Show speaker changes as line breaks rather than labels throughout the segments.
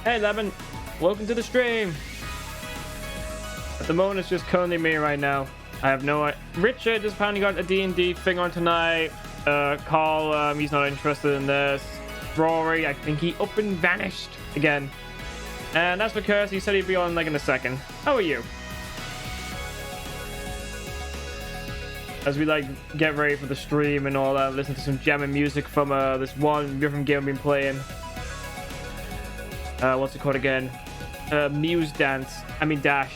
Hey Lemon, welcome to the stream. At the moment it's just currently me right now. I have no idea. Richard has apparently got a D&D thing on tonight. Carl, he's not interested in this. Rory, I think he up and vanished again. And that's because he said he'd be on like in a second. How are you? As we like get ready for the stream and all that, listen to some jamming music from this one different game I've been playing. What's it called again? Muse Dance. I mean Dash.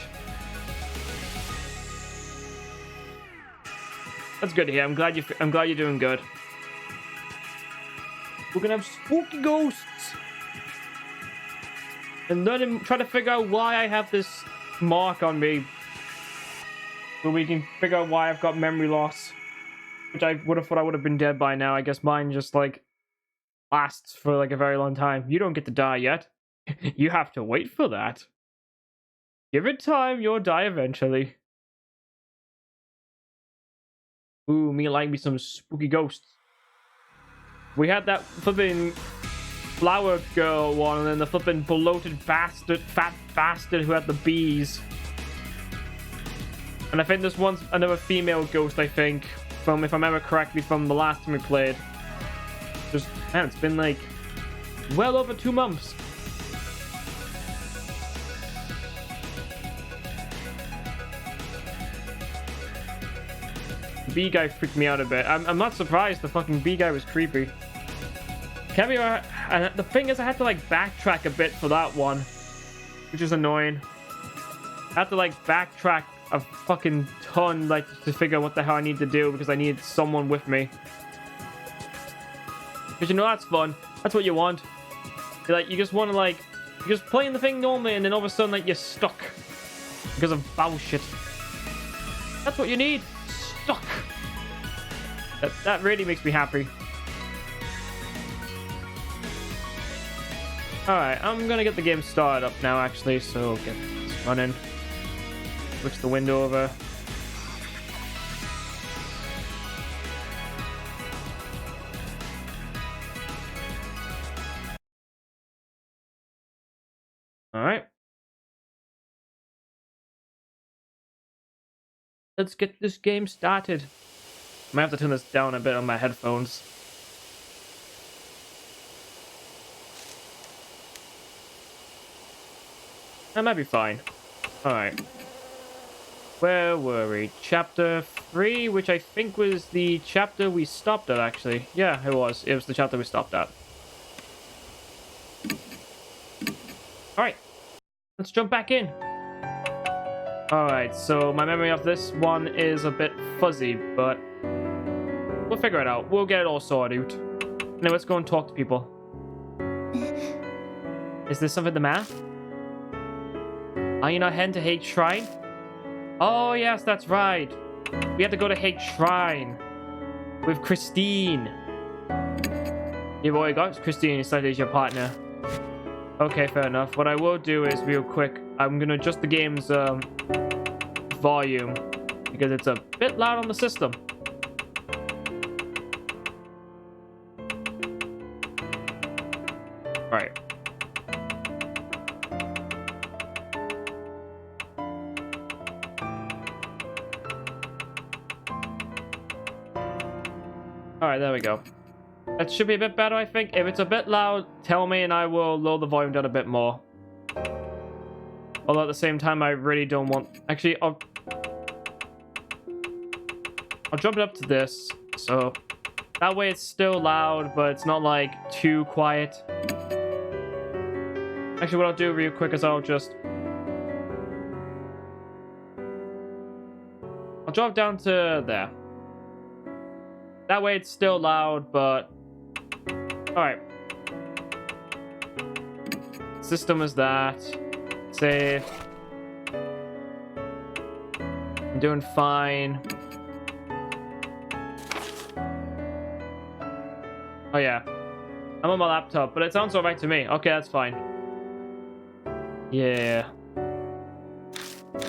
That's good to hear. I'm glad you're doing good. We're gonna have spooky ghosts. And then try to figure out why I have this mark on me. So we can figure out why I've got memory loss. Which I would have thought I would have been dead by now. I guess mine just like lasts for like a very long time. You don't get to die yet. You have to wait for that. Give it time, you'll die eventually. Ooh, me like me some spooky ghosts. We had that flipping flower girl one, and then the flipping bloated fat bastard who had the bees. And I think this one's another female ghost, I think, from, if I remember correctly, from the last time we played. Just, man, it's been like well over 2 months. The bee guy freaked me out a bit. I'm not surprised the fucking bee guy was creepy. And the thing is, I had to like backtrack a bit for that one, which is annoying. I had to like backtrack a fucking ton, like, to figure out what the hell I need to do because I needed someone with me. Because you know that's fun. That's what you want. You just want to like, you're just playing the thing normally, and then all of a sudden like you're stuck because of bullshit. That's what you need. Stuck. That really makes me happy. Alright, I'm gonna get the game started up now actually, so get this running. Switch the window over. Alright. Let's get this game started. I might have to turn this down a bit on my headphones. That might be fine. Alright. Where were we? Chapter 3, which I think was the chapter we stopped at, actually. Yeah, it was. It was the chapter we stopped at. Alright. Let's jump back in. Alright, so my memory of this one is a bit fuzzy, but we'll figure it out. We'll get it all sorted out. Now let's go and talk to people. Is there something the matter? Are you not heading to Hate Shrine? Oh, yes, that's right. We have to go to Hate Shrine with Christine. You've already got Christine inside as your partner. Okay, fair enough. What I will do is, real quick, I'm going to adjust the game's volume because it's a bit loud on the system. Right. Alright, there we go. That should be a bit better, I think. If it's a bit loud, tell me and I will lower the volume down a bit more. Although at the same time, I really don't want... Actually, I'll jump it up to this. So that way it's still loud, but it's not like too quiet. Actually, what I'll do real quick is I'll drop down to there. That way it's still loud, but... Alright. System is that. Save. I'm doing fine. Oh yeah. I'm on my laptop, but it sounds alright to me. Okay, that's fine. Yeah.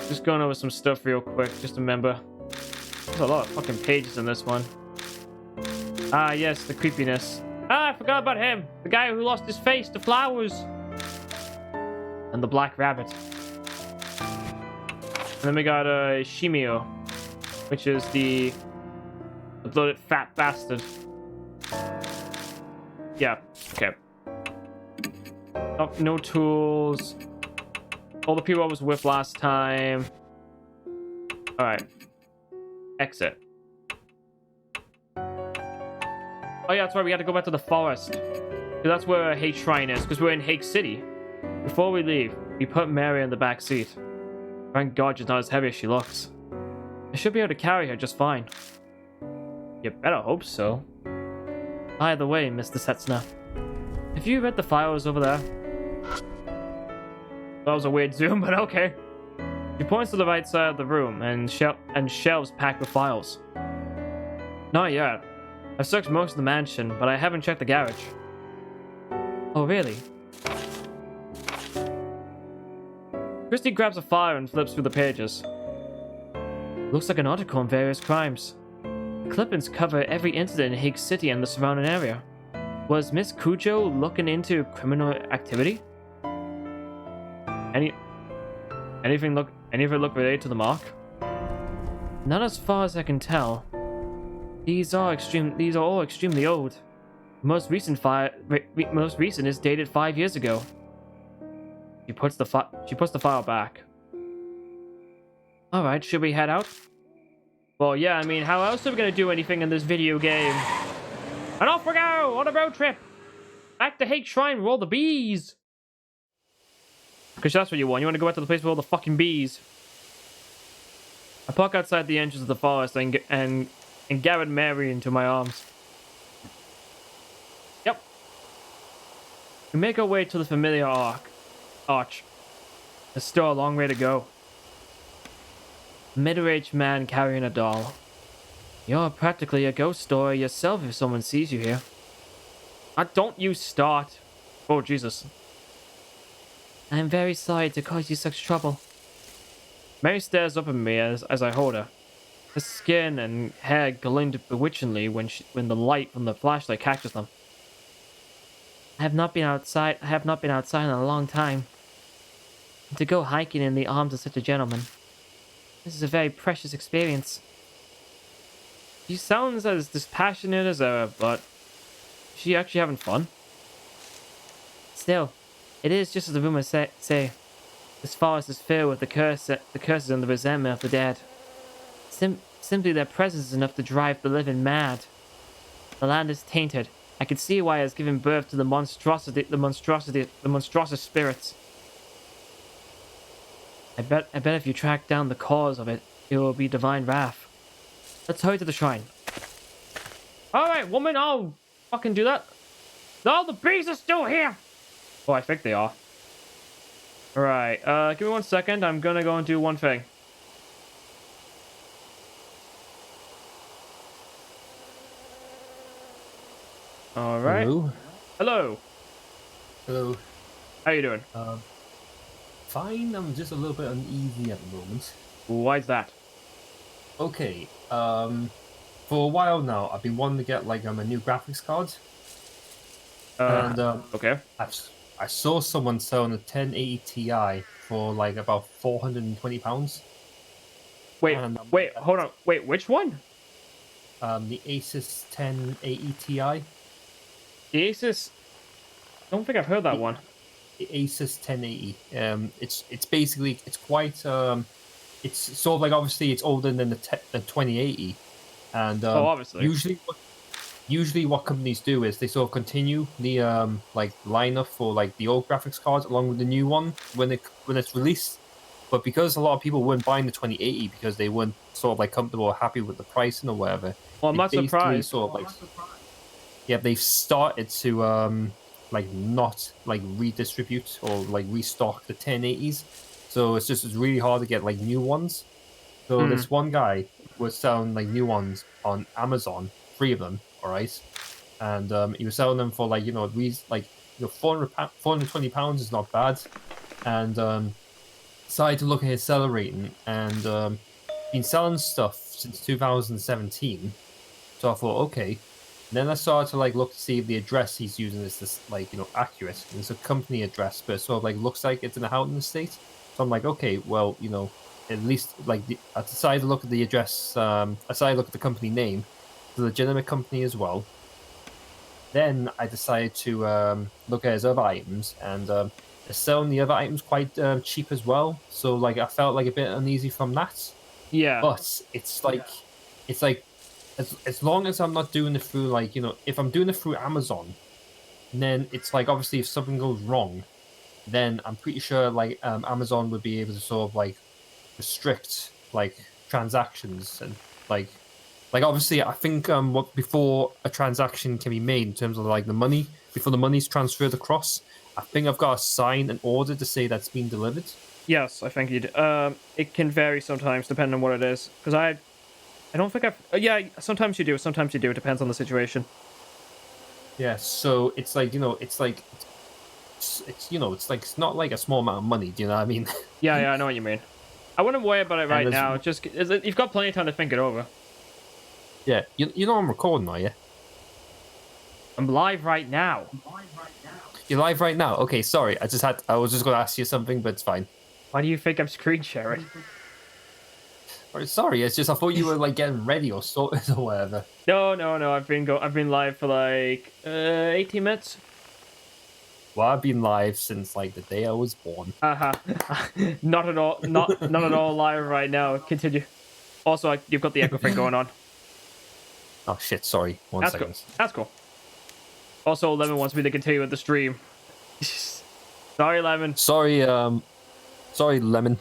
Just going over some stuff real quick, just remember. There's a lot of fucking pages in this one. Ah, yes, the creepiness. Ah, I forgot about him. The guy who lost his face to flowers. and the Black Rabbit. And then we got Shimio, which is the bloated fat bastard. Yeah, okay. Oh, no tools. All the people I was with last time. Alright. Exit. Oh yeah, that's right, we had to go back to the forest. That's where Hake Shrine is, because we're in Hake City. Before we leave, we put Mary in the back seat. Thank God she's not as heavy as she looks. I should be able to carry her just fine. You better hope so. By the way, Mr. Setsuna, have you read the files over there? That was a weird zoom, but okay. She points to the right side of the room and shelves packed with files. Not yet. I've searched most of the mansion, but I haven't checked the garage. Oh, really? Christy grabs a file and flips through the pages. Looks like an article on various crimes. The clippings cover every incident in Hake City and the surrounding area. Was Miss Cujo looking into criminal activity? Any of it look related to the mark? Not as far as I can tell. These are all extremely old. The most recent is dated 5 years ago. She puts the file back. All right, should we head out? Well, yeah. I mean, how else are we gonna do anything in this video game? And off we go on a road trip. Back to Hake Shrine with all the bees. Because that's what you want. You want to go back to the place with all the fucking bees. I park outside the entrance of the forest and gather Mary into my arms. Yep. We make our way to the familiar arch. There's still a long way to go. A middle-aged man carrying a doll. You're practically a ghost story yourself if someone sees you here. Don't you start. Oh, Jesus. I'm very sorry to cause you such trouble. Mary stares up at me as I hold her. Her skin and hair gleamed bewitchingly when the light from the flashlight catches them. I have not been outside in a long time. And to go hiking in the arms of such a gentleman. This is a very precious experience. She sounds as dispassionate as ever, but is she actually having fun? Still, it is just as the rumors say. This forest is filled with the curses and the resentment of the dead. Simply their presence is enough to drive the living mad. The land is tainted. I can see why it has given birth to the monstrous spirits. I bet if you track down the cause of it, it will be divine wrath. Let's hurry to the shrine. Alright, woman, I'll fucking do that. No, the bees are still here! Oh, I think they are. Alright, give me 1 second. I'm gonna go and do one thing. Alright.
Hello.
Hello.
Hello.
How you doing?
Fine. I'm just a little bit uneasy at the moment.
Why's that?
Okay. For a while now, I've been wanting to get like a new graphics card, and
okay.
I saw someone selling a 1080 Ti for like about £420.
Wait, hold on. Wait, which one?
The Asus 1080 Ti.
The Asus? I don't think I've heard that one.
The Asus 1080. It's basically quite it's sort of like, obviously it's older than the 2080, and
obviously.
Usually what companies do is they sort of continue the like lineup for like the old graphics cards along with the new one when it's released. But because a lot of people weren't buying the 2080 because they weren't sort of like comfortable or happy with the pricing or whatever.
Well, I'm not surprised.
Sort of like, yeah, they've started to like not like redistribute or like restock the 1080s. So it's really hard to get like new ones. So this one guy was selling like new ones on Amazon, 3 of them, all right, and he was selling them for like, £420 is not bad, and decided to look at his seller rating, and been selling stuff since 2017. So I thought, okay, then I started to like look to see if the address he's using is this like accurate. And it's a company address, but it sort of like looks like it's in a housing estate. So I'm like, okay, well, at least like I decided to look at the address. I decided to look at the company name, the legitimate company as well. Then I decided to look at his other items, and they're selling the other items quite cheap as well. So like I felt like a bit uneasy from that.
Yeah.
But it's like as long as I'm not doing it through like if I'm doing it through Amazon, then it's like obviously if something goes wrong, then I'm pretty sure like Amazon would be able to sort of like restrict like transactions and like obviously I think what before a transaction can be made in terms of like the money before the money's transferred across, I think I've got to sign an order to say that's been delivered.
Yes, I think you'd. It can vary sometimes depending on what it is. Because I don't think I've. Yeah, sometimes you do. Sometimes you do. It depends on the situation.
Yeah, so it's like it's like it's like it's not like a small amount of money. Do you know what I mean?
Yeah, I know what you mean. I wouldn't worry about it right
And
now. Just you've got plenty of time to think it over.
yeah, you know I'm recording, are you?
I'm live right now.
You're live right now. Okay, sorry. I was just going to ask you something, but it's fine.
Why do you think I'm screen sharing?
Sorry, it's just I thought you were like getting ready or sorted or whatever.
No. I've been live for like 18 minutes.
Well, I've been live since like the day I was born.
Not at all. Not at all live right now. Continue. Also, you've got the echo thing going on.
Oh shit! Sorry. One second.
Cool. That's cool. Also, Lemon wants me to continue with the stream. Sorry, Lemon.
Sorry, Lemon.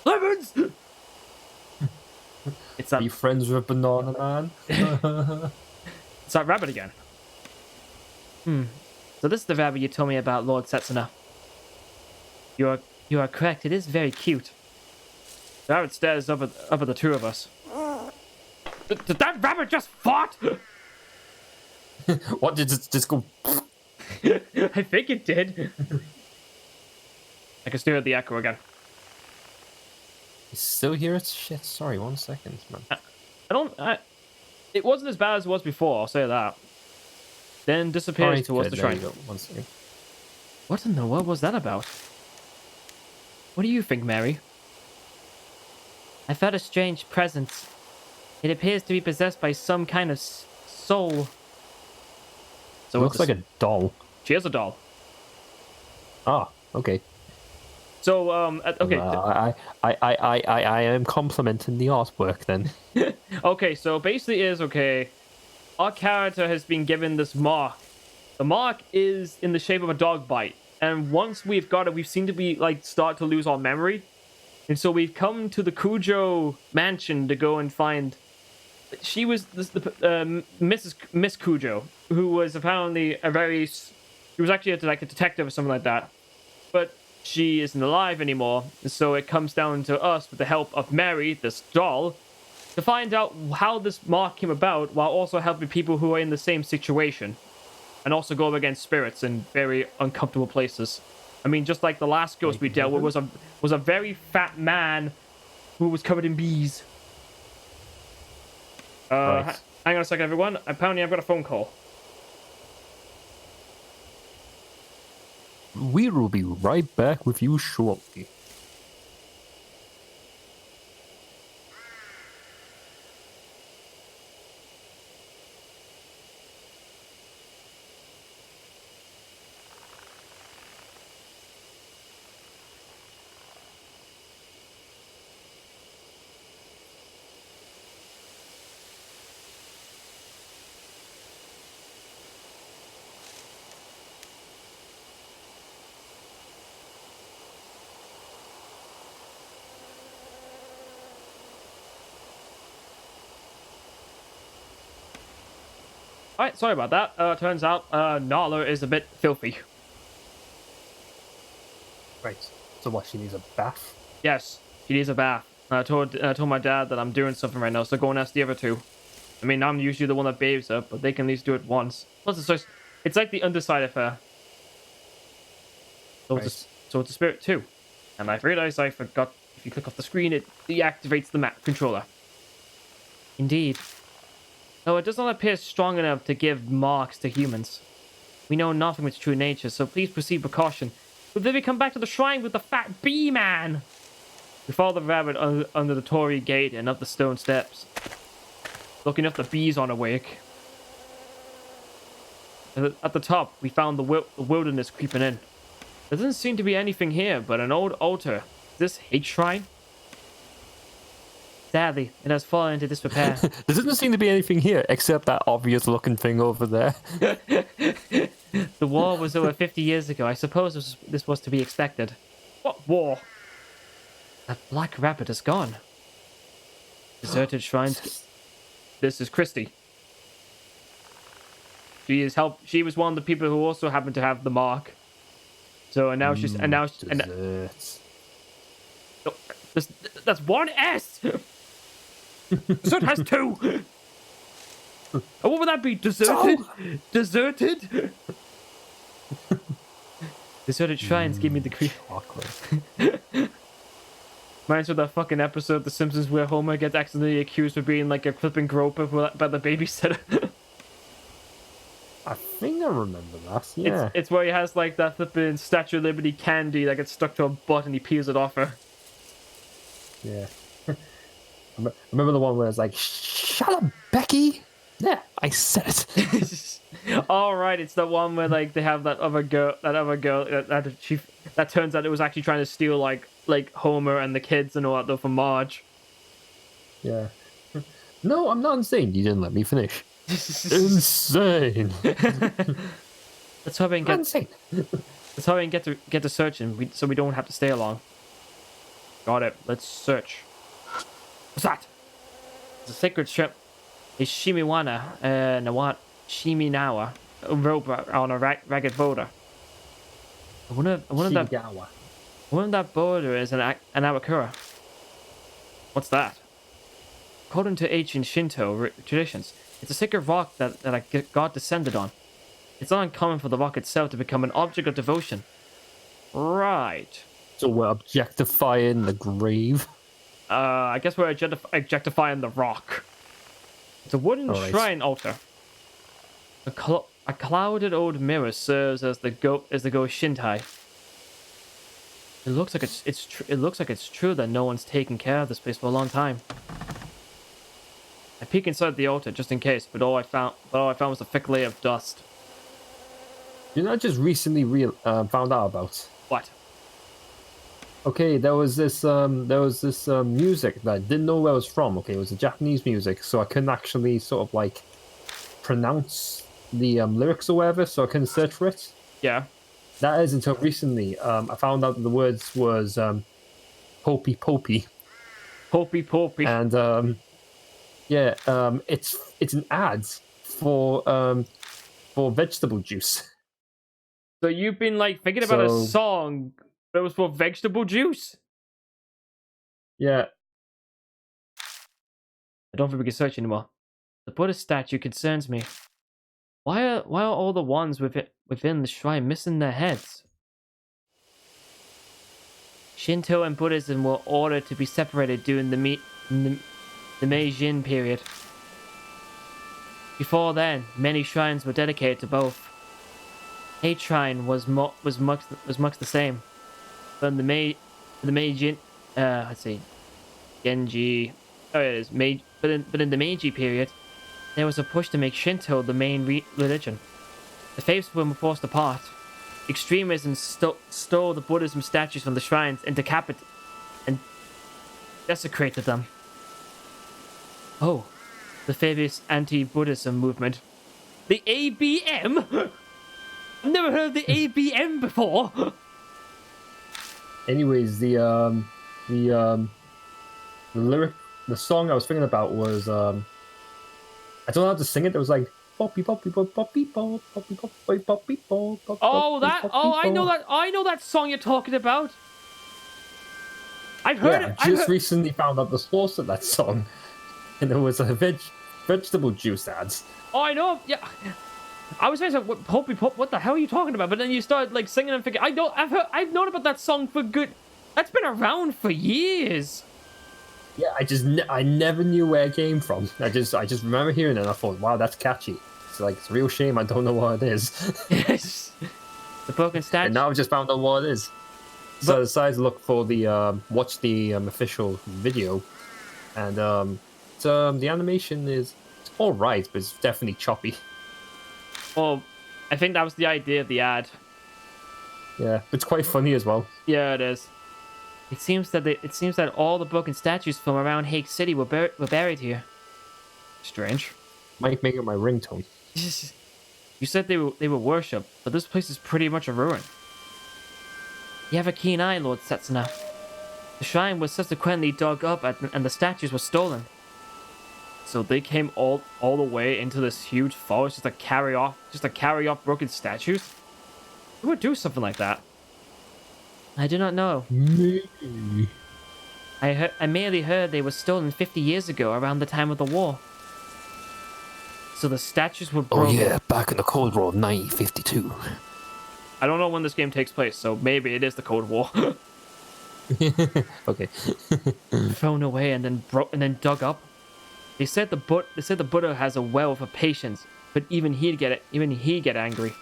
Lemons. It's that.
Are you friends with Banana Man?
It's that rabbit again. So this is the rabbit you told me about, Lord Setsuna. You are correct. It is very cute. The rabbit stares up at the two of us. Did that rabbit just fart?
What did it just go?
I think it did. I can still hear the echo again.
You still hear it? Shit, sorry, 1 second, man.
It wasn't as bad as it was before, I'll say that. Then disappears towards the shrine.
1 second.
What in the world was that about? What do you think, Mary? I felt a strange presence. It appears to be possessed by some kind of soul.
So it looks like a doll.
She is a doll.
Ah, okay.
So, okay.
I am complimenting the artwork then.
Okay, so basically is, okay, our character has been given this mark. The mark is in the shape of a dog bite. And once we've got it, we seem to be, like, start to lose our memory. And so we've come to the Cujo mansion to go and find... She was Miss Cujo, who was apparently she was actually like a detective or something like that. But she isn't alive anymore, so it comes down to us with the help of Mary, this doll, to find out how this mark came about, while also helping people who are in the same situation, and also go against spirits in very uncomfortable places. I mean, just like the last ghost we dealt with was a very fat man who was covered in bees.
Right.
Hang on a second, everyone. Apparently, I've got a phone call.
We will be right back with you shortly.
Alright, sorry about that. Turns out, Nala is a bit filthy.
Right. So what, she needs a bath?
Yes, she needs a bath. I told my dad that I'm doing something right now, so go and ask the other two. I mean, I'm usually the one that bathes her, but they can at least do it once. Plus, it's like the underside of her. So,
Right.
it's a spirit too. And I realized I forgot, if you click off the screen, it deactivates the map controller. Indeed. though it does not appear strong enough to give marks to humans. We know nothing of its true nature, so please proceed with caution. But then we come back to the shrine with the fat bee man. We follow the rabbit under the torii gate and up the stone steps. Looking if the bees aren't awake. At the top, we found the wilderness creeping in. There doesn't seem to be anything here but an old altar. Is this hate shrine? Sadly, it has fallen into disrepair.
There doesn't seem to be anything here except that obvious looking thing over there.
The war was over 50 years ago. I suppose this was to be expected. What war? That black rabbit is gone. Deserted shrines. This is Christy. She was one of the people who also happened to have the mark. So and now
Desserts.
Oh, that's one S. Desert has two. Oh, what would that be? Deserted? Deserted? Deserted shrines give me the creep. Reminds me of that fucking episode of The Simpsons where Homer gets accidentally accused of being like a flipping groper by the babysitter.
I think I remember that. Yeah.
It's where he has like that flipping Statue of Liberty candy that gets stuck to a butt and he peels it off her.
Yeah. I remember the one where it's like, "Shut up, Becky." Yeah, I said it.
All right, it's the one where like they have that other girl that turns out it was actually trying to steal like Homer and the kids and all that though from Marge.
Yeah. No, I'm not insane. You didn't let me finish. Insane.
Let's hope we can
Insane.
let's hope we can get to searching so we don't have to stay along. Got it. Let's search. What's that? It's a sacred ship. A Shiminawa rope on a ragged boulder. I wonder if that boulder is an Awakura. What's that? According to ancient Shinto traditions, it's a sacred rock that a god descended on. It's not uncommon for the rock itself to become an object of devotion. Right.
So we're objectifying the grave?
I guess we're objectifying the rock. It's a wooden shrine altar. A clouded old mirror serves as the ghost Shintai. It looks like it's true that no one's taken care of this place for a long time. I peek inside the altar just in case, but all I found was a thick layer of dust.
You know, I just recently found out about.
What?
Okay, there was this music that I didn't know where it was from. Okay, it was a Japanese music, so I couldn't actually sort of like pronounce the lyrics or whatever, so I couldn't search for it.
Yeah.
That is until recently. I found out that the words was "popey popey."
Popey popey.
And it's an ad for vegetable juice.
So you've been like thinking about a song that was for vegetable juice?
Yeah.
I don't think we can search anymore. The Buddhist statue concerns me. Why are all the ones within the shrine missing their heads? Shinto and Buddhism were ordered to be separated during the Meijin period. Before then, many shrines were dedicated to both. Hate shrine was much the same, but in the Meijin, let's see, Genji. Oh, it is Meiji. But in the Meiji period, there was a push to make Shinto the main religion. The faiths were forced apart. Extremism stole the Buddhism statues from the shrines and and desecrated them. Oh, the famous anti-Buddhism movement. The ABM? I've never heard of the ABM before.
Anyways, the lyric, the song I was thinking about was I don't know how to sing it. It was like poppy poppy poppy poppy poppy poppy poppy poppy.
I know that song you're talking about. I've heard it.
I just recently found out the source of that song, and it was a vegetable juice ads.
Oh, I know. Yeah. I was saying, what the hell are you talking about? But then you started like singing and thinking, I've known about that song for good. That's been around for years.
Yeah, I never knew where it came from. I just remember hearing it and I thought, wow, that's catchy. It's like, it's a real shame I don't know what it is.
Yes. The broken
And
statue.
now I've just found out what it is. So I
But
decided to look for the watch the official video, and the animation is it's all right, but it's definitely choppy.
well, I think that was the idea of the ad.
Yeah, it's quite funny as well.
Yeah, it is. It seems that all the broken statues from around Hague City were buried here. Strange.
Might make it my ringtone.
You said they were worshipped, but this place is pretty much a ruin. You have a keen eye, Lord Setsuna. The shrine was subsequently dug up and the statues were stolen. So they came all the way into this huge forest just to carry off broken statues? Who would do something like that? I do not know.
Me.
I merely heard they were stolen 50 years ago around the time of the war. So the statues were
Oh
broken.
yeah, back in the Cold War of 1952.
I don't know when this game takes place, so maybe it is the Cold War.
Okay.
Thrown away and then dug up. They said the Buddha has a wealth of patience, but even he'd get angry.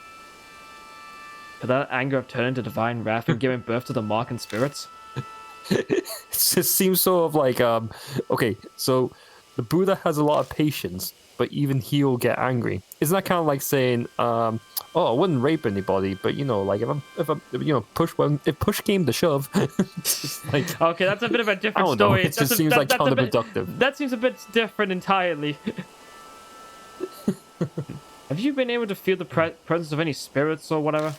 Could that anger have turned into divine wrath and given birth to the mark and spirits?
It just seems sort of like okay, so the Buddha has a lot of patience, but even he'll get angry. Isn't that kind of like saying, oh, I wouldn't rape anybody, but you know, like if push came to shove, it's just like,
Okay, that's a bit of a different
I don't know,
story.
it just seems like counterproductive.
That seems a bit different entirely. Have you been able to feel the presence of any spirits or whatever?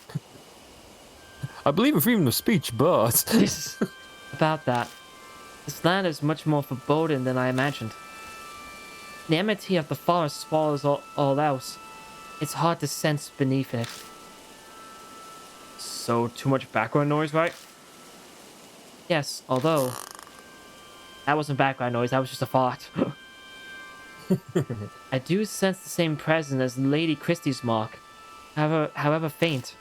I believe in freedom of speech, but
About that, this land is much more foreboding than I imagined. The enmity of the forest swallows all else. It's hard to sense beneath it. So, too much background noise, right? Yes, although... That wasn't background noise, that was just a fart. I do sense the same presence as Lady Christie's mark, however faint.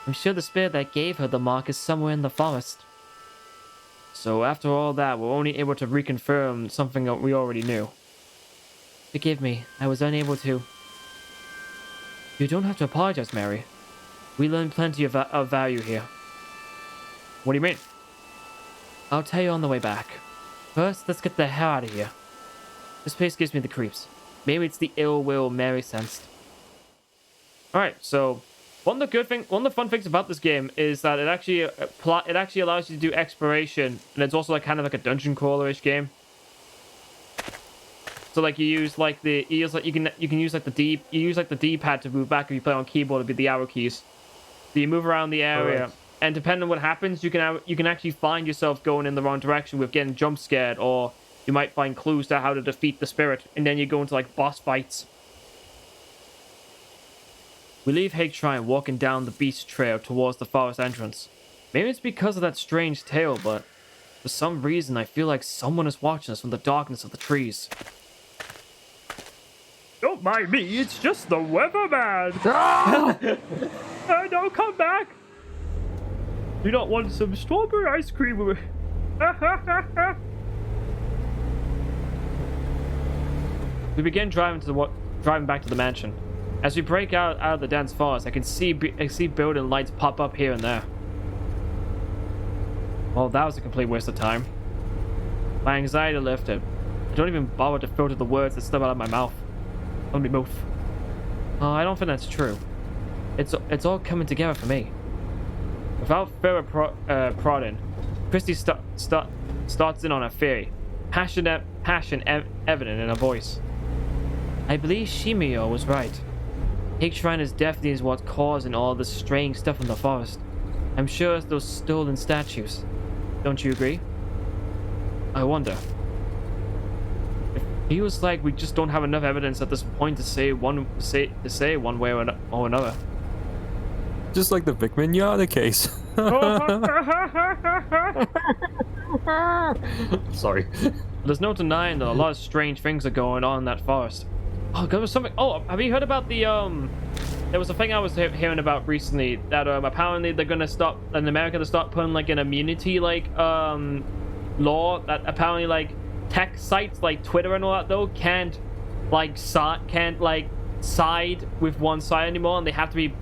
I'm sure the spirit that gave her the mark is somewhere in the forest. So after all that, we're only able to reconfirm something that we already knew. Forgive me, I was unable to... You don't have to apologize, Mary. We learned plenty of value here. What do you mean? I'll tell you on the way back. First, let's get the hell out of here. This place gives me the creeps. Maybe it's the ill will Mary sensed. Alright, so... One of the fun things about this game is that it actually allows you to do exploration, and it's also like kind of like a dungeon crawler-ish game. So like you can use like the D-pad to move back if you play on keyboard. It'd be the arrow keys. So you move around the area,
Right.
and depending on what happens, you can actually find yourself going in the wrong direction with getting jump scared, or you might find clues to how to defeat the spirit, and then you go into like boss fights. We leave Hague Shrine walking down the beast trail towards the forest entrance. Maybe it's because of that strange tale, but for some reason I feel like someone is watching us from the darkness of the trees. Don't mind me, it's just the weatherman! No, come back! You don't want some strawberry ice cream? We begin driving back to the mansion. As we break out of the dense forest, I see building lights pop up here and there. Well, that was a complete waste of time. My anxiety lifted. I don't even bother to filter the words that slip out of my mouth. Let me move. I don't think that's true. It's all coming together for me. Without further prodding, Christy starts in on a theory. Passion evident in her voice. I believe Shimiyo was right. Hague Shrine is definitely what's causing all this strange stuff in the forest. I'm sure it's those stolen statues. Don't you agree? I wonder. It feels like we just don't have enough evidence at this point to say one way or another.
just like the Vic Mignogna case. Sorry.
There's no denying that a lot of strange things are going on in that forest. Oh, there was something. Oh, have you heard about the There was a thing I was hearing about recently that apparently they're gonna stop in America to start putting like an immunity law that apparently like tech sites like Twitter and all that though can't side with one side anymore, and they have to be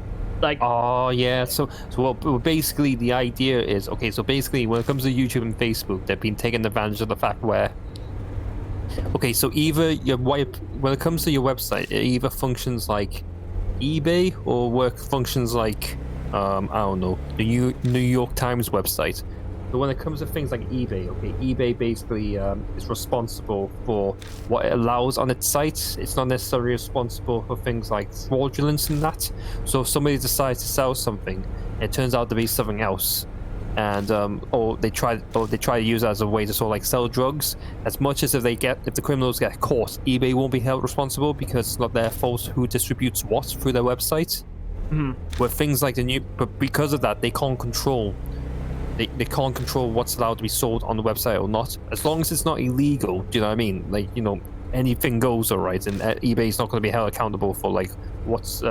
like.
Oh yeah, so well, basically the idea is, okay, so basically when it comes to YouTube and Facebook, they've been taking advantage of the fact where, okay, so either when it comes to your website, it either functions like eBay or functions like I don't know, the New York Times website. So when it comes to things like eBay, okay, eBay basically is responsible for what it allows on its site. It's not necessarily responsible for things like fraudulence and that. So if somebody decides to sell something, it turns out to be something else, and or they try to use it as a way to sort of like sell drugs. As much as if the criminals get caught, eBay won't be held responsible because it's not their fault who distributes what through their website. With things like but because of that, they can't control. They can't control what's allowed to be sold on the website or not, as long as it's not illegal. Do you know what I mean? Like, you know, anything goes, all right, and eBay's not going to be held accountable for like what's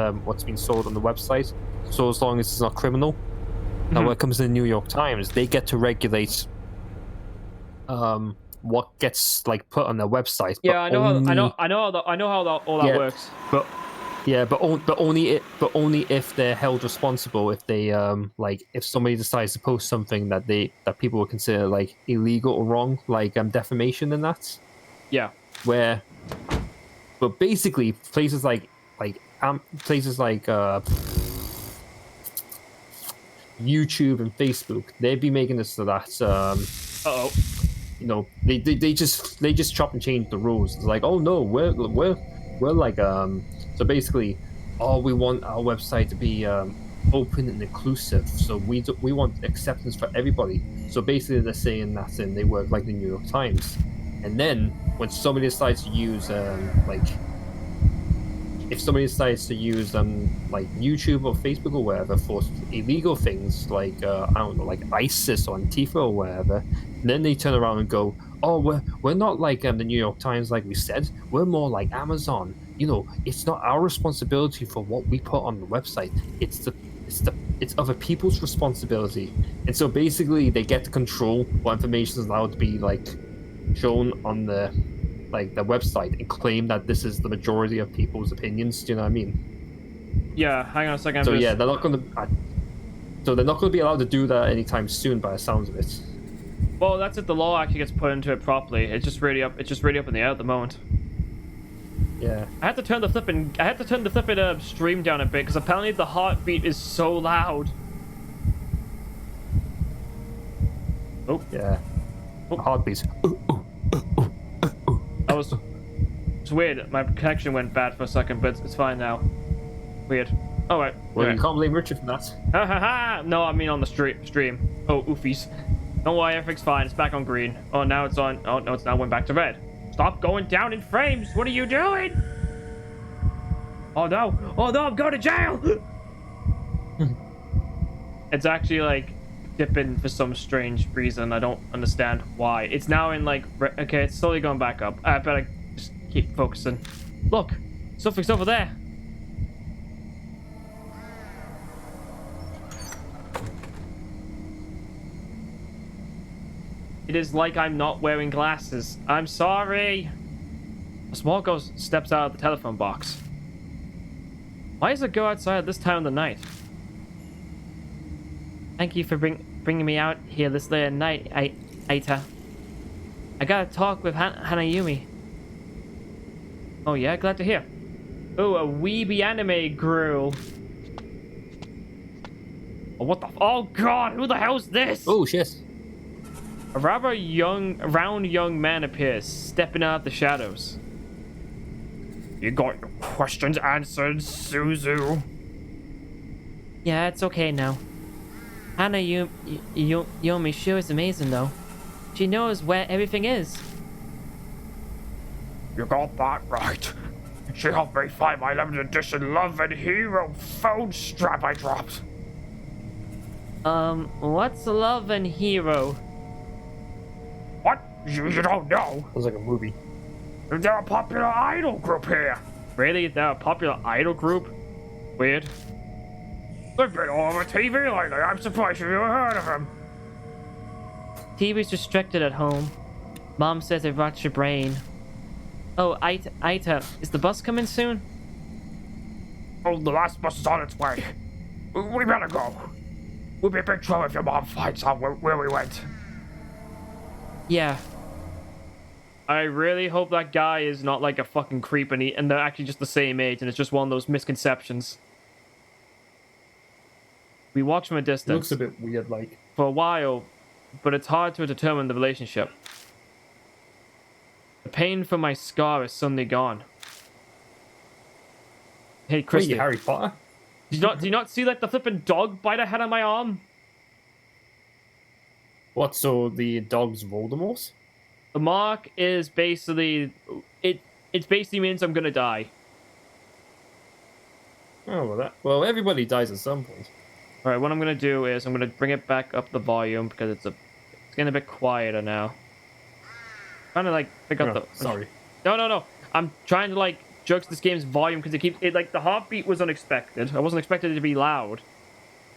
been sold on the website. So as long as it's not criminal. Now, when it comes to the New York Times, they get to regulate what gets like put on their website.
Yeah, I know how all that works.
But yeah, but only if they're held responsible. If they if somebody decides to post something that people would consider like illegal or wrong, like defamation and that.
Yeah.
But basically places like YouTube and Facebook, they'd be making this so that you know, they just chop and change the rules. It's like, oh no, we're like so basically, we want our website to be open and inclusive. So we want acceptance for everybody. So basically, they're saying that, and they work like the New York Times. And then when somebody decides to use if somebody decides to use like YouTube or Facebook or whatever for illegal things like I don't know, like ISIS or Antifa or whatever, then they turn around and go, oh, we're not like the New York Times, like we said, we're more like Amazon. You know, it's not our responsibility for what we put on the website. It's other people's responsibility. And so basically, they get to control what information is allowed to be like shown on the website and claim that this is the majority of people's opinions. Do you know what I mean?
Yeah. Hang on a second.
Yeah, they're not going to. So they're not going to be allowed to do that anytime soon, by the sounds of it.
Well, that's if the law actually gets put into it properly. It's just really up in the air at the moment.
Yeah.
I had to turn the flipping stream down a bit because apparently the heartbeat is so loud. Oh.
Yeah. Oh. Heartbeats.
That was. It's weird. My connection went bad for a second, but it's fine now. Weird. All right.
Well, you can't blame Richard for that.
Ha ha ha! No, I mean on the stream. Oh, oofies. Don't worry, everything's fine. It's back on green. Oh, now it's on. Oh no, it's now went back to red. Stop going down in frames! What are you doing? Oh no! Oh no! I'm going to jail! It's actually like dipping for some strange reason. I don't understand why. It's now in like okay, it's slowly going back up. I better just keep focusing. Look, something's over there. It is like I'm not wearing glasses. I'm sorry. A small ghost steps out of the telephone box. Why does it go outside at this time of the night? Thank you for bringing me out here this late at night, Aita. I gotta talk with Hanayumi. Oh yeah, glad to hear. Oh, a weeby anime girl. Oh, what the? Oh god, who the hell's this?
Oh shit.
A rather round young man appears, stepping out of the shadows. You got your questions answered, Suzu. Yeah, it's okay now. Hanayumi sure is amazing, though. She knows where everything is. You got that right. She helped me find my limited edition Love and Hero phone strap I dropped. What's Love and Hero? What? You don't know?
Sounds like a movie.
They're a popular idol group here. Really? They're a popular idol group? Weird. They've been all over TV lately. I'm surprised you've never heard of them. TV's restricted at home. Mom says it rots your brain. Oh, Aita, is the bus coming soon?
Oh, the last bus is on its way. We better go. We'll be in big trouble if your mom finds out where we went.
Yeah. I really hope that guy is not like a fucking creep and they're actually just the same age and it's just one of those misconceptions. We watch from a
It
distance.
looks a bit weird, like.
For a while, but it's hard to determine the relationship. The pain from my scar is suddenly gone. Hey,
Wait,
Christy.
Harry Potter?
Do you not see like the flipping dog bite I had on my arm?
What, so the dog's Voldemort?
The mark is basically it basically means I'm gonna die.
Oh, well, everybody dies at some point.
Alright, what I'm gonna do is I'm gonna bring it back up the volume because it's getting a bit quieter now. Trying to like pick up the
Sorry.
No. I'm trying to like judge this game's volume because it like the heartbeat was unexpected. I wasn't expecting it to be loud.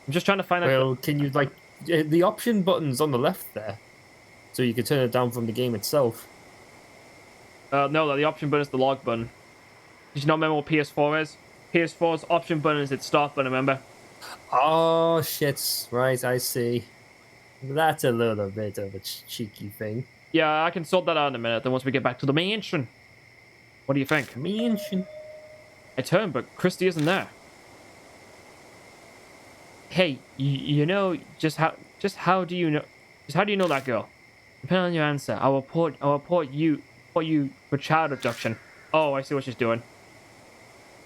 I'm just trying to find out.
Well, can you like the option button's on the left there, so you can turn it down from the game itself.
No, the option button is the log button. Did you not remember what PS4 is? PS4's option button is its start button, remember?
Oh shit! Right, I see. That's a little bit of a cheeky thing.
Yeah, I can sort that out in a minute. Then once we get back to the mansion, what do you think?
Mansion.
I turn, but Christy isn't there. Hey, you know just how do you know that girl? Depending on your answer, I'll report you for child abduction. Oh, I see what she's doing.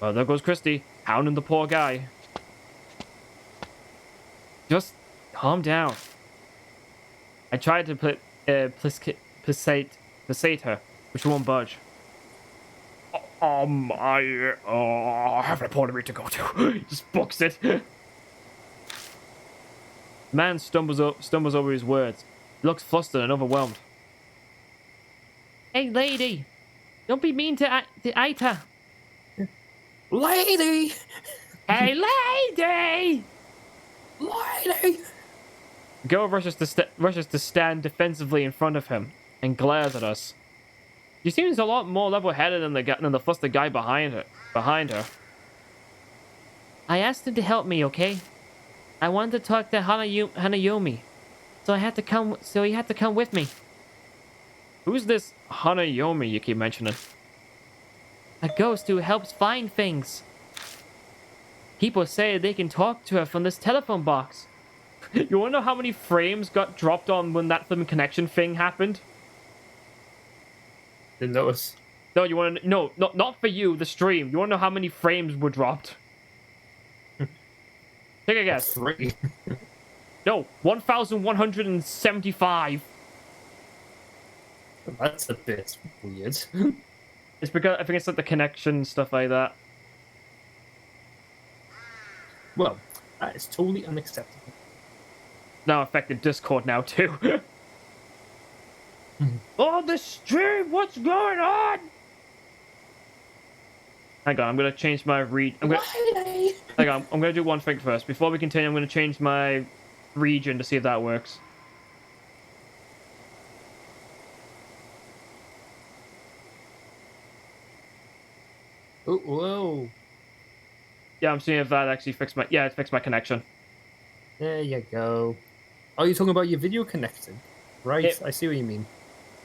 Well, there goes Christy, hounding the poor guy. Just calm down. I tried to placate her, but she won't budge.
I have an appointment meeting to go to.
He just books it. The man stumbles over his words. He looks flustered and overwhelmed. Hey, lady! Don't be mean to Aita!
Lady!
Hey, lady!
Lady!
The girl rushes to stand defensively in front of him and glares at us. She seems a lot more level-headed than the flustered guy behind her. I asked him to help me, okay? I wanted to talk to Hanayomi, so he had to come with me. Who's this Hanayomi you keep mentioning? A ghost who helps find things. People say they can talk to her from this telephone box. You wanna know how many frames got dropped on when that film connection thing happened?
Didn't notice.
No, you wanna no, not for you, the stream. You wanna know how many frames were dropped? Take a guess.
3.
No, 1,175.
That's a bit weird.
It's because I think it's like the connection stuff like that.
Well, that is totally unacceptable.
Now affected Discord now too. Oh, the stream! What's going on? Hang on, I'm gonna change my read. Hang on, I'm gonna do one thing first. Before we continue, I'm gonna change my region to see if that works.
Oh, whoa.
Yeah, I'm seeing if that actually fixed my. Yeah, it fixed my connection.
There you go. Oh, you're talking about your video connecting? Right, I see what you mean.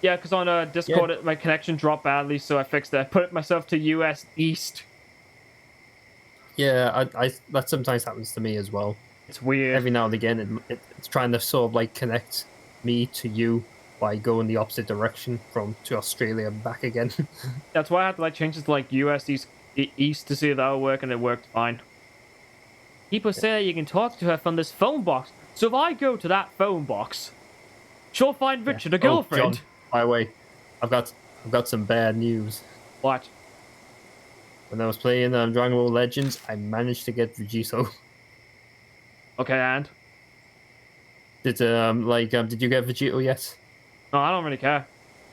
Yeah, because on Discord, my connection dropped badly, so I fixed it. I put myself to US East.
Yeah, I that sometimes happens to me as well.
It's weird.
Every now and again, it's trying to sort of like connect me to you by going the opposite direction to Australia and back again.
That's why I had to like change it to like US East to see if that would work, and it worked fine. People say you can talk to her from this phone box. So if I go to that phone box, she'll find Richard a girlfriend.
Oh, John, by the way, I've got some bad news.
What?
When I was playing Dragon Ball Legends, I managed to get Vegito.
Okay, and
Did you get Vegito yet?
no, I don't really care.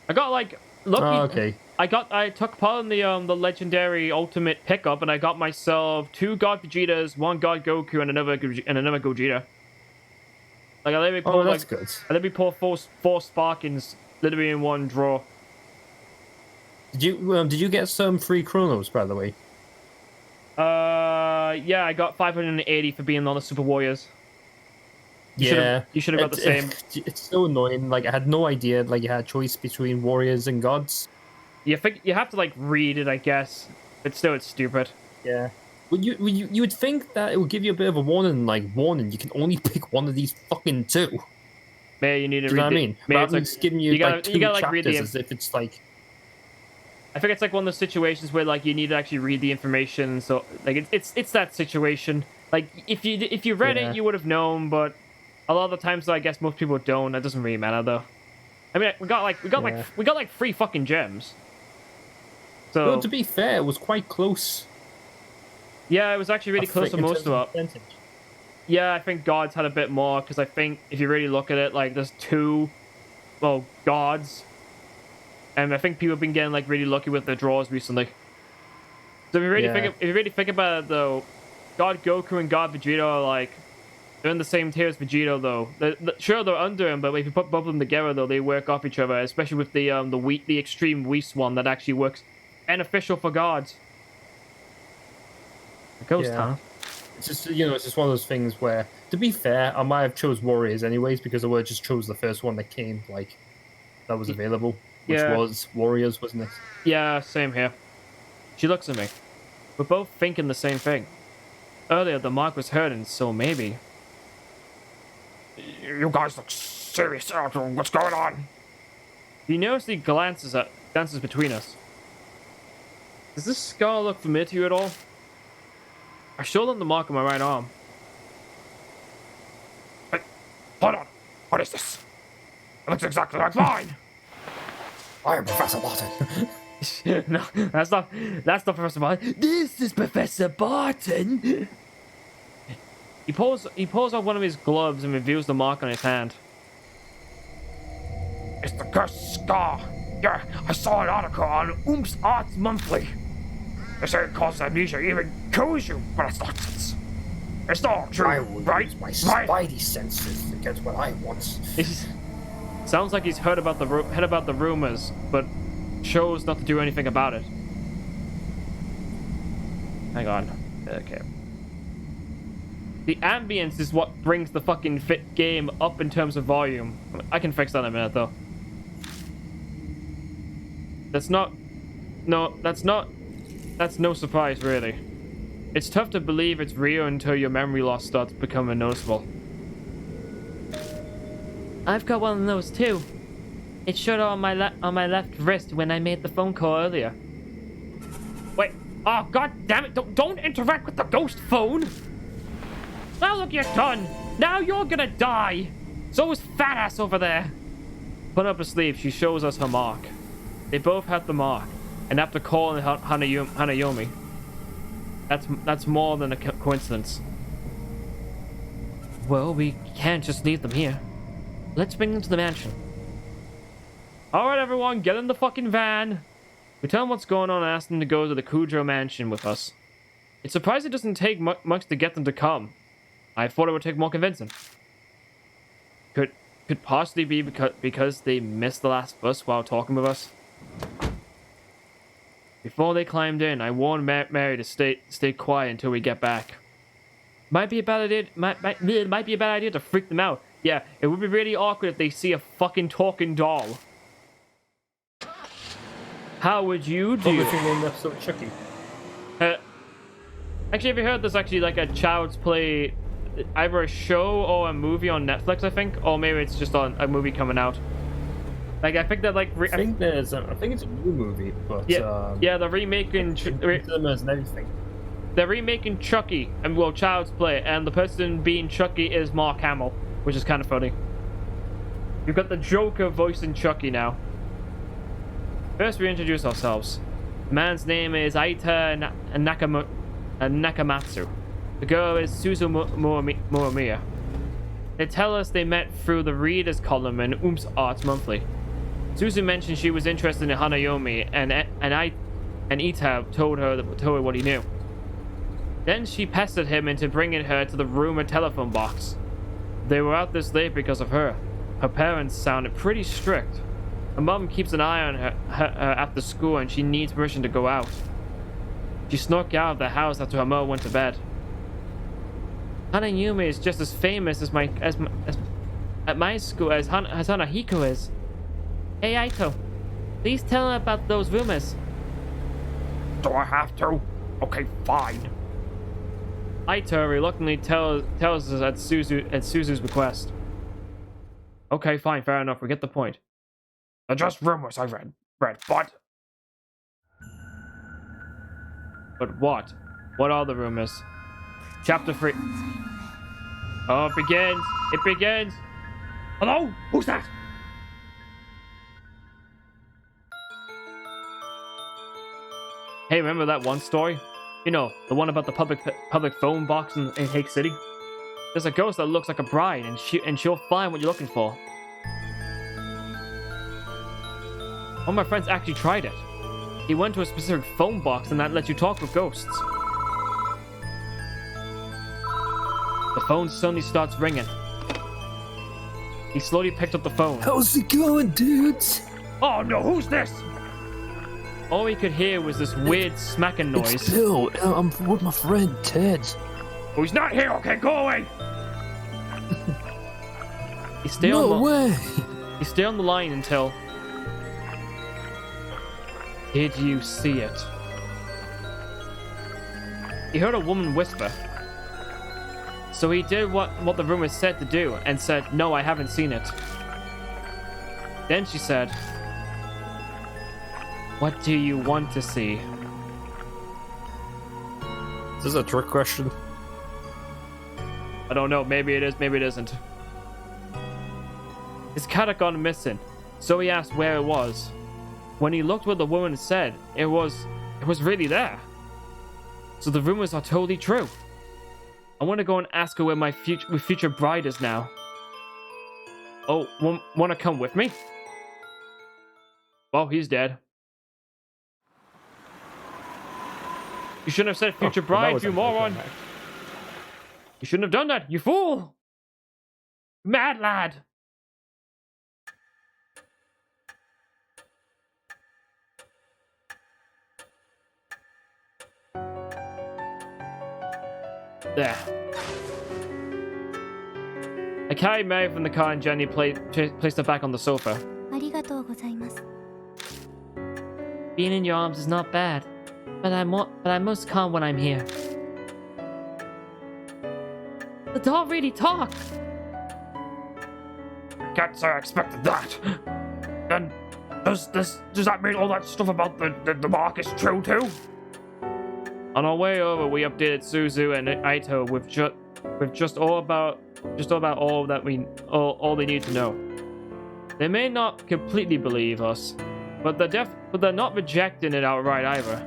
I got like lucky.
Oh, okay.
I took part in the legendary ultimate pickup, and I got myself 2 God Vegetas, 1 God Goku, and another Gogeta. Like I let me pull
That's good.
I let me pull 4 Sparkins literally in one draw.
Did you get some free chronos, by the way?
Yeah, I got 580 for being on the Super Warriors. You should have got the same.
It's so annoying. Like I had no idea. Like you had a choice between warriors and gods.
You have to like read it, I guess. But still, it's stupid.
Yeah. Well, you would think that it would give you a bit of a warning, like warning. You can only pick one of these fucking two.
Maybe you need to
Do you know what I mean? Rather than
like,
giving you like two
gotta, like,
chapters
read
as if it's like.
I think it's like one of those situations where like you need to actually read the information. So like it's that situation. Like if you read it, you would have known. But a lot of the times, though, I guess most people don't. That doesn't really matter, though. I mean, we got like 3 fucking gems. So
Well, to be fair, it was quite close.
Yeah, it was actually really close to most of it. Yeah, I think gods had a bit more because I think if you really look at it, like there's 2, well, gods. And I think people have been getting like really lucky with their draws recently. So if you really think about it, though, God Goku and God Vegeta are like they're in the same tier as Vegeta, though. Sure, they're under him, but if you put both of them together, though, they work off each other. Especially with the extreme Whis one that actually works beneficial for gods. A ghost, huh?
It's just it's just one of those things where, to be fair, I might have chose warriors anyways because I would have just chose the first one that came like that was available. Which was Warriors, wasn't it?
Yeah, same here. She looks at me. We're both thinking the same thing. Earlier, the mark was hurting, so maybe.
You guys look serious. What's going on?
You notice the glances between us. Does this scar look familiar to you at all? I showed them the mark on my right arm.
Hey, hold on. What is this? It looks exactly like mine. I am Professor Barton.
No, that's not Professor Barton. This is Professor Barton. He pulls off one of his gloves and reveals the mark on his hand.
It's the cursed scar. Yeah, I saw an article on Oomp's Arts Monthly. They say it causes amnesia, even kills you, but it's nonsense. It's not true,
I will
right?
use my spidey senses to get what I want.
Sounds like he's heard about the rumors, but chose not to do anything about it. Hang on. Okay. The ambience is what brings the fucking game up in terms of volume. I can fix that in a minute, though. That's no surprise, really. It's tough to believe it's real until your memory loss starts becoming noticeable. I've got one of those too. It showed on my left wrist when I made the phone call earlier. Wait. Oh, god damn it. Don't interact with the ghost phone. Now look, you're done. Now you're gonna die. So is fat ass over there. Put up her sleeve. She shows us her mark. They both have the mark. And after calling Hanayomi, that's more than a coincidence. Well, we can't just leave them here. Let's bring them to the mansion. Alright, everyone, get in the fucking van. We tell them what's going on and ask them to go to the Kudro mansion with us. It's surprising it doesn't take much to get them to come. I thought it would take more convincing. Could possibly be because they missed the last bus while talking with us. Before they climbed in, I warned Mary to stay quiet until we get back. Might be a bad idea. Might be a bad idea to freak them out. Yeah, it would be really awkward if they see a fucking talking doll. How would you do?
So Chucky.
Actually, have you heard there's actually like a Child's Play, either a show or a movie on Netflix, I think, or maybe it's just on a movie coming out. Like I think that like
I think it's a new movie, but
yeah, they're remaking
and everything.
They're remaking Chucky and Child's Play, and the person being Chucky is Mark Hamill, which is kind of funny. You've got the Joker voicing Chucky now. First, we introduce ourselves. The man's name is Aita Nakamatsu. The girl is Suzu Muramiya. They tell us they met through the Readers column in Oomp's Arts Monthly. Suzu mentioned she was interested in Hanayomi, and Ita told her what he knew. Then she pestered him into bringing her to the rumored telephone box. They were out this late because of her. Her parents sounded pretty strict. Her mom keeps an eye on her after school, and she needs permission to go out. She snuck out of the house after her mother went to bed. Hanayume is just as famous as at my school as Hanahiko is. Hey Aito, please tell her about those rumors.
Do I have to? Okay, fine.
Aito reluctantly tells us at Suzu's request. Okay, fine, fair enough. We get the point.
They're just rumors I read, but
But what? What are the rumors? Chapter 3. Oh, it begins! It begins!
hello? Who's that?
Hey, remember that one story? You know, the one about the public phone box in Hake City? There's a ghost that looks like a bride, and she'll find what you're looking for. One of my friends actually tried it. He went to a specific phone box, and that lets you talk with ghosts. The phone suddenly starts ringing. He slowly picked up the phone.
How's it going, dudes?
Oh no, who's this?
All he could hear was this weird smacking noise.
It's Bill. I'm with my friend Ted.
Oh, he's not here. Okay, go away.
He stayed
No way.
He stayed on the line until. Did you see it? He heard a woman whisper. So he did what the rumor said to do and said, "No, I haven't seen it." Then she said, "What do you want to see?"
Is this a trick question?
I don't know. Maybe it is. Maybe it isn't. His cat had gone missing, so he asked where it was. When he looked where the woman said, it was really there. So the rumors are totally true. I want to go and ask her where my future bride is now. Oh, want to come with me? Well, he's dead. You shouldn't have said future bride, you moron. You shouldn't have done that, you fool! Mad lad! There. I carried Mary from the car and Jenny placed her back on the sofa.
ありがとうございます。
Being in your arms is not bad, but I'm most calm when I'm here. The doll really talked.
Can't say I expected that. Then does that mean all that stuff about the mark is true too?
On our way over, we updated Suzu and Aito with just all they need to know. They may not completely believe us, but they're not rejecting it outright either.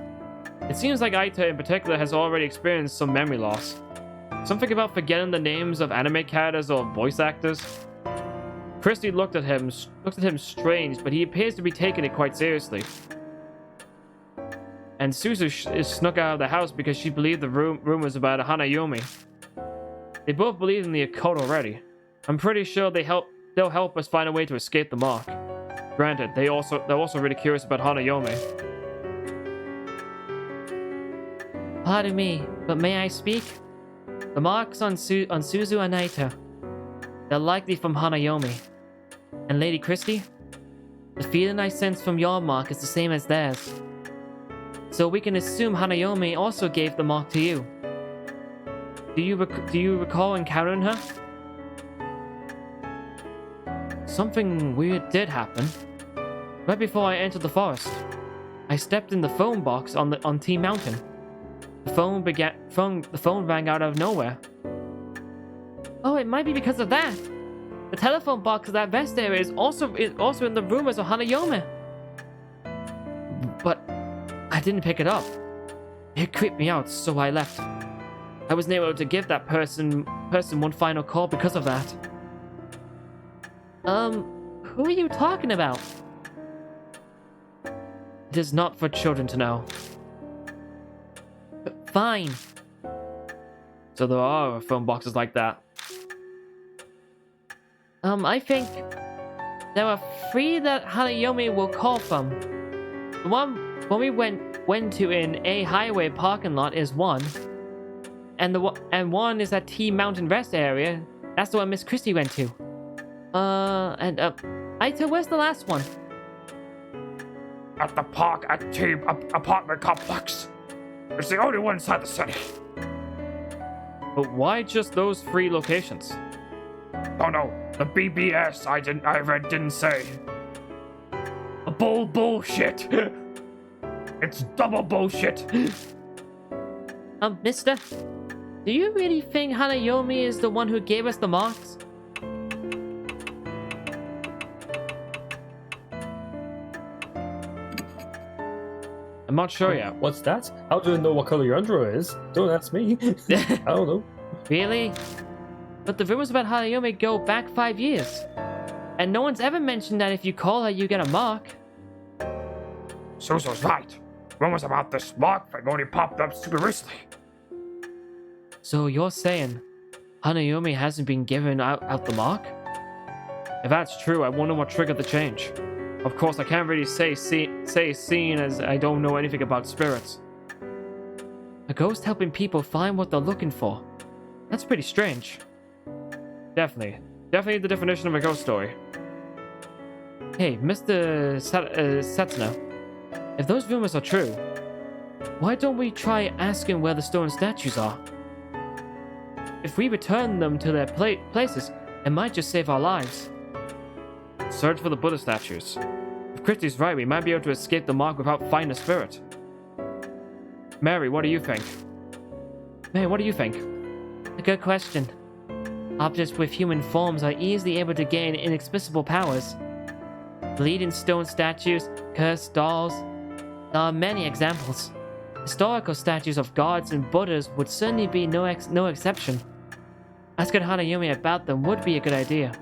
It seems like Aito in particular has already experienced some memory loss. Something about forgetting the names of anime characters or voice actors. Christy looked at him strange, but he appears to be taking it quite seriously. And Suzu is snuck out of the house because she believed the rumors about Hanayumi. They both believe in the occult already. I'm pretty sure they'll help us find a way to escape the mark. Granted, they're also really curious about Hanayumi. Pardon me, but may I speak? The marks on Suzu and Aito. They're likely from Hanayumi. And Lady Christie? The feeling I sense from your mark is the same as theirs. So we can assume Hanayumi also gave the mark to you. Do you recall encountering her? Something weird did happen. Right before I entered the forest, I stepped in the phone box on T Mountain. The phone rang out of nowhere. Oh, it might be because of that. The telephone box of that vest area is also in the rumors of Hanayome. But I didn't pick it up. It creeped me out, so I left. I wasn't able to give that person one final call because of that. Who are you talking about? It is not for children to know. Fine. So there are phone boxes like that. I think There were 3 that Hanayomi will call from. The one when we went to in A highway parking lot is one. And one is at T Mountain Rest area. That's the one Miss Christie went to. Aito, where's the last one?
At the park at T apartment complex. It's the only one inside the city.
But why just those 3 locations?
Oh no, the BBS I didn't say. Bullshit. It's double bullshit.
Mister, do you really think Hanayomi is the one who gave us the marks? I'm not sure yet.
What's that? How do I know what color your underwear is? Don't ask me. I don't know.
Really? But the rumors about Hanayomi go back 5 years. And no one's ever mentioned that if you call her, you get a mark.
Suzu's right. Rumors about this mark thing only popped up super recently.
So you're saying Hanayomi hasn't been given out the mark? If that's true, I wonder what triggered the change. Of course, I can't really say seeing as I don't know anything about spirits. A ghost helping people find what they're looking for. That's pretty strange. Definitely the definition of a ghost story. Hey, Mr. Setsuna, if those rumors are true, why don't we try asking where the stone statues are? If we return them to their places, it might just save our lives. Search for the Buddha statues. If Christie's right, we might be able to escape the mark without finding a spirit. Mary, what do you think? Mary, what do you think? A good question. Objects with human forms are easily able to gain inexplicable powers. Bleeding stone statues, cursed dolls. There are many examples. Historical statues of gods and Buddhas would certainly be no exception. Asking Hanayomi about them would be a good idea.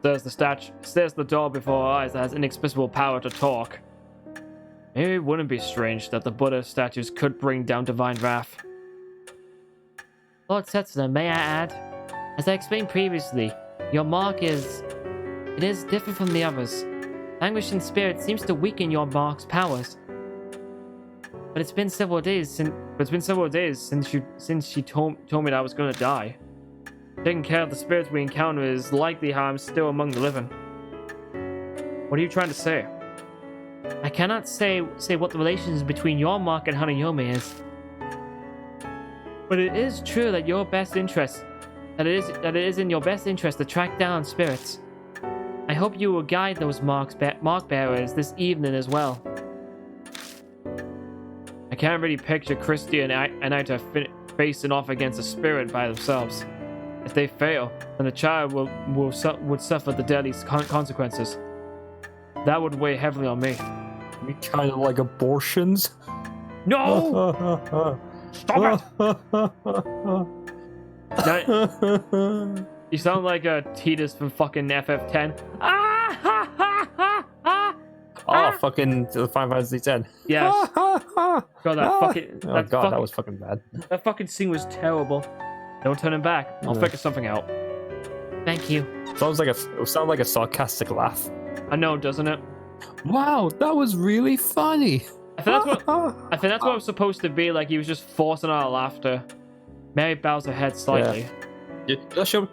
There's the door before our eyes that has inexplicable power to talk. Maybe it wouldn't be strange that the Buddha statues could bring down divine wrath. Lord Setsuna, may I add? As I explained previously, your mark is different from the others. Languishing spirit seems to weaken your mark's powers. But it's been several days since she told me that I was going to die. Taking care of the spirits we encounter is likely how I'm still among the living. What are you trying to say? I cannot say what the relations between your mark and Hanayomi is. But it is true that it is in your best interest to track down spirits. I hope you will guide those mark bearers this evening as well. I can't really picture Christie and Aita facing off against a spirit by themselves. If they fail, then the child would suffer the deadly consequences. That would weigh heavily on me.
We kind of like abortions.
No! Stop it!
You sound like a Titus from fucking FF10.
Fucking Final Fantasy X.
Yes. God,
that was fucking bad.
That fucking scene was terrible. No turning back. I'll figure something out. Thank you.
Sounds like a sarcastic laugh.
I know, doesn't it?
Wow, that was really funny.
I think that's what it was supposed to be. Like he was just forcing out laughter. Mary bows her head slightly.
Yeah.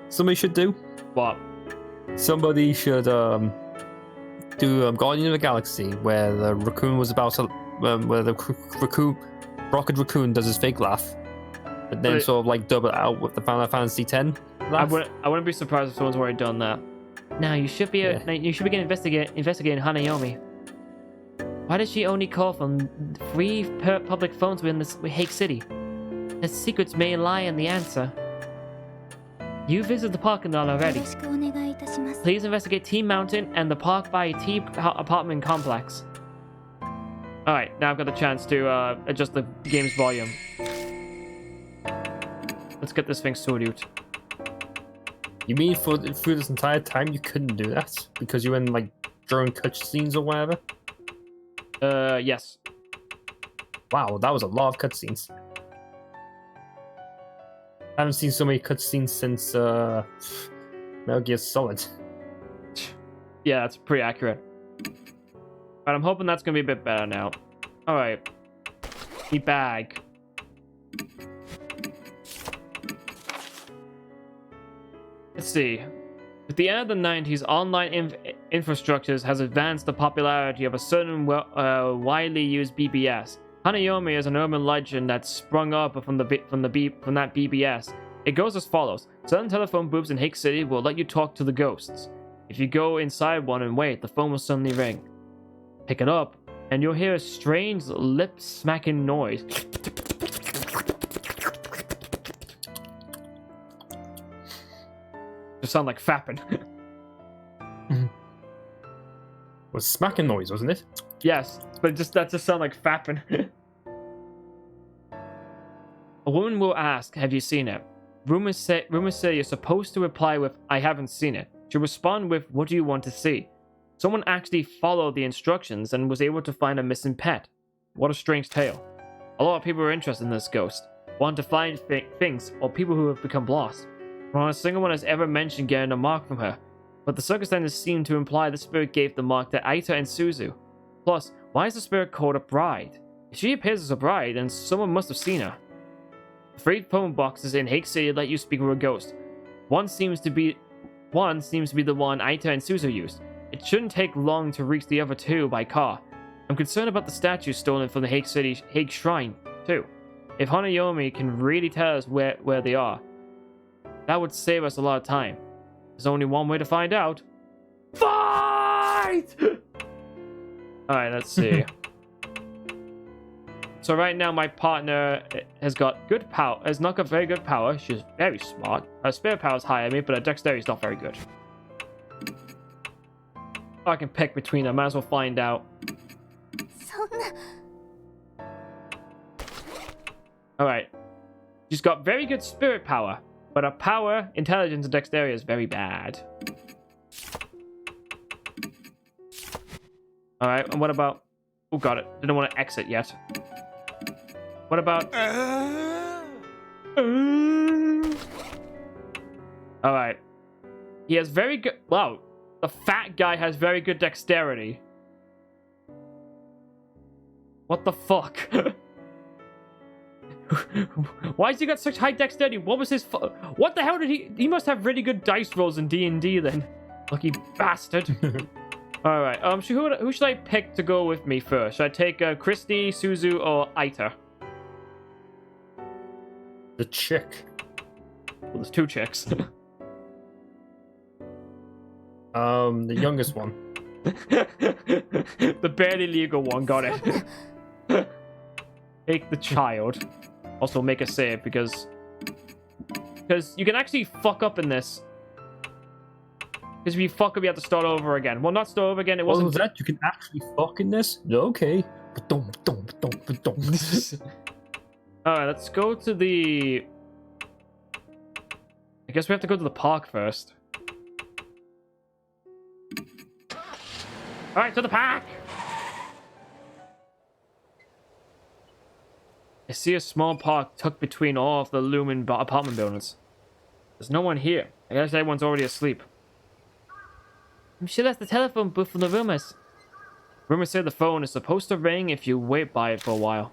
Somebody should do.
What?
Somebody should do Guardian of the Galaxy, where the raccoon was about to, where the Rocket Raccoon does his fake laugh, but then sort of like dub it out with the Final Fantasy X laugh.
I wouldn't be surprised if someone's already done that. Now you should begin investigating Hanayomi. Why does she only call from 3 public phones within this Hake City? The secrets may lie in the answer. You visited the parking lot already. Please investigate T Mountain and the Park by T apartment complex. Alright, now I've got the chance to adjust the game's volume. Let's get this thing sorted.
You mean through this entire time you couldn't do that? Because you were in like during cutscenes or whatever?
Yes.
Wow, that was a lot of cutscenes. I haven't seen so many cutscenes since Metal Gear Solid.
Yeah, that's pretty accurate. But I'm hoping that's gonna be a bit better now. Alright. The bag. Let's see. With the end of the 90s, online infrastructures has advanced the popularity of a certain widely used BBS. Hanayomi is an urban legend that sprung up from that BBS. It goes as follows. Certain telephone booths in Hake City will let you talk to the ghosts. If you go inside one and wait, the phone will suddenly ring. Pick it up, and you'll hear a strange lip-smacking noise. Just sound like fapping.
It was smacking noise, wasn't it?
Yes, but that just sound like fapping. A woman will ask, "Have you seen it?" Rumors say you're supposed to reply with, "I haven't seen it." She'll respond with, "What do you want to see?" Someone actually followed the instructions and was able to find a missing pet. What a strange tale. A lot of people are interested in this ghost, want to find things or people who have become lost. Not a single one has ever mentioned getting a mark from her, but the circumstances seem to imply the spirit gave the mark to Aita and Suzu. Plus, why is the spirit called a bride? If she appears as a bride, then someone must have seen her. The 3 phone boxes in Hake City let you speak with a ghost. One seems to be the one Aita and Suzu used. It shouldn't take long to reach the other 2 by car. I'm concerned about the statues stolen from the Hake Shrine, too. If Hanayomi can really tell us where they are, that would save us a lot of time. There's only one way to find out. Fight! Alright, let's see. So right now my partner has got good power. Has not got very good power. She's very smart. Her spirit power is higher than me, but her dexterity is not very good. I can pick between them. Might as well find out. Alright. She's got very good spirit power, but her power, intelligence, and dexterity is very bad. Alright, and what about... Oh, got it. Didn't want to exit yet. What about... Alright. He has very good... Wow. The fat guy has very good dexterity. What the fuck? Why has he got such high dexterity? What was his... What the hell did he... He must have really good dice rolls in D&D then. Lucky bastard. Alright, who should I pick to go with me first? Should I take Christy, Suzu, or Aita?
The chick.
Well, there's 2 chicks.
The youngest one.
The barely legal one, got it. Take the child. Also make a save because you can actually fuck up in this. Because if you fuck up, you have to start over again. Well, not start over again. It wasn't
that you can actually fuck in this. Okay.
Alright, let's go to the... I guess we have to go to the park first. Alright, to the park! I see a small park tucked between all of the looming apartment buildings. There's no one here. I guess everyone's already asleep. She left the telephone booth from the rumors. Rumors say the phone is supposed to ring if you wait by it for a while.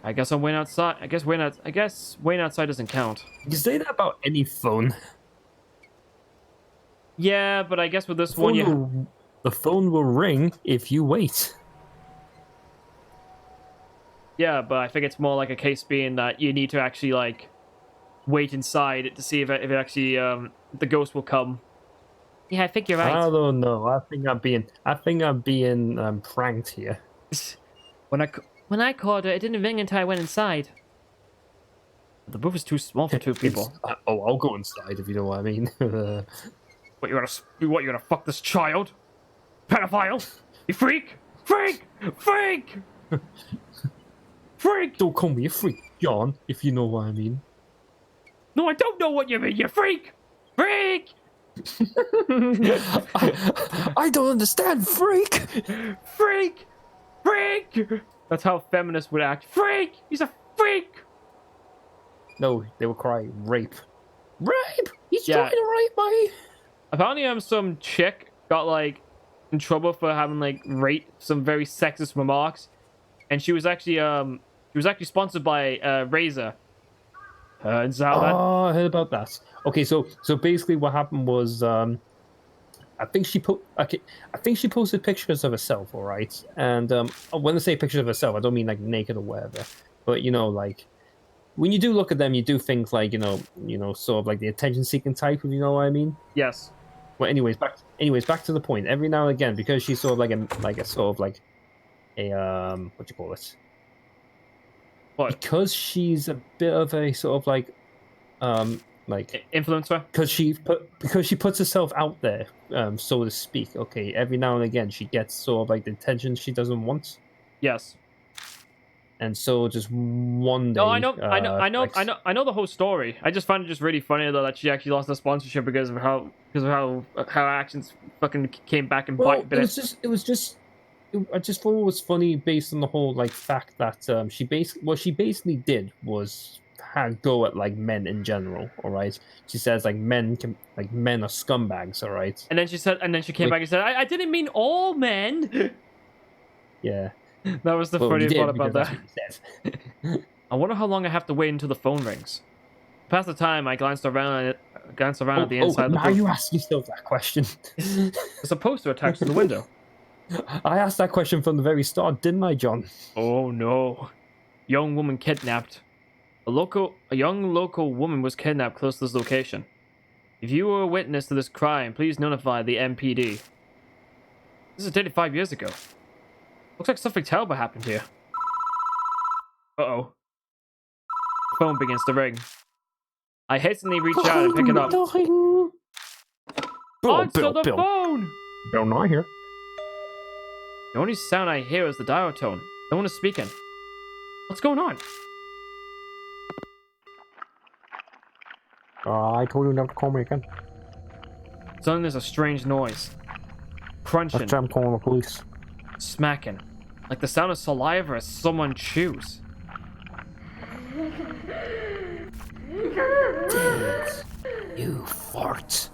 I guess I'm waiting outside. I guess waiting outside doesn't count.
You say that about any phone.
Yeah, but I guess with this one,
the phone will ring if you wait.
Yeah, but I think it's more like a case being that you need to actually like wait inside to see if it actually the ghost will come. Yeah, I think you're right.
I don't know. I think I'm being pranked here.
When I called her, it didn't ring until I went inside. The booth is too small for 2 people.
I'll go inside if you know what I mean.
What, you gonna fuck this child? Pedophile? You freak? Freak! Freak! Freak!
Don't call me a freak, John, if you know what I mean.
No, I don't know what you mean, you freak! Freak!
I don't understand, freak!
Freak! Freak!
That's how feminists would act.
Freak! He's a freak!
No, they will cry rape. Rape! He's
Yeah.
trying to rape me!
Apparently, I'm some chick got like in trouble for having like some very sexist remarks, and she was actually sponsored by Razer. And so how that
Oh, I heard about that. Okay, so basically what happened was I think she posted pictures of herself, all right? And when I say pictures of herself, I don't mean like naked or whatever, but like when you do look at them, you do things like sort of like the attention-seeking type, if you know what I mean.
yes.
Well, back to the point. Every now and again, because she's sort of like a sort of like a what do you call it?
What?
Because she's a bit of a sort of like
Influencer?
because she puts herself out there, so to speak. Okay, every now and again she gets sort of like the attention she doesn't want,
Yes.
and so just one day.
No, I know the whole story. I just find it just really funny though that she actually lost the sponsorship because of how her actions fucking came back and
Well,
bit it.
I just thought it was funny based on the whole like fact that she basically did was had go at like men in general. All right, she says like men are scumbags. All right,
And then she came back and said, I didn't mean all men.
yeah.
That was the
Well,
funny
you did,
part about
because
that.
that's what you said.
I wonder how long I have to wait until the phone rings. Past the time, I glanced around at the inside of the
now
booth.
you ask yourself that question.
There's a poster attached to the window.
I asked that question from the very start, didn't I, John?
Oh no. Young woman kidnapped. A young local woman was kidnapped close to this location. If you were a witness to this crime, please notify the MPD. This is dated 5 years ago. Looks like something terrible happened here. Uh-oh. The phone begins to ring. I hastily reach out and pick it up. Answer the phone!
Bill Nye here.
The only sound I hear is the dial tone. No one is speaking. What's going on?
I told you never to call me again.
Suddenly there's a strange noise. Crunching.
That's why I'm calling the police.
Smacking. Like the sound of saliva as someone chews.
You fart.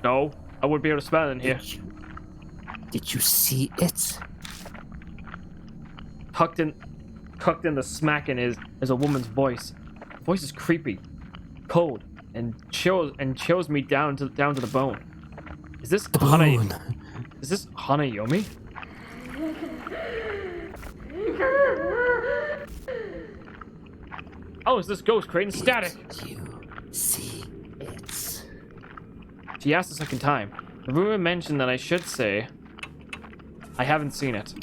No, I wouldn't be able to smell it in here.
Did you see it?
Tucked in the smacking is a woman's voice. The voice is creepy, cold, and chills me down to the bone. Is this Hanayomi? Oh, is this ghost creating static?
Did you see it?
She asked a second time. The rumor mentioned that I should say, I haven't seen it.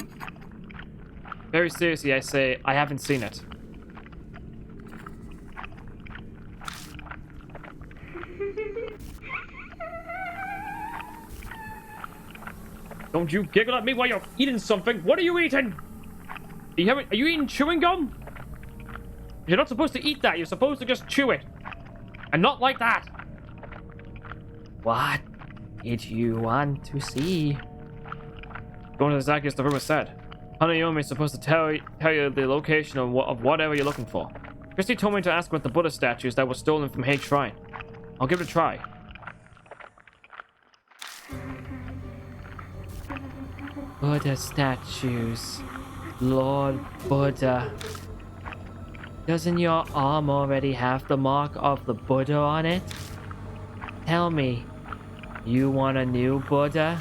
Very seriously, I say, I haven't seen it. Don't you giggle at me while you're eating something. What are you eating? Are you eating chewing gum? You're not supposed to eat that. You're supposed to just chew it. And not like that. What did you want to see? Going exactly as the rumor said. Hanayomi is supposed to tell you the location of whatever you're looking for. Christy told me to ask about the Buddha statues that were stolen from Hague Shrine. I'll give it a try. Buddha statues. Lord Buddha. Doesn't your arm already have the mark of the Buddha on it? Tell me, you want a new Buddha?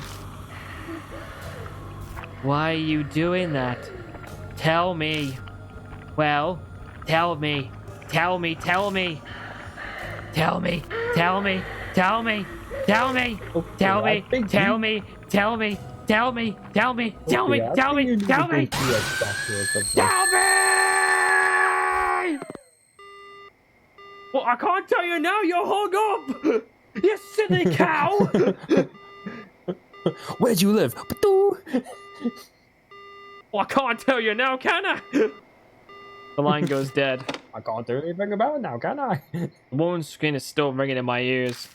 Why are you doing that? Tell me. Well, tell me. Tell me. Tell me. Tell me. Tell me. Tell me. Tell me. Tell me. Tell me. Tell me. Tell me. Tell me. Tell me. Tell me. Tell me. Tell me. Well, I can't tell you now. You're hung up. You silly cow.
Where'd you live?
Well, I can't tell you now, can I? The line goes dead.
I can't do anything about it now, can I?
The woman's scream is still ringing in my ears.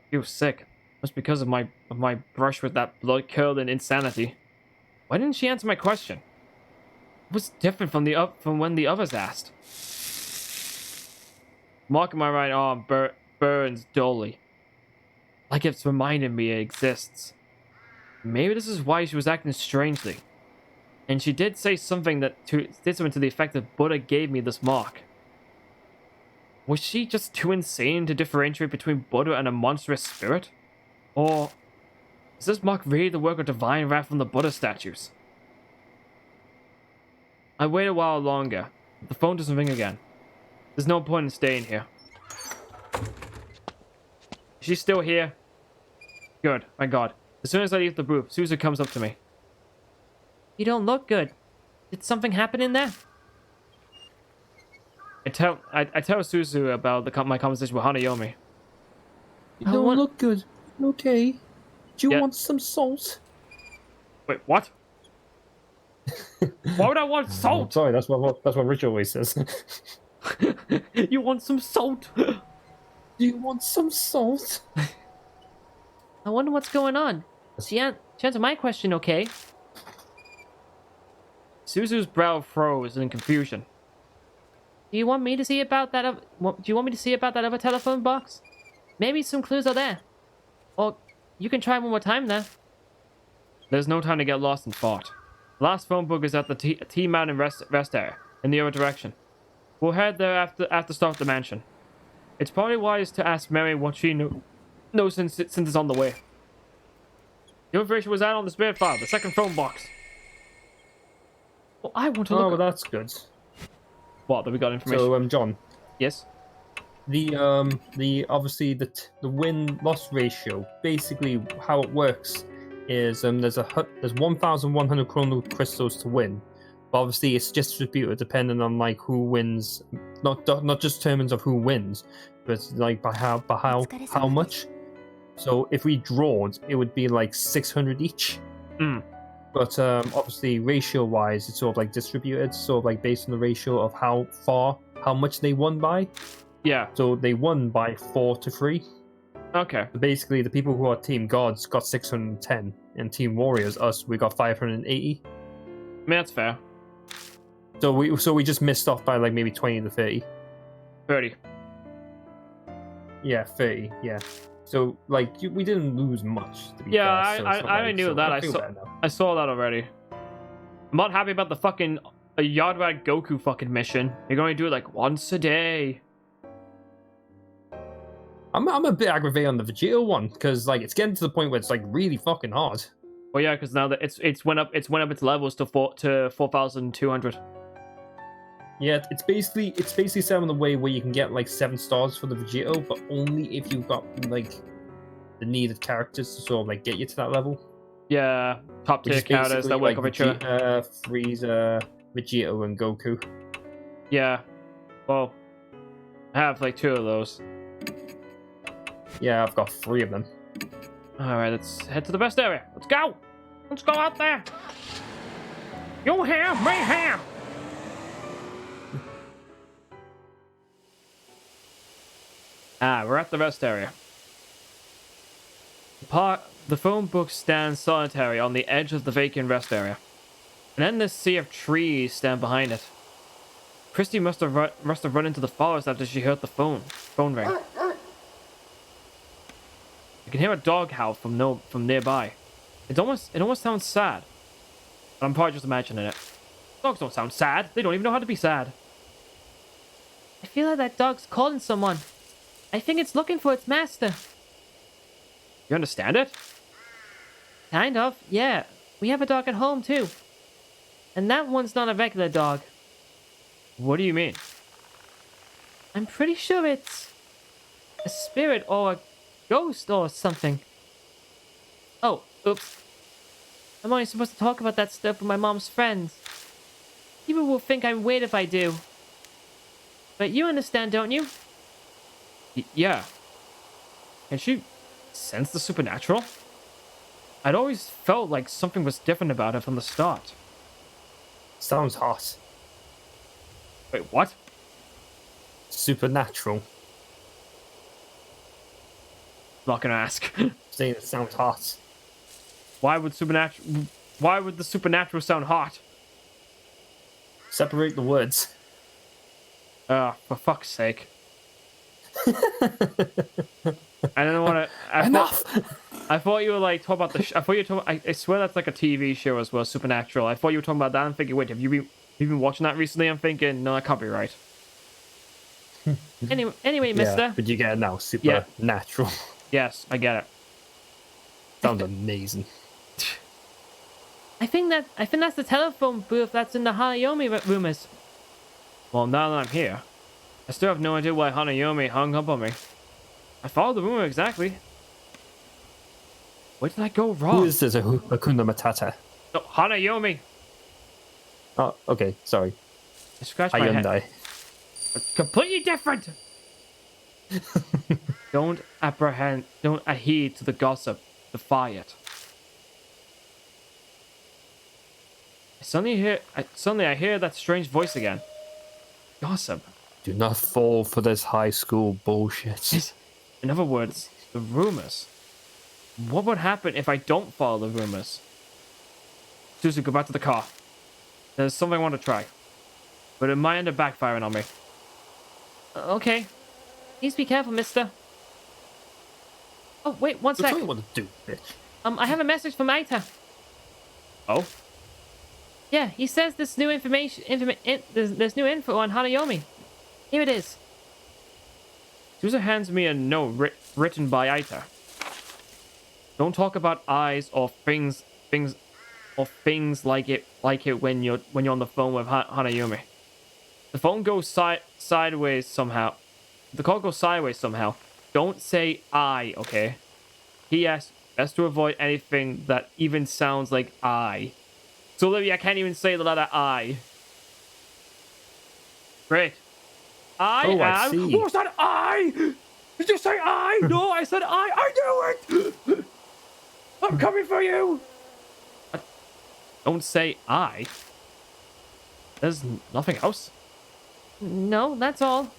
I feel sick. Just because of my brush with that blood-curdling insanity. Why didn't she answer my question? It was different from when the others asked. Mark in my right arm burns dully. Like it's reminding me it exists. Maybe this is why she was acting strangely. And she did say something to the effect that Buddha gave me this mark. Was she just too insane to differentiate between Buddha and a monstrous spirit? Or is this mark really the work of divine wrath from the Buddha statues? I wait a while longer. The phone doesn't ring again. There's no point in staying here. Is she still here? Good, my god. As soon as I leave the booth, Suzu comes up to me. You don't look good. Did something happen in there? I tell Suzu about my conversation with Hanayomi.
You don't look good. Okay. Do you want some salt?
Wait, what? Why would I want salt?
Sorry, that's what Rich always says.
You want some salt?
Do you want some salt?
I wonder what's going on. She answered my question, okay?
Suzu's brow froze in confusion.
Do you want me to see about that? Do you want me to see about that other telephone box? Maybe some clues are there. Or you can try one more time there.
There's no time to get lost in thought. The last phone book is at the T Mountain rest area, in the other direction. We'll head there after start the mansion. It's probably wise to ask Mary what she knows since it's on the way. The information was out on the spirit file, the second phone box. Well, I want to look.
Oh, well, that's good.
What? That we got information.
So, John.
Yes.
The obviously the win-loss ratio. Basically, how it works is there's 1,100 chrono crystals to win. But obviously, it's distributed depending on like who wins. Not just determines of who wins, but like by how much. So if we drawed, it would be like 600 each. But obviously, ratio-wise, it's sort of like distributed, sort of like based on the ratio of how much they won by.
Yeah.
So they won by 4-3.
Okay.
So basically, the people who are Team Gods got 610, and Team Warriors, us, we got 580.
I mean, that's fair.
So we just missed off by like maybe 20 to 30.
30.
Yeah, 30. Yeah. So like we didn't lose much. To be
Yeah,
fair,
I already knew that. I saw that already. I'm not happy about the fucking Yadrat Goku fucking mission. You're going to do it like once a day.
I'm a bit aggravated on the Vegeta one because like it's getting to the point where it's like really fucking hard.
Well, yeah, because now that it's went up its levels to 4,200.
Yeah, it's basically set in the way where you can get like 7 stars for the Vegito, but only if you've got like the needed characters to sort of like get you to that level.
Yeah, top tier characters that work
like
of each other.
Frieza, Vegito, and Goku.
Yeah, well, I have like 2 of those.
Yeah, I've got 3 of them.
All right, let's head to the best area. Let's go. Let's go out there. You here, mayhem. We're at the rest area. The phone book stands solitary on the edge of the vacant rest area. An endless sea of trees stand behind it. Christy must have run into the forest after she heard the phone ring. You can hear a dog howl from nearby. It almost sounds sad. But I'm probably just imagining it. Dogs don't sound sad. They don't even know how to be sad.
I feel like that dog's calling someone. I think it's looking for its master.
You understand it?
Kind of, yeah. We have a dog at home, too. And that one's not a regular dog.
What do you mean?
I'm pretty sure it's a spirit or a ghost or something. Oh, oops. I'm only supposed to talk about that stuff with my mom's friends. People will think I'm weird if I do. But you understand, don't you?
Yeah. Can she sense the supernatural? I'd always felt like something was different about her from the start.
Sounds hot.
Wait, what?
Supernatural.
Not gonna ask.
Saying it sounds hot.
Why would the supernatural sound hot?
Separate the words.
For fuck's sake. I don't want to.
Enough!
I thought you were like talking about the. I thought you were talking. I swear that's like a TV show as well, Supernatural. I thought you were talking about that. I'm thinking, wait, have you been watching that recently? I'm thinking, no, that can't be right.
Anyway, Mister.
Yeah, but you get it now. Supernatural.
Yes, I get it.
Sounds amazing.
I think that's the telephone booth that's in the Hanayomi rumors.
Well, now that I'm here, I still have no idea why Hanayomi hung up on me. I followed the rumor exactly. Where did I go wrong?
Who is this Hakuna Matata?
No, Hanayomi.
Oh, okay, sorry.
I scratched my head.
Hyundai.
Completely different. Don't adhere to the gossip. Defy it. Suddenly I hear that strange voice again. Gossip.
Do not fall for this high school bullshit.
In other words, the rumors. What would happen if I don't follow the rumors? Suzu, go back to the car. There's something I want to try. But it might end up backfiring on me.
Okay. Please be careful, mister. Oh, wait, one
That's
sec.
what you want to do, bitch.
I have a message from Aita.
Oh?
Yeah, he says there's new there's new info on Hanayomi. Here it is.
Suzu hands me a note written by Aita. Don't talk about eyes or things like it when you're on the phone with Hanayomi. The phone goes sideways somehow. The call goes sideways somehow. Don't say I, okay? P.S. Best to avoid anything that even sounds like I. So Olivia, I can't even say the letter I. Great. I
see.
What was that I? Did you say I? No, I said I. I knew it. I'm coming for you. Don't say I. There's nothing else.
No, that's all.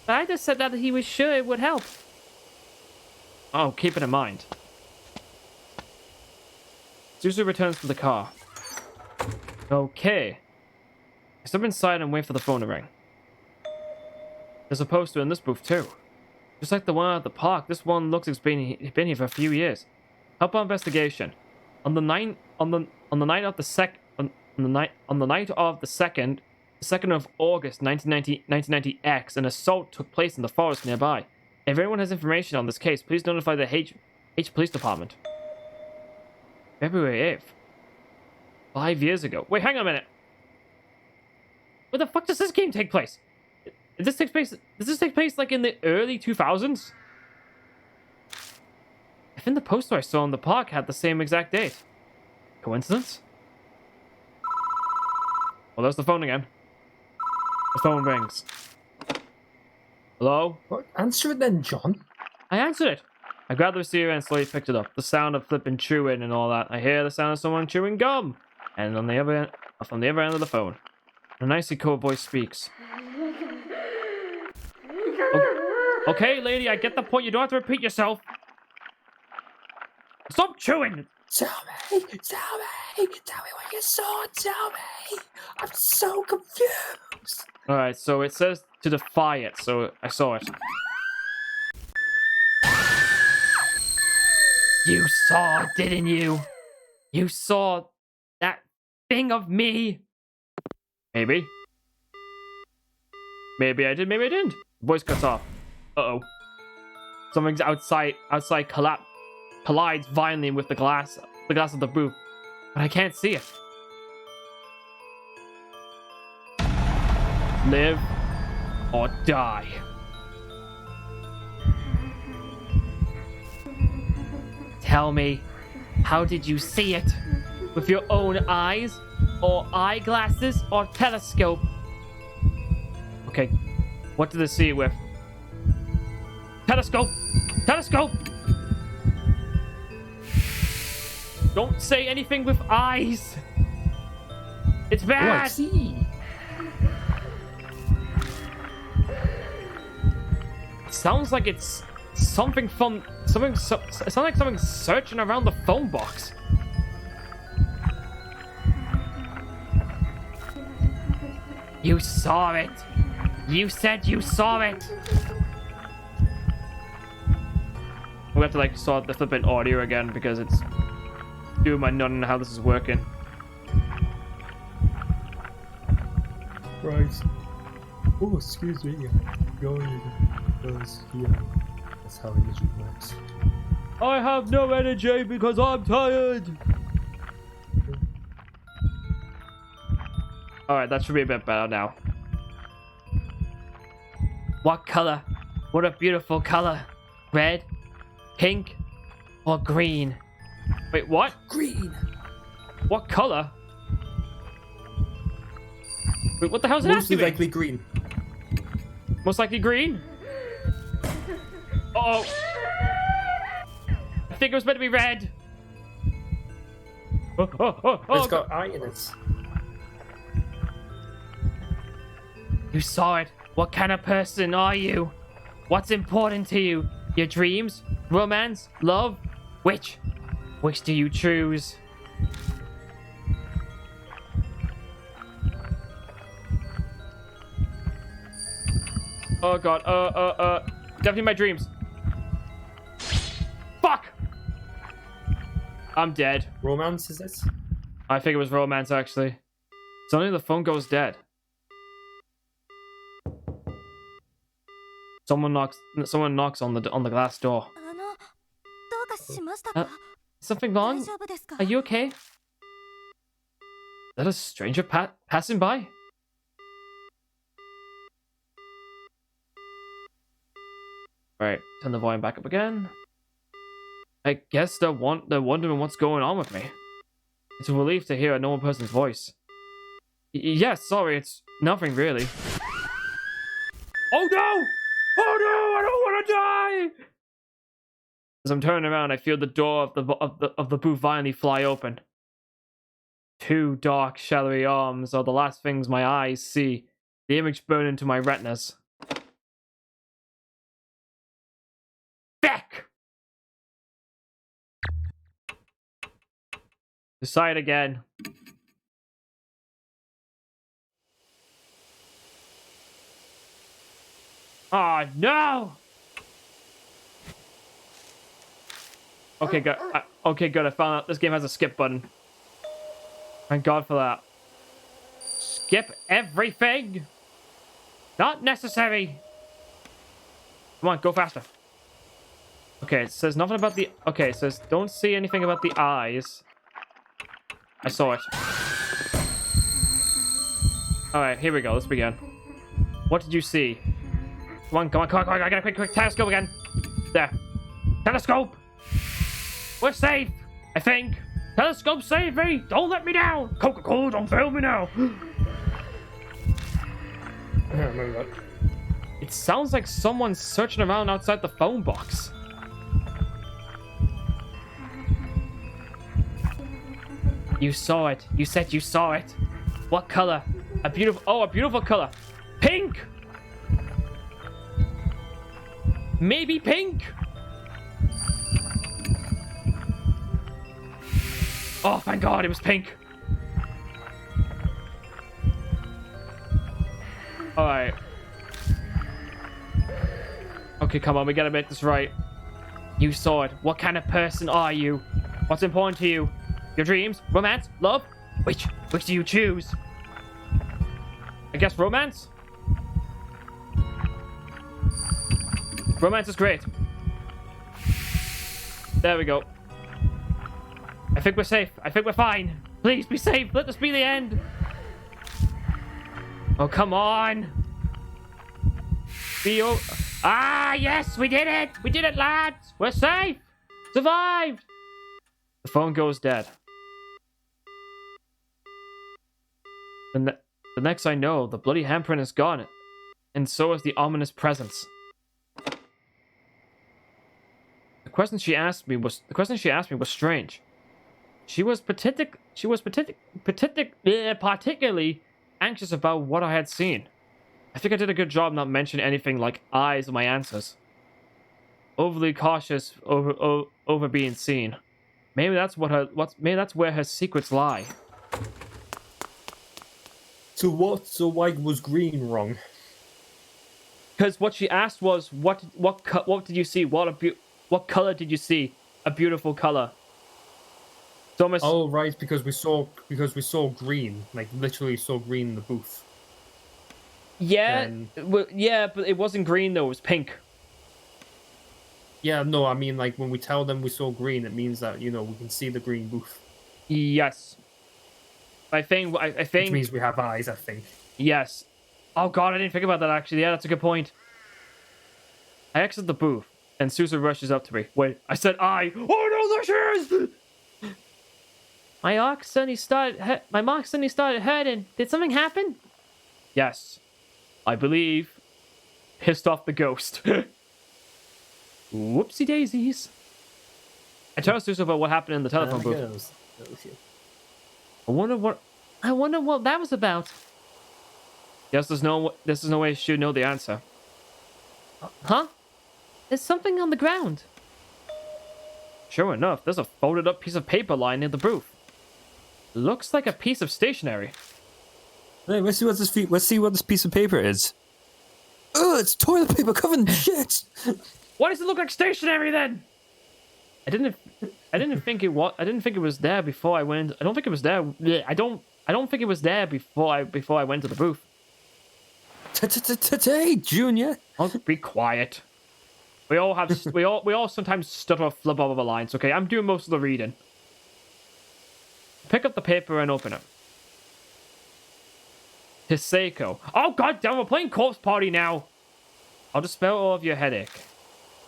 But I just said that he was sure it would help.
Oh, keep it in mind. Suzu returns to the car. Okay. I step inside and wait for the phone to ring. There's a poster in this booth too. Just like the one at the park, this one looks like it's been here for a few years. Help our investigation. On the night of the 2nd of August 1990 X, an assault took place in the forest nearby. If anyone has information on this case, please notify the H Police Department. February 8th. 5 years ago. Wait, hang on a minute. Where the fuck does this game take place? Does this take place like in the early 2000s? I think the poster I saw in the park had the same exact date. Coincidence? Well, there's the phone again. The phone rings. Hello?
What? Answer it then, John.
I answered it. I grabbed the receiver and slowly picked it up. The sound of flipping chewing and all that. I hear the sound of someone chewing gum. And from the other end of the phone, a nicely cold voice speaks. Okay, lady, I get the point. You don't have to repeat yourself. Stop chewing!
Tell me what you saw, tell me. I'm so confused.
Alright, so it says to defy it, so I saw it. You saw it, didn't you? You saw that thing of me. Maybe. Maybe I did, maybe I didn't. Voice cuts off. Uh-oh. Something's outside collides violently with the glass of the booth. But I can't see it. Live or die. Tell me, how did you see it? With your own eyes? Or eyeglasses? Or telescope? Okay, what did I see it with? Telescope! Telescope! Don't say anything with eyes! It's
Oh, I
bad!
see.
Sounds like it's something from it sounds like something searching around the phone box. You saw it. You said you saw it. We have to like sort the flipping audio again because it's doing my none how this is working.
Right. Oh, excuse me. Going because that's how energy works.
I have no energy because I'm tired. Alright, that should be a bit better now.
What color? What a beautiful color. Red, pink, or green?
Wait, what?
Green.
What color? Wait, what the hell's it
Mostly
asking me?
likely green.
Most likely green? Uh-oh. I think it was meant to be red. Oh,
It's got eye in it.
You saw it. What kind of person are you? What's important to you? Your dreams? Romance? Love? Which? Which do you choose?
Oh god, definitely my dreams. Fuck! I'm dead.
Romance is it?
I think it was romance actually. Suddenly the phone goes dead. Someone knocks on the glass door.
あの、どうかしましたか？
Something
大
wrong?
丈夫ですか？
Are you okay? Is that a stranger passing by? Right, turn the volume back up again. I guess they're wondering what's going on with me. It's a relief to hear a normal person's voice. Yes, sorry, it's nothing really. Oh no! Oh no! I don't want to die! As I'm turning around, I feel the door of the booth violently fly open. Two dark, shadowy arms are the last things my eyes see. The image burned into my retinas. Back! Decide again. Oh no! Okay, good. Okay, good. I found out this game has a skip button. Thank God for that. Skip everything. Not necessary. Come on, go faster. Okay, it says nothing about the... Okay, it says don't see anything about the eyes. I saw it. Alright, here we go. Let's begin. What did you see? Come on, come on, come on, come on. I gotta quick telescope again. There. Telescope! We're safe, I think. Telescope, save me! Don't let me down! Coca-Cola, don't fail me now!
I remember that.
It sounds like someone's searching around outside the phone box. You saw it. You said you saw it. What color? A beautiful color. Pink! Maybe pink? Oh, thank God, it was pink. Alright. Okay, come on, we gotta make this right. You saw it. What kind of person are you? What's important to you? Your dreams? Romance? Love? Which do you choose? I guess romance? Romance is great. There we go. I think we're safe. I think we're fine. Please be safe. Let this be the end. Oh, come on. Ah, yes, we did it. We did it, lads. We're safe. Survived. The phone goes dead. The next I know, the bloody handprint is gone. And so is the ominous presence. The question she asked me was strange. She was particularly anxious about what I had seen. I think I did a good job not mentioning anything like eyes in my answers. Overly cautious over being seen. Maybe that's where her secrets lie.
So why was green wrong?
Because what she asked was, what did you see? What color did you see? A beautiful color. It's almost...
Oh right, because we saw green, like literally saw green in the booth.
Yeah,
Then-
well, yeah, but it wasn't green though. It was pink.
Yeah, no, I mean like when we tell them we saw green, it means that we can see the green booth,
Yes. I think.
which means we have eyes. I think.
Yes. Oh god, I didn't think about that actually. Yeah, that's a good point. I exit the booth, and Susan rushes up to me. Wait, I said I. Oh no, there she is!
My mark suddenly started hurting. Did something happen?
Yes, I believe. Pissed off the ghost. Whoopsie daisies. I tell Susan about what happened in the telephone booth. I wonder what
that was about.
Yes, there's no way she should know the answer.
Huh? There's something on the ground.
Sure enough, there's a folded up piece of paper lying near the booth. Looks like a piece of stationery.
Hey, let's see what this piece of paper is. Oh, it's toilet paper covered in shit.
Why does it look like stationery then? I didn't think it was. I didn't think it was there before I went. I don't think it was there. I don't think it was there before I went to the booth.
Today, Junior.
Oh, be quiet. We all sometimes stutter or flub over lines. Okay, I'm doing most of the reading. Pick up the paper and open it. Hiseko. Oh god damn, we're playing Corpse Party now. I'll dispel all of your headache.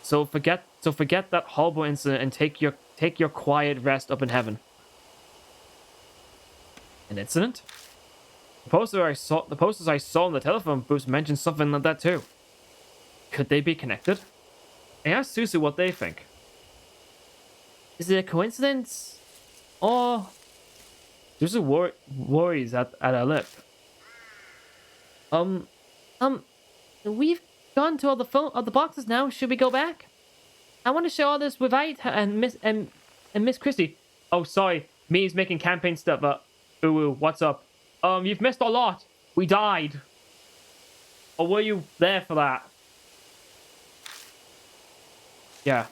So forget that horrible incident and take your quiet rest up in heaven. An incident? The posters I saw in the telephone booth mentioned something like that too. Could they be connected? I asked Susu what they think.
Is it a coincidence? Or
Susu worries at her lip.
we've gone to all the boxes now. Should we go back? I want to share all this with Ita and Miss Christie.
Oh, sorry. Me's making campaign stuff. Ooh, what's up? You've missed a lot. We died. Or were you there for that? Yeah.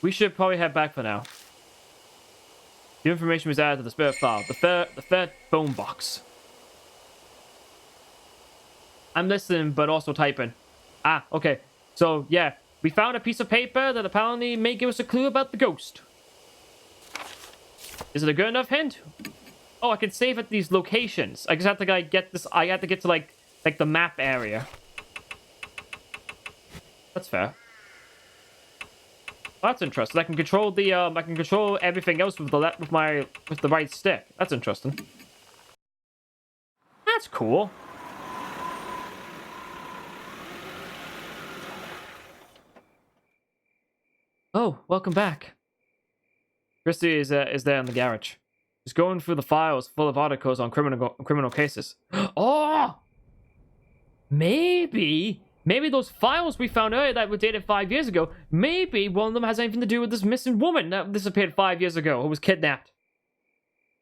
We should probably head back for now. The information was added to the spirit file. The third phone box. I'm listening, but also typing. Ah, okay. So, yeah. We found a piece of paper that apparently may give us a clue about the ghost. Is it a good enough hint? Oh, I can save at these locations. I just have to get this. I have to get to like the map area. That's fair. Oh, that's interesting. I can control the I can control everything else with the right stick. That's interesting. That's cool.
Oh, welcome back.
Christy is there in the garage. She's going through the files full of articles on criminal cases. Oh! Maybe those files we found earlier that were dated 5 years ago, maybe one of them has anything to do with this missing woman that disappeared 5 years ago who was kidnapped.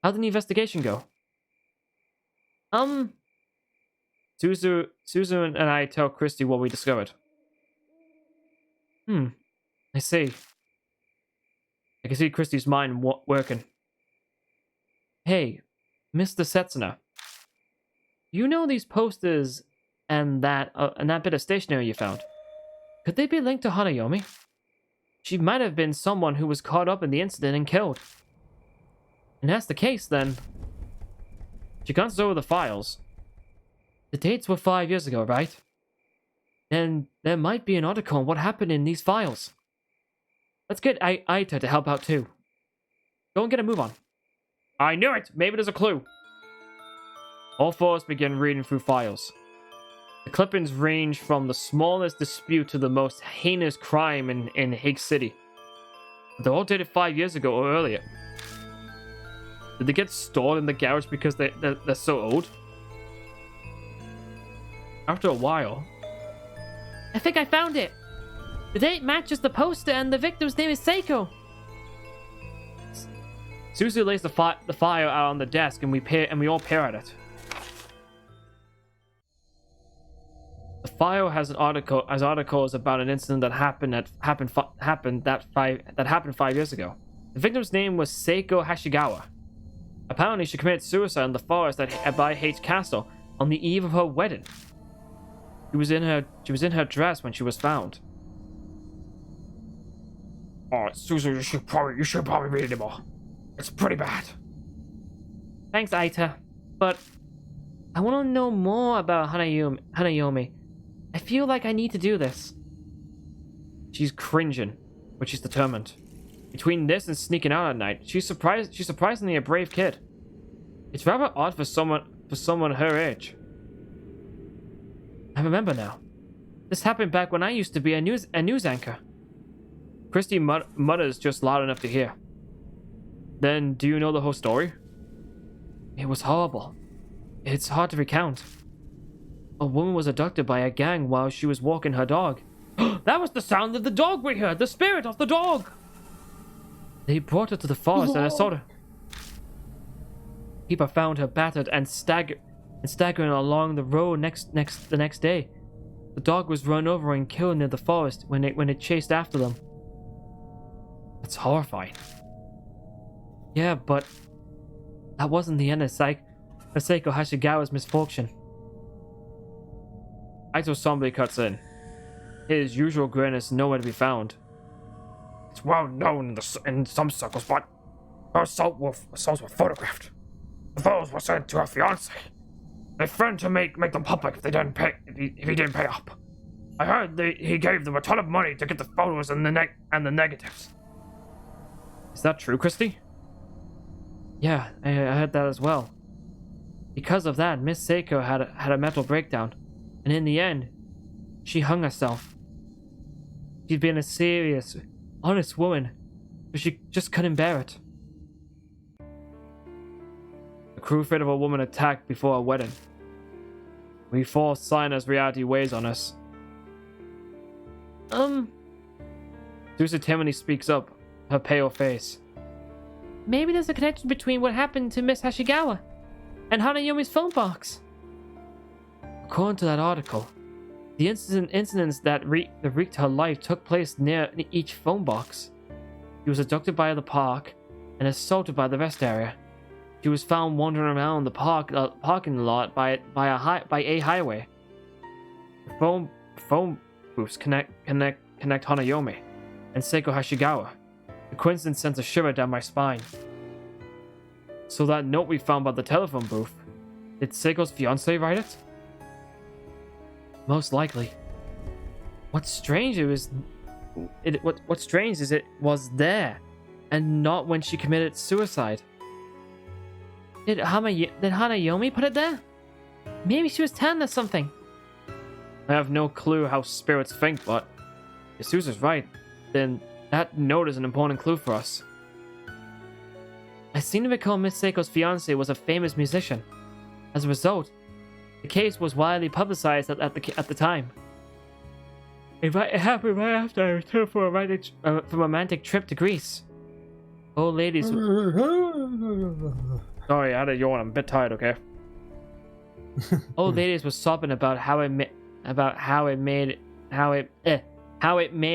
How did the investigation go? Suzu and I tell Christy what we discovered. I see. I can see Christy's mind working. Hey, Mr. Setsuna. You know these posters and that bit of stationery you found? Could they be linked to Hanayomi? She might have been someone who was caught up in the incident and killed. And that's the case, then. She glances over the files. The dates were 5 years ago, right? And there might be an article on what happened in these files. Let's get Aita to help out too. Go and get a move on. I knew it! Maybe there's a clue. All four of us begin reading through files. The clippings range from the smallest dispute to the most heinous crime in Hague City. They're all dated 5 years ago or earlier. Did they get stored in the garage because they're so old? After a while...
I think I found it. The date matches the poster and the victim's name is Seiko.
Suzu lays the file out on the desk and we all peer at it. file has articles about an incident that happened 5 years ago. The victim's name was Seiko Hashigawa. Apparently, she committed suicide in the forest by H Castle on the eve of her wedding. She was in her dress when she was found.
Oh, Susan, you should probably read it more. It's pretty bad.
Thanks, Aita. But I want to know more about Hanayomi. I feel like I need to do this.
She's cringing, but she's determined. Between this and sneaking out at night, she's surprisingly a brave kid. It's rather odd for someone her age. I remember now. This happened back when I used to be a news anchor. Christy mutters just loud enough to hear. Then, do you know the whole story? It was horrible. It's hard to recount. A woman was abducted by a gang while she was walking her dog. That was the sound of the dog we heard! The spirit of the dog! They brought her to the forest and assaulted her. People found her battered and staggering along the road the next day. The dog was run over and killed near the forest when it chased after them. It's horrifying. Yeah, but that wasn't the end of Seiko Hashigawa's misfortune. Aito somberly cuts in. His usual grin is nowhere to be found.
It's well known in some circles, but her assaults were photographed. The photos were sent to her fiance. They threatened to make them public if he didn't pay up. I heard he gave them a ton of money to get the photos and the negatives.
Is that true, Christy? Yeah, I heard that as well. Because of that, Miss Seiko had a mental breakdown, and in the end, she hung herself. She'd been a serious, honest woman, but she just couldn't bear it. A cruel fate of a woman attacked before a wedding. We force Scion as reality weighs on us. Susa timidly speaks up, her pale face.
Maybe there's a connection between what happened to Miss Hashigawa and Hanayomi's phone box.
According to that article, the incidents that wreaked her life took place near each phone box. She was abducted by the park and assaulted by the rest area. She was found wandering around the parking lot by a highway. The phone booths connect Hanayomi and Seiko Hashigawa. The coincidence sends a shiver down my spine. So that note we found by the telephone booth, did Seiko's fiancé write it? Most likely. What's strange is it was there, and not when she committed suicide.
Did Hanayomi put it there? Maybe she was telling us something.
I have no clue how spirits think, but if Susa's right, then that note is an important clue for us.
I seem to recall Miss Seiko's fiancé was a famous musician. As a result, the case was widely publicized at the time. It happened right after I returned from a romantic trip to Greece. Old ladies...
Sorry, I had a yawn. I'm a bit tired, okay?
Old ladies were sobbing about how it made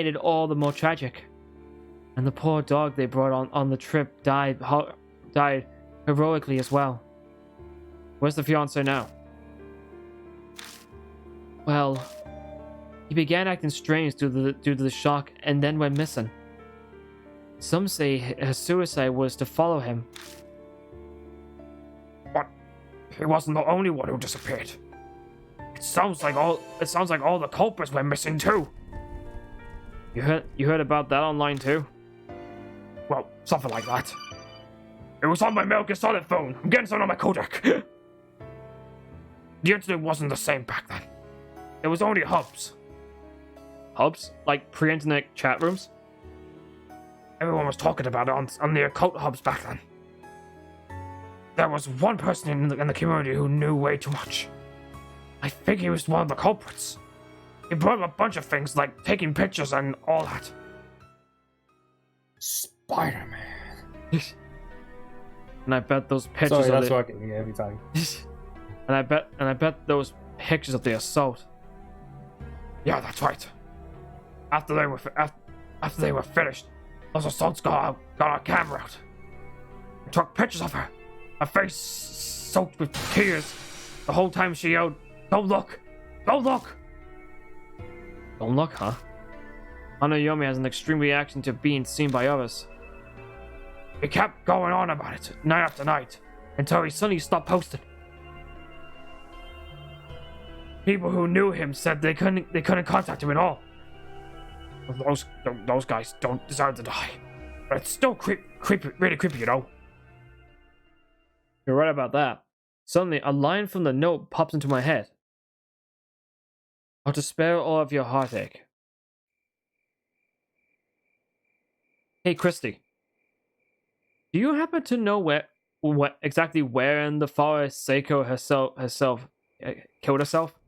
it all the more tragic. And the poor dog they brought on the trip died heroically as well.
Where's the fiancé now?
Well, he began acting strange due to the shock and then went missing. Some say his suicide was to follow him.
But he wasn't the only one who disappeared. It sounds like all the culprits went missing too.
You heard about that online too?
Well, something like that. It was on my Metal Gear Solid phone. I'm getting something on my codec. The internet wasn't the same back then. It was only hubs.
Hubs? Like pre-internet chat rooms?
Everyone was talking about it on the occult hubs back then. There was one person in the community who knew way too much. I think he was one of the culprits. He brought up a bunch of things like taking pictures and all that.
Spider-Man.
And I bet those pictures
Sorry,
of
that's
the...
what I can hear every time.
and I bet those pictures of the assault.
Yeah, that's right. After they were finished, those assaults got our camera out. We took pictures of her. Her face soaked with tears. The whole time she yelled, "Don't look! Don't look!"
Don't look, huh? Hanayomi has an extreme reaction to being seen by others.
He kept going on about it night after night until he suddenly stopped posting. People who knew him said they couldn't contact him at all. Those guys don't deserve to die, but it's still creepy, really creepy, you know.
You're right about that. Suddenly, a line from the note pops into my head. I'll to spare all of your heartache. Hey, Christy. Do you happen to know what exactly where in the forest Seiko herself killed herself?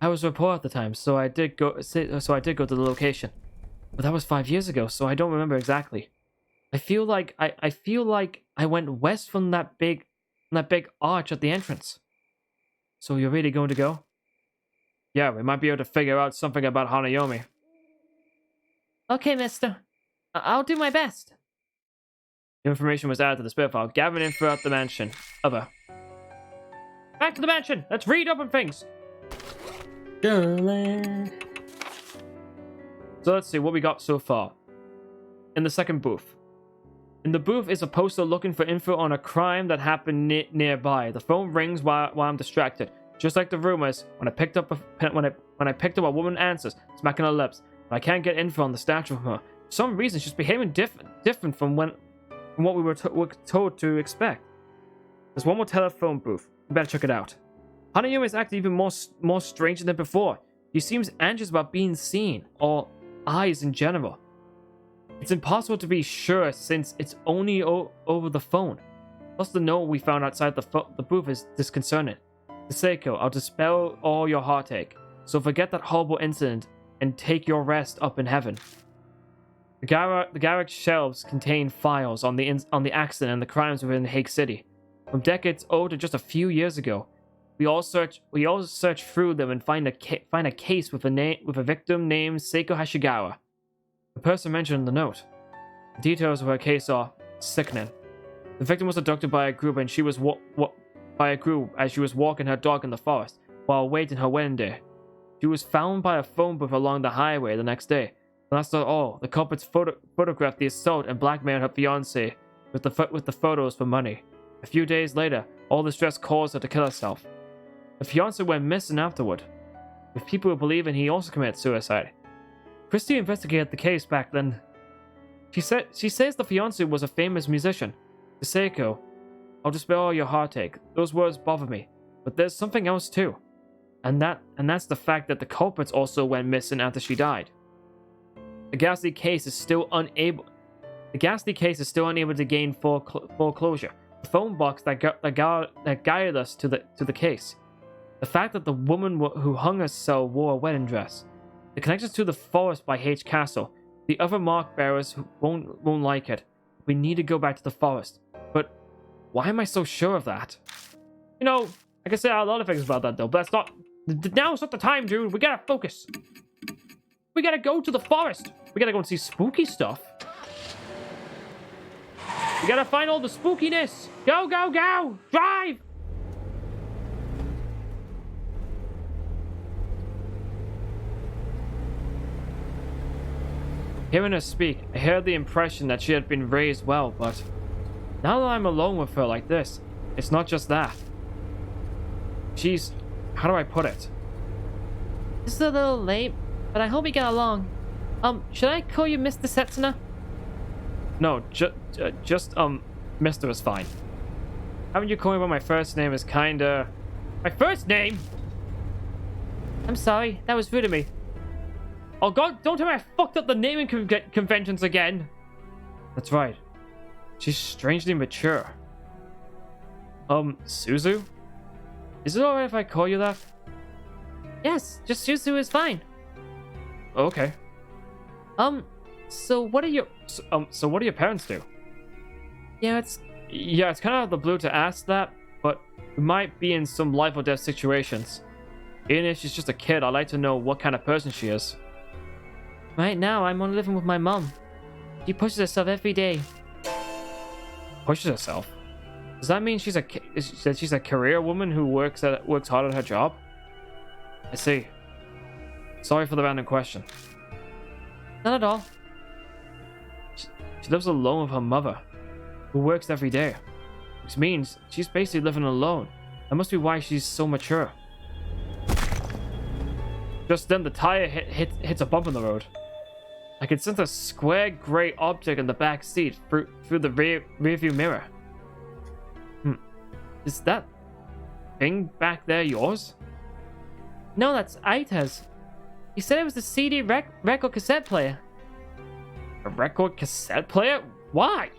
I was a reporter at the time, so I did go to the location. But that was 5 years ago, so I don't remember exactly. I feel like I went west from that big arch at the entrance. So you're really going to go? Yeah, we might be able to figure out something about Hanayomi.
Okay, mister. I'll do my best.
The information was added to the spirit file, gathered in throughout the mansion. Back to the mansion! Let's read up on things! So let's see what we got so far. In the second booth. In the booth is a poster looking for info on a crime that happened nearby. The phone rings while I'm distracted. Just like the rumors, when I picked up a woman answers, smacking her lips. But I can't get info on the statue from her. For some reason, she's behaving different from what we were told to expect. There's one more telephone booth. You better check it out. Hanayomi is acting even more strange than before. He seems anxious about being seen, or eyes in general. It's impossible to be sure since it's only over the phone. Plus, the note we found outside the booth is disconcerting. To Seiko, I'll dispel all your heartache. So forget that horrible incident and take your rest up in heaven. The garage shelves contain files on the accident and the crimes within Hague City, from decades old to just a few years ago. We all search through them and find a case with a victim named Seiko Hashigawa, the person mentioned in the note. The details of her case are sickening. The victim was abducted by a group, and she was as she was walking her dog in the forest while awaiting her wedding day. She was found by a phone booth along the highway the next day. And that's not all. The culprits photographed the assault and blackmailed her fiancé with the photos for money. A few days later, all the stress caused her to kill herself. The fiancé went missing afterward, with people who believe he also committed suicide. Christy investigated the case back then. She says the fiancé was a famous musician. To Seiko, I'll dispel all your heartache. Those words bother me, but there's something else too, and that's the fact that the culprits also went missing after she died. The ghastly case is still unable to gain full closure. The phone box that guided us to the case. The fact that the woman who hung herself wore a wedding dress. The connections to the forest by H Castle. The other mark bearers won't like it. We need to go back to the forest. But why am I so sure of that? You know, I can say a lot of things about that though, but that's not... Now's not the time, dude. We gotta focus. We gotta go to the forest. We gotta go and see spooky stuff. We gotta find all the spookiness. Go, go, go! Drive! Hearing her speak, I had the impression that she had been raised well, but now that I'm alone with her like this, it's not just that. She's... how do I put it?
This is a little late, but I hope we get along. Should I call you Mr. Setsuna?
No, just Mr. is fine. Having you call me by my first name is kinda... My first name?!
I'm sorry, that was rude of me.
Oh god, don't tell me I fucked up the naming conventions again! That's right. She's strangely mature. Suzu? Is it alright if I call you that?
Yes, just Suzu is fine.
Okay.
So what are your...
So what do your parents do?
Yeah, it's
kind of out of the blue to ask that, but we might be in some life or death situations. Even if she's just a kid, I'd like to know what kind of person she is.
Right now, I'm only living with my mom. She pushes herself every day.
Pushes herself? Does that mean she's a career woman who works hard at her job? I see. Sorry for the random question.
Not at all.
She lives alone with her mother, who works every day. Which means she's basically living alone. That must be why she's so mature. Just then, the tire hits a bump in the road. I can sense a square gray object in the back seat through the rearview mirror. Is that thing back there yours?
No, that's Aita's. He said it was the CD record cassette player.
A record cassette player? Why?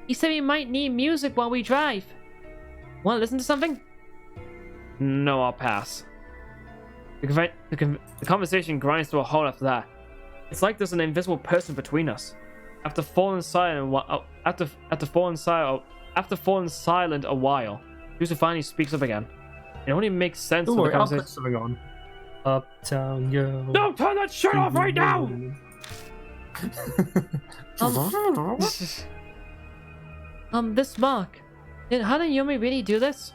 He said we might need music while we drive. Want to listen to something?
No, I'll pass. The conversation grinds to a halt after that. It's like there's an invisible person between us. After falling silent a while, Yuzu finally speaks up again. It only makes sense
Don't
for the
worry, I'll
conversation.
put something on. Uptown Girl.
No, turn that shit off right now!
This mark. Did Hana Yumi really do this?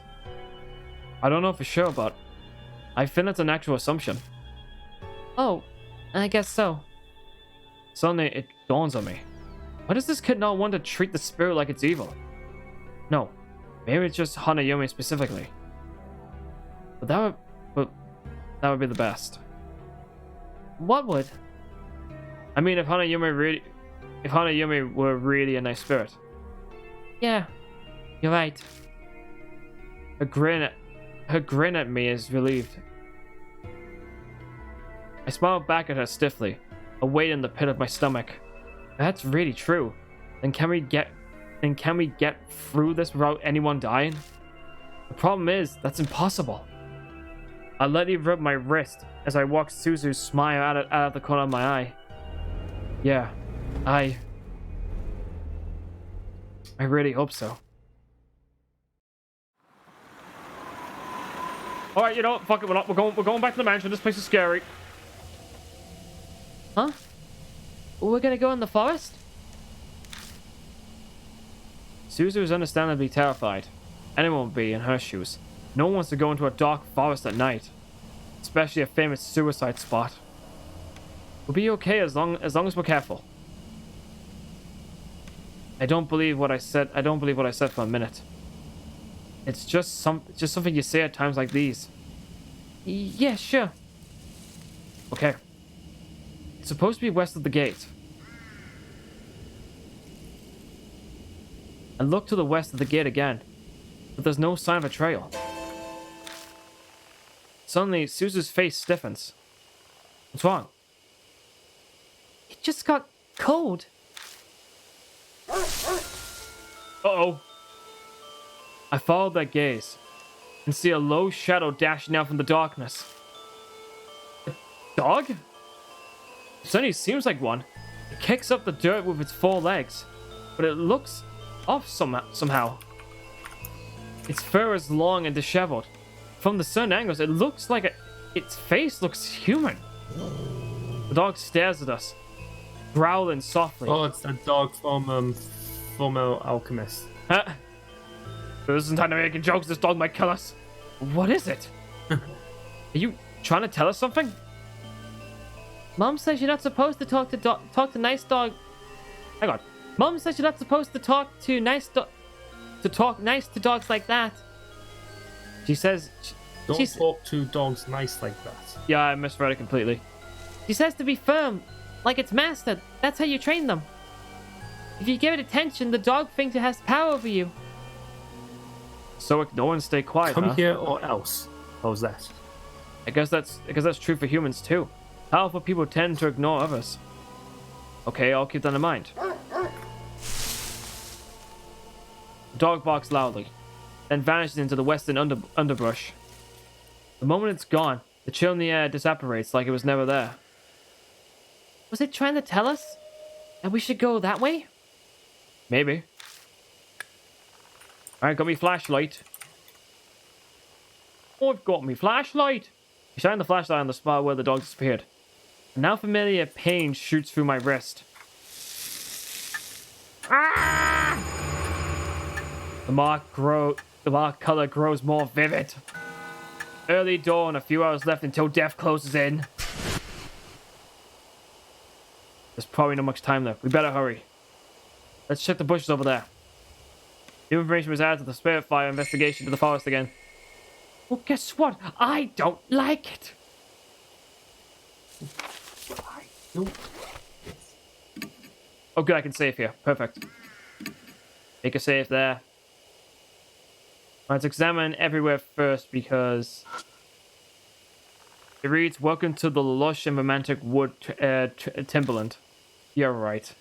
I don't know for sure, but I think that's an actual assumption.
Oh, I guess so.
Suddenly, it dawns on me. Why does this kid not want to treat the spirit like it's evil? No, maybe it's just Hanayumi specifically. But that would be the best.
What would?
I mean, if Hanayumi were really a nice spirit.
Yeah, you're right.
Her grin at me is relieved. I smile back at her stiffly, a weight in the pit of my stomach. If that's really true, then can we get through this without anyone dying? The problem is, that's impossible. I lightly rub my wrist as I watch Suzu smile out of the corner of my eye. Yeah, I really hope so. All right, you know what? Fuck it. We're going back to the mansion. This place is scary.
Huh? We're gonna go in the forest?
Suzu is understandably terrified. Anyone would be in her shoes. No one wants to go into a dark forest at night, especially a famous suicide spot. We'll be okay as long as we're careful. I don't believe what I said. I don't believe what I said for a minute. It's just something you say at times like these.
Yeah, sure.
Okay. It's supposed to be west of the gate. I look to the west of the gate again, but there's no sign of a trail. Suddenly, Suzu's face stiffens. What's wrong?
It just got cold.
Uh-oh. I follow their gaze and see a low shadow dashing out from the darkness. A dog? It certainly seems like one. It kicks up the dirt with its 4 legs, but it looks off somehow. Its fur is long and disheveled. From the certain angles, it looks like its face looks human. The dog stares at us, growling softly.
Oh, it's that dog from Fullmetal Alchemist.
Huh? This isn't time to make jokes. This dog might kill us. What is it? Are you trying to tell us something?
Mom says you're not supposed to talk to nice dog.
Hang on.
Mom says you're not supposed to talk to nice to dogs like that.
She says...
Don't talk to dogs nice like that.
Yeah, I misread it completely.
She says to be firm, like its master. That's how you train them. If you give it attention, the dog thinks it has power over you.
So ignore and stay quiet,
Come
huh?
here or else. How's that?
I guess that's true for humans too. Powerful people tend to ignore others. Okay, I'll keep that in mind. The dog barks loudly, then vanishes into the western underbrush. The moment it's gone, the chill in the air disapparates like it was never there.
Was it trying to tell us that we should go that way?
Maybe. Alright, got me flashlight. Oh, I've got me flashlight. I shine the flashlight on the spot where the dog disappeared. A now familiar pain shoots through my wrist. Ah! The mark color grows more vivid. Early dawn, a few hours left until death closes in. There's probably not much time left. We better hurry. Let's check the bushes over there. New information was added to the Spirit Fire investigation to the forest again. Well, guess what? I don't like it. Oh, good. I can save here. Perfect. Make a save there. Let's examine everywhere first because it reads, "Welcome to the lush and romantic wood timberland." You're right.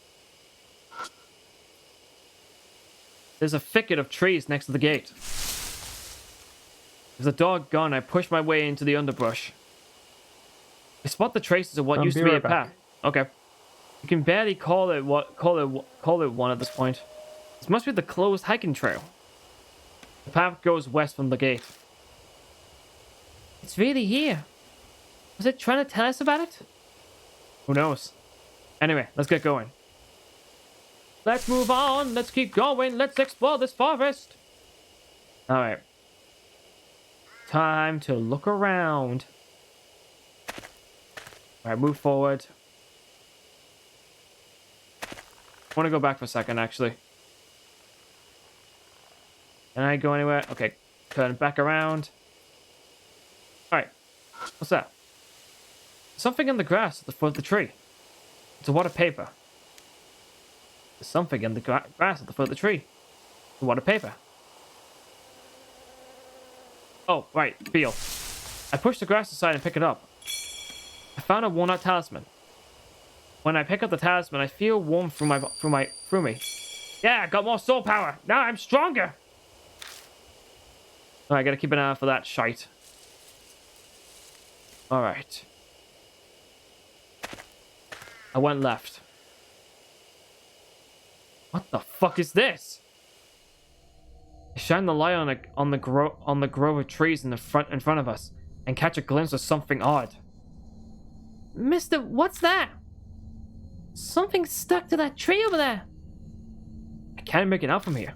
There's a thicket of trees next to the gate. There's a dog gone. I push my way into the underbrush. I spot the traces of what used to be a path. Okay. You can barely call it one at this point. This must be the closed hiking trail. The path goes west from the gate.
It's really here. Was it trying to tell us about it?
Who knows? Anyway, let's get going.
Let's move on. Let's keep going. Let's explore this forest.
All right. Time to look around. All right, move forward. I want to go back for a second, actually. Can I go anywhere? Okay, turn back around. All right, what's that? Something in the grass at the foot of the tree. It's a wad of paper. There's something in the grass at the foot of the tree. It's a wad of paper. Oh, right, feel. I push the grass aside and pick it up. I found a worn-out talisman. When I pick up the talisman, I feel warm through me. Yeah, I got more soul power. Now I'm stronger. I gotta keep an eye out for that shite. Alright. I went left. What the fuck is this? I shine the light on the grove of trees in front of us and catch a glimpse of something odd.
Mister, what's that? Something stuck to that tree over there.
I can't make it out from here.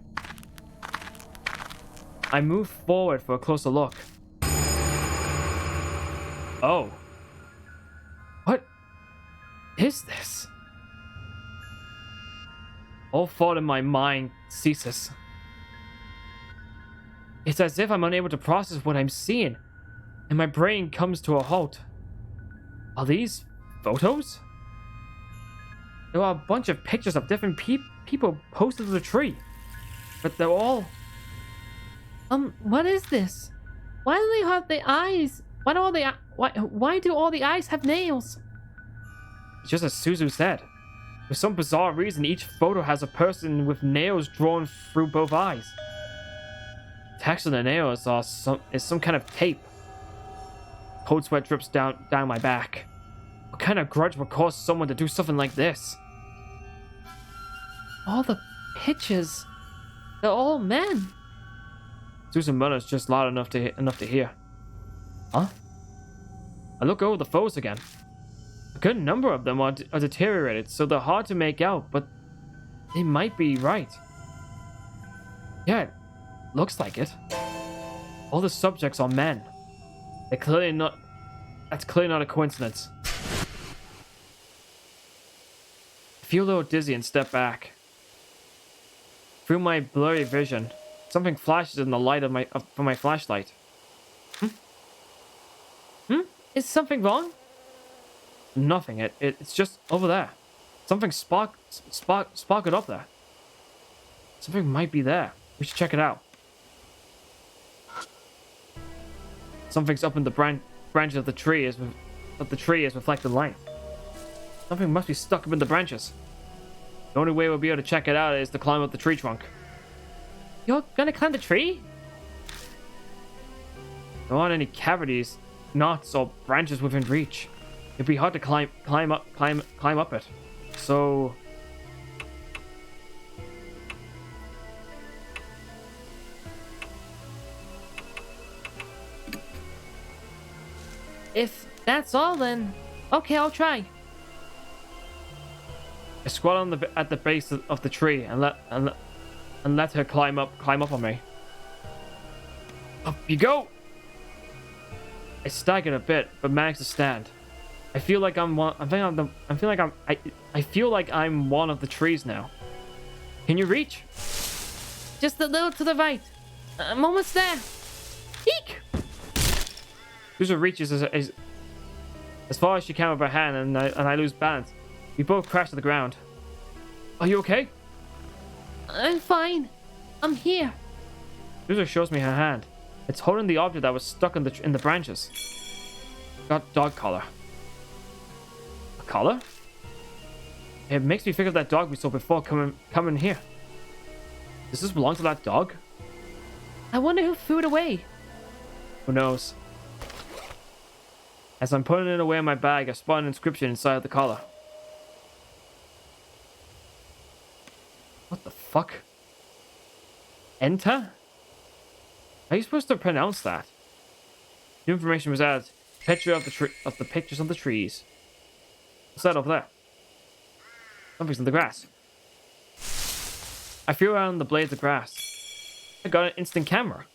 I move forward for a closer look. Oh. What is this? All thought in my mind ceases. It's as if I'm unable to process what I'm seeing, and my brain comes to a halt. Are these photos? There are a bunch of pictures of different people posted to the tree, but they're all...
What is this? Why do they have the eyes? Why do all the eyes have nails?
It's just as Suzu said. For some bizarre reason, each photo has a person with nails drawn through both eyes. Text on the nails is some kind of tape. Cold sweat drips down my back. What kind of grudge would cause someone to do something like this?
All the pictures, they're all men.
Susan mutters just loud enough to hear. Huh? I look over the photos again. A good number of them are deteriorated, so they're hard to make out, but they might be right. Yeah, it looks like it. All the subjects are men. That's clearly not a coincidence. I feel a little dizzy and step back. Through my blurry vision, something flashes in the light from my flashlight.
Is something wrong?
Nothing. It's just over there. Something sparkled up there. Something might be there. We should check it out. Something's up in the branches of the tree as reflected light. Something must be stuck up in the branches. The only way we'll be able to check it out is to climb up the tree trunk.
You're gonna climb the tree?
There aren't any cavities, knots, or branches within reach. It'd be hard to climb up it. So
If that's all, then okay, I'll try.
I squat on at the base of the tree and let her climb up on me. Up you go. I staggered a bit, but managed to stand. I feel like I'm one. I feel like I'm one of the trees now. Can you reach?
Just a little to the right. I'm almost there. Eek!
Suzu reaches as far as she can with her hand, and I lose balance. We both crash to the ground. Are you okay?
I'm fine. I'm here.
Suzu shows me her hand. It's holding the object that was stuck in the branches. Got dog collar. A collar? It makes me think of that dog we saw before coming here. Does this belong to that dog?
I wonder who threw it away.
Who knows? As I'm putting it away in my bag, I spot an inscription inside of the collar. What the fuck? Enter? How are you supposed to pronounce that? New information was added. Picture of the pictures of the trees. What's that over there? Something's in the grass. I feel around the blades of grass. I got an instant camera.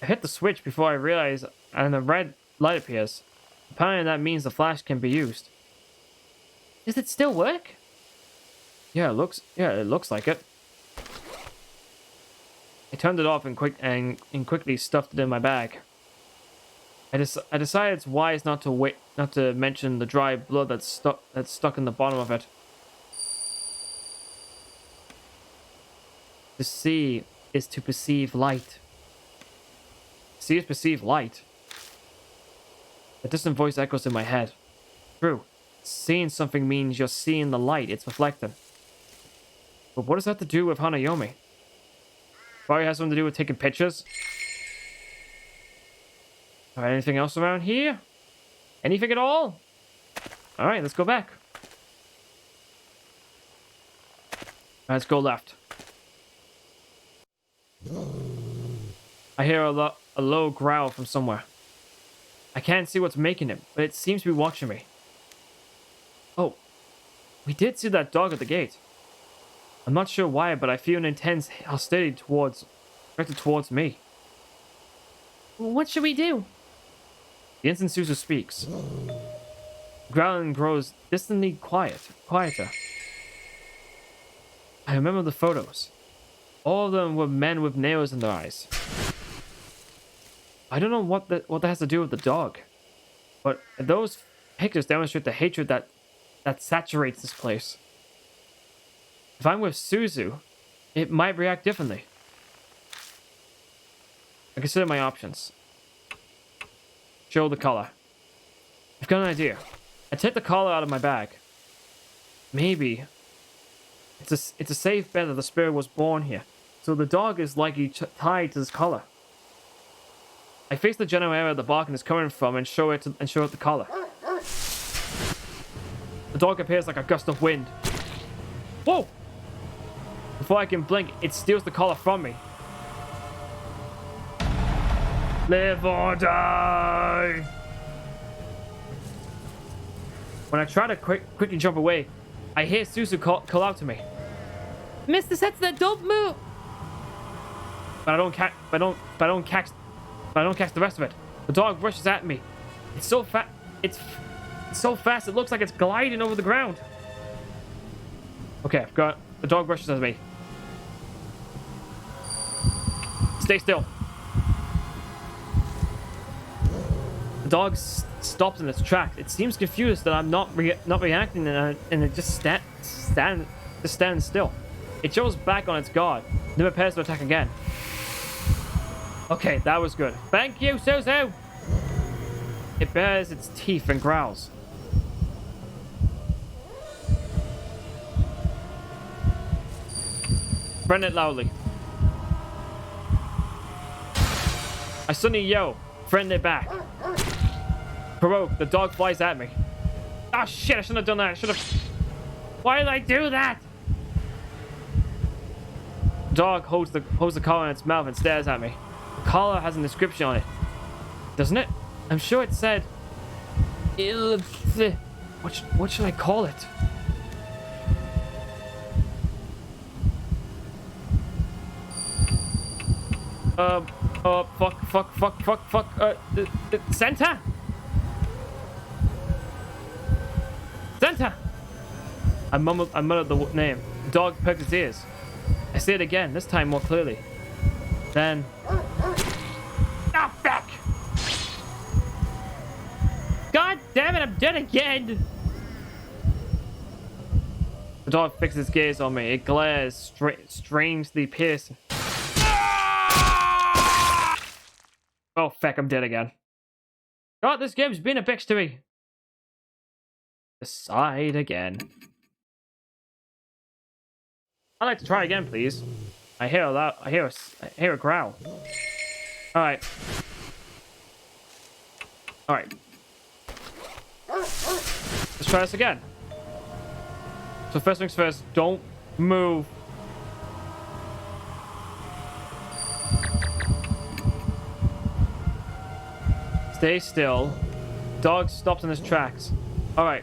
I hit the switch before I realize, and a red light appears. Apparently that means the flash can be used.
Does it still work?
Yeah, it looks like it. I turned it off and quickly stuffed it in my bag. I decided it's wise not to mention the dry blood that's stuck in the bottom of it. To see is to perceive light. See is perceive light. A distant voice echoes in my head. True. Seeing something means you're seeing the light it's reflecting. But what does that have to do with Hanayomi? Probably has something to do with taking pictures. Alright, anything else around here? Anything at all? Alright, let's go back. Let's go left. I hear a low growl from somewhere. I can't see what's making it, but it seems to be watching me. Oh, we did see that dog at the gate. I'm not sure why, but I feel an intense hostility directed towards me.
What should we do?
The instant Suzu speaks. Growling grows distantly quieter. I remember the photos. All of them were men with nails in their eyes. I don't know what that has to do with the dog, but those pictures demonstrate the hatred that saturates this place. If I'm with Suzu, it might react differently. I consider my options. Show the collar. I've got an idea. I take the collar out of my bag. Maybe it's a safe bet that the spirit was born here, so the dog is likely tied to this collar. I face the general area the barking is coming from and show it the collar. The dog appears like a gust of wind. Whoa! Before I can blink, it steals the collar from me. Live or die! When I try to quickly jump away, I hear Suzu call out to me.
Mr. Setsuna, don't move!
But I don't catch the rest of it. The dog rushes at me. It's so fast. It's so fast. It looks like it's gliding over the ground. Okay, the dog rushes at me. Stay still. The dog stops in its tracks. It seems confused that I'm not reacting, and it just stands still. It shows back on its guard, then prepares to attack again. Okay, that was good. Thank you, Suzu! It bares its teeth and growls. Friend it loudly. I suddenly yell, friend it back. Provoked, the dog flies at me. Ah, shit, I shouldn't have done that. Why did I do that? The dog holds the collar in its mouth and stares at me. The collar has an inscription on it. Doesn't it?
I'm sure it said... What should I call it? Fuck. Santa? Santa! I muttered the name. The dog perked its ears. I say it again, this time more clearly. Then... Ah, fuck! God damn it, I'm dead again! The dog fixes its gaze on me. It glares strangely piercing. Oh, fuck, I'm dead again. God, this game's been a bitch to me. Decide again. I'd like to try again, please. I hear a growl. Alright. Alright. Let's try this again. So first things first, don't move. Stay still. Dog stopped in his tracks. Alright.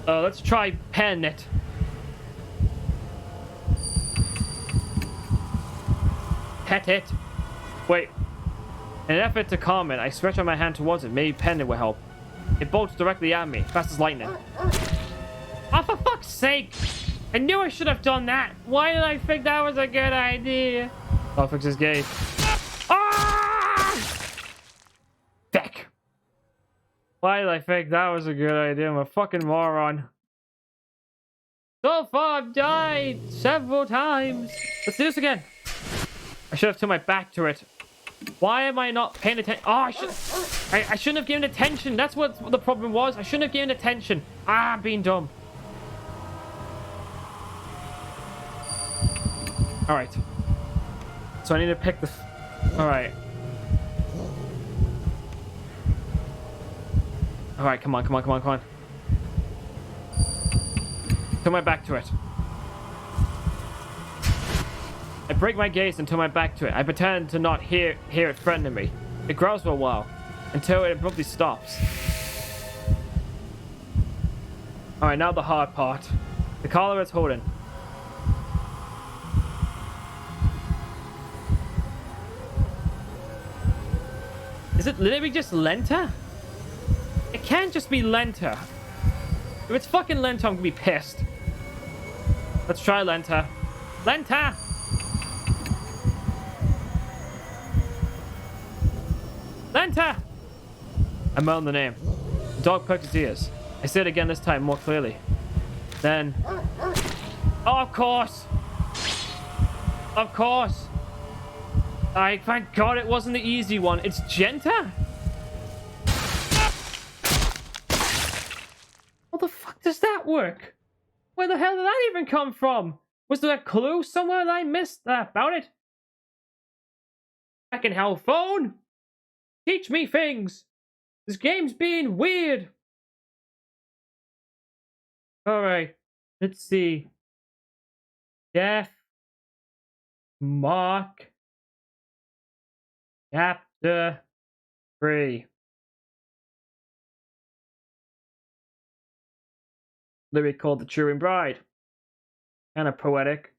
Let's try pen it. Pet it. Wait. In an effort to calm it, I stretch out my hand towards it. Maybe pen it will help. It bolts directly at me, fast as lightning. Oh, for fuck's sake! I knew I should have done that. Why did I think that was a good idea? Dog fixes gaze. Ah! Feck. Why did I think that was a good idea? I'm a fucking moron. So far, I've died several times. Let's do this again. I should have turned my back to it. Why am I not paying attention? Oh, I shouldn't have given attention. That's what the problem was. I shouldn't have given attention. Ah, I'm being dumb. Alright. So I need to pick the... Alright. Alright, come on. Turn my back to it. I break my gaze and turn my back to it. I pretend to not hear it threatening me. It growls for a while, until it abruptly stops. Alright, now the hard part. The collar it's holding. Is it literally just Lenta? It can't just be Lenta. If it's fucking Lenta, I'm gonna be pissed. Let's try Lenta. Lenta! Lenta! I moaned the name. The dog perked its ears. I say it again, this time more clearly. Then... Oh, of course! Of course! Thank God it wasn't the easy one. It's Genta? How the fuck does that work? Where the hell did that even come from? Was there a clue somewhere that I missed about it? Fucking hell, phone! Teach me things! This game's being weird! Alright, let's see. Death. Mark. Chapter 3. Literally called The Turing Bride. Kind of poetic.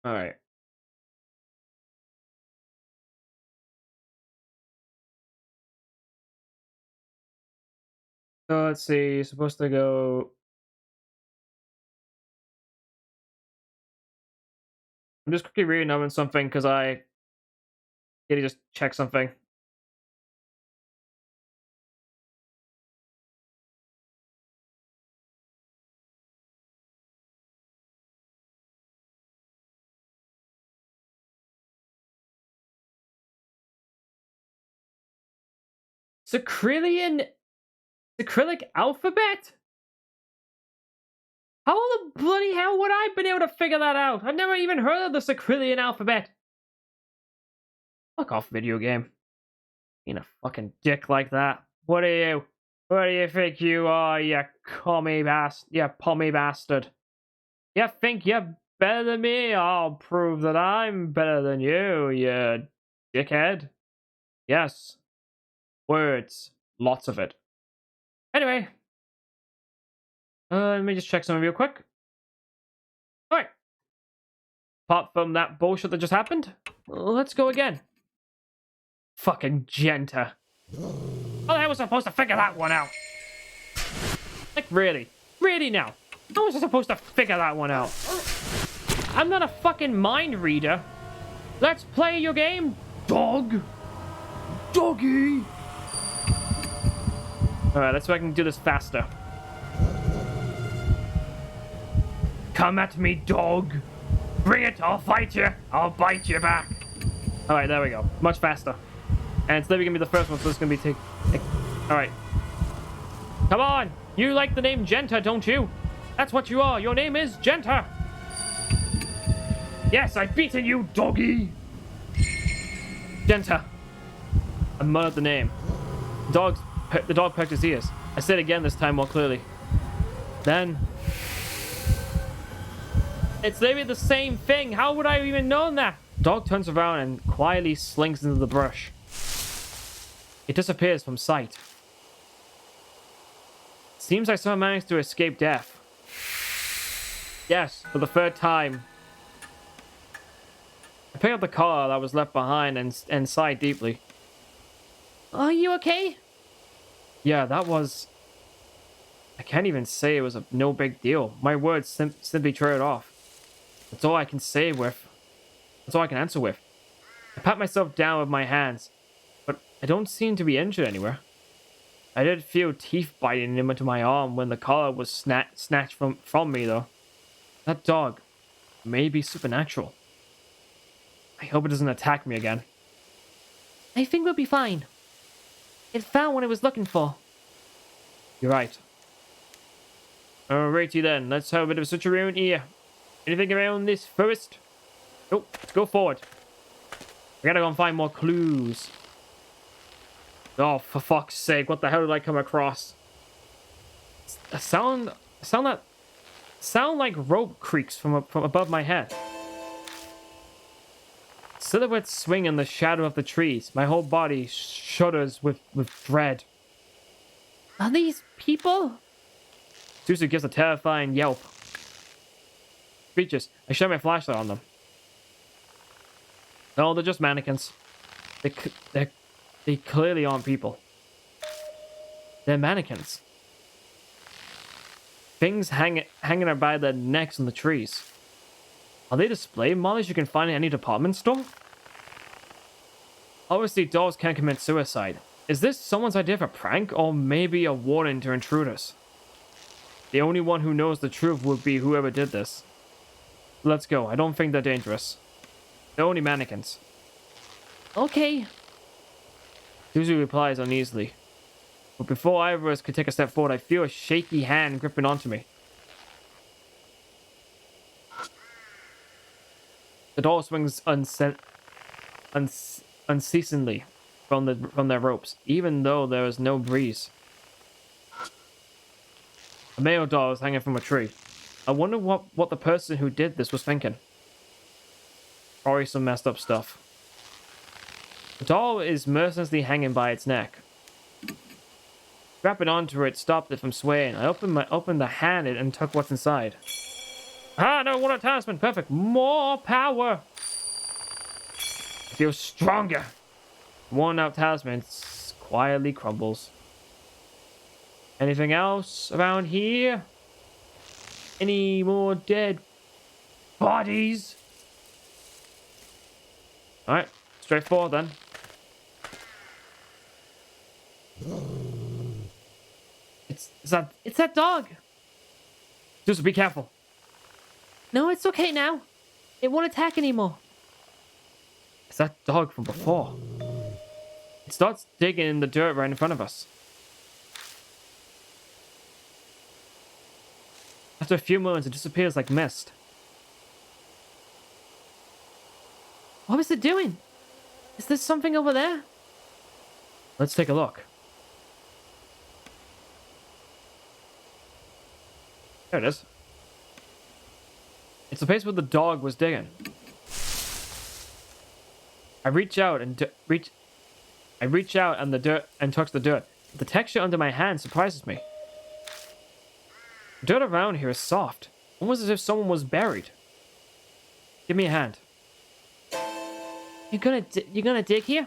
Alright. So let's see, you're supposed to go... I'm just quickly reading over something because I need to just check something. Cyrillic alphabet? How the bloody hell would I have been able to figure that out? I've never even heard of the Cyrillic alphabet. Fuck off, video game. Being a fucking dick like that. What are you? What do you think you are, you pommy bastard? You think you're better than me? I'll prove that I'm better than you, you
Dickhead. Yes. Words. Lots of it. Anyway. Let me just check something real quick. Alright. Apart from that bullshit that just happened, let's go again. Fucking Genta. How the hell was I supposed to figure that one out? Like, really? Really now? How was I supposed to figure that one out? I'm not a fucking mind reader. Let's play your game, dog. Doggy. Alright, let's see if I can do this faster. Come at me, dog. Bring it, I'll fight you. I'll bite you back. Alright, there we go. Much faster. And it's never gonna be the first one, so it's gonna be Alright. Come on! You like the name Genta, don't you? That's what you are. Your name is Genta. Yes, I've beaten you, doggy. Genta. I muttered the name. The dog perked his ears. I said it again, this time more clearly. Then... It's literally the same thing. How would I have even known that? Dog turns around and quietly slinks into the brush. It disappears from sight. Seems like someone managed to escape death. Yes, for the third time. I picked up the car that was left behind and sighed deeply.
Are you okay?
Yeah, that was... I can't even say it was no big deal. My words simply trailed off. That's all I can say with. That's all I can answer with. I pat myself down with my hands, but I don't seem to be injured anywhere. I did feel teeth biting into my arm when the collar was snatched from me, though. That dog may be supernatural. I hope it doesn't attack me again.
I think we'll be fine. It found what it was looking for.
You're right. Alrighty then, let's have a bit of a switch around here. Anything around this forest? Oh, let's go forward. We gotta go and find more clues. Oh, for fuck's sake, what the hell did I come across? A sound like rope creaks from above my head. Silhouettes swing in the shadow of the trees. My whole body shudders with dread.
Are these people?
Susu gives a terrifying yelp. Creatures. I shine my flashlight on them. No, they're just mannequins. They clearly aren't people. They're mannequins. Things hanging by their necks in the trees. Are they display models you can find in any department store? Obviously, dolls can't commit suicide. Is this someone's idea of a prank, or maybe a warning to intruders? The only one who knows the truth would be whoever did this. Let's go. I don't think they're dangerous. They're only mannequins.
Okay.
Suzu replies uneasily. But before either of us could take a step forward, I feel a shaky hand gripping onto me. The doll swings unceasingly from their ropes, even though there is no breeze. A male doll is hanging from a tree. I wonder what the person who did this was thinking. Probably some messed up stuff. The doll is mercilessly hanging by its neck. Grabbing onto it stopped it from swaying. I opened the hand and took what's inside. Ah, no, what a talisman! Perfect. More power! I feel stronger. Worn out talisman quietly crumbles. Anything else around here? Any more dead bodies? Alright, straightforward then. It's that dog. Just be careful.
No, it's okay now. It won't attack anymore.
It's that dog from before. It starts digging in the dirt right in front of us. After a few moments, it disappears like mist.
What was it doing? Is there something over there?
Let's take a look. There it is. It's the place where the dog was digging. I reach out and the dirt and touch the dirt. The texture under my hand surprises me. The dirt around here is soft, almost as if someone was buried. Give me a hand.
You're gonna dig here?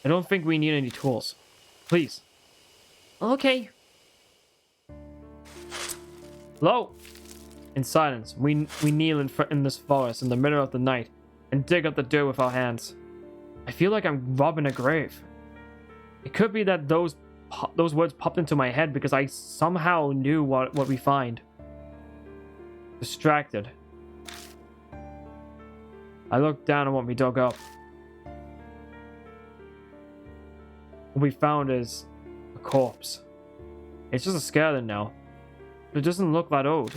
I don't think we need any tools. Please.
Okay.
Hello? In silence, we kneel in this forest in the middle of the night and dig up the dirt with our hands. I feel like I'm robbing a grave. It could be that those words popped into my head because I somehow knew what we find. Distracted. I looked down at what we dug up. What we found is a corpse. It's just a skeleton now, but it doesn't look that old.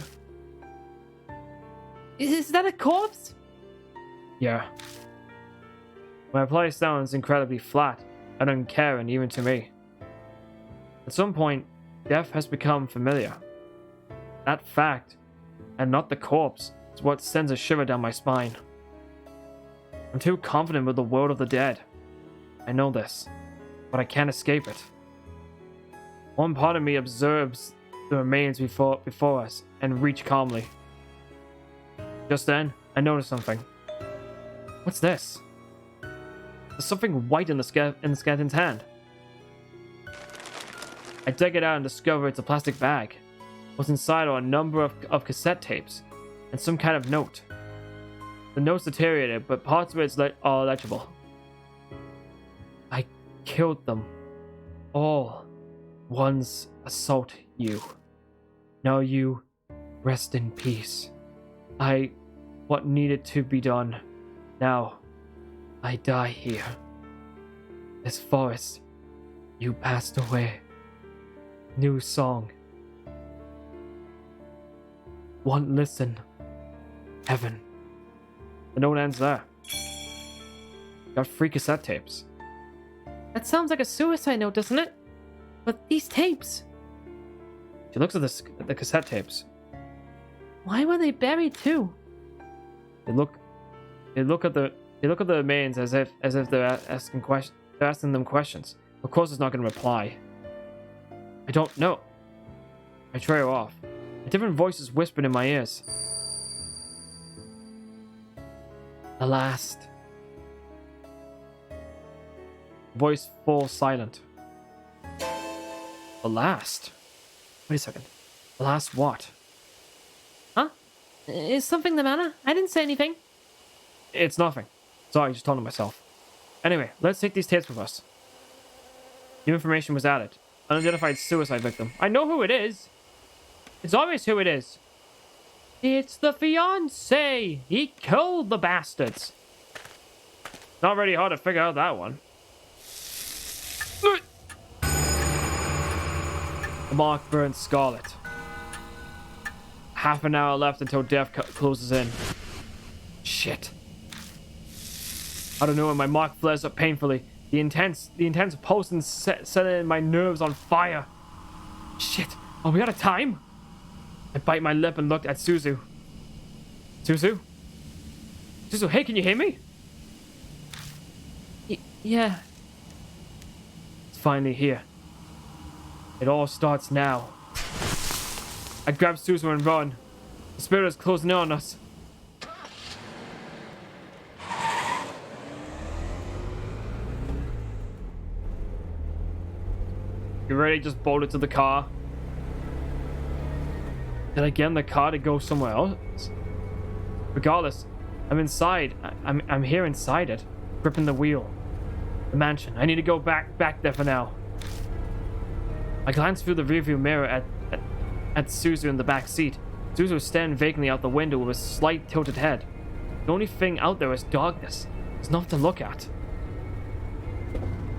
Is that a corpse?
Yeah. My place sounds incredibly flat and uncaring even to me. At some point, death has become familiar. That fact, and not the corpse, is what sends a shiver down my spine. I'm too confident with the world of the dead. I know this, but I can't escape it. One part of me observes the remains before us and reach calmly. Just then, I noticed something. What's this? There's something white in the skeleton's hand. I dig it out and discover it's a plastic bag. What's inside are a number of cassette tapes and some kind of note. The note's deteriorated, but parts of it are legible. I killed them all. Once assault you. Now you rest in peace. What needed to be done. Now, I die here. This forest, you passed away. New song. One listen. Heaven. The note ends there. Got 3 cassette tapes.
That sounds like a suicide note, doesn't it? But these tapes.
She looks at the cassette tapes.
Why were they buried too?
They look at the remains as if they're asking them questions. Of course, it's not going to reply. I don't know. I trail off. A different voices whispered in my ears. The last. Voice falls silent. The last? Wait a second. The last what?
Huh? Is something the matter? I didn't say anything.
It's nothing. Sorry, just talking to myself. Anyway, let's take these tapes with us. New information was added. Unidentified suicide victim. I know who it is. It's obvious who it is. It's the fiancé. He killed the bastards. Not really hard to figure out that one. The mark burns scarlet. Half an hour left until death closes in. Shit. I don't know when my mark flares up painfully. The intense pulse setting my nerves on fire. Shit. Are we out of time? I bite my lip and looked at Suzu. Suzu? Suzu, hey, can you hear me?
Yeah.
It's finally here. It all starts now. I grab Suzu and run. The spirit is closing in on us. You ready? Just bolted to the car. Did I get in the car to go somewhere else? Regardless, I'm inside. I'm here inside it, gripping the wheel. The mansion. I need to go back there for now. I glance through the rearview mirror at Suzu in the back seat. Suzu was standing vacantly out the window with a slight tilted head. The only thing out there is darkness. There's nothing to look at.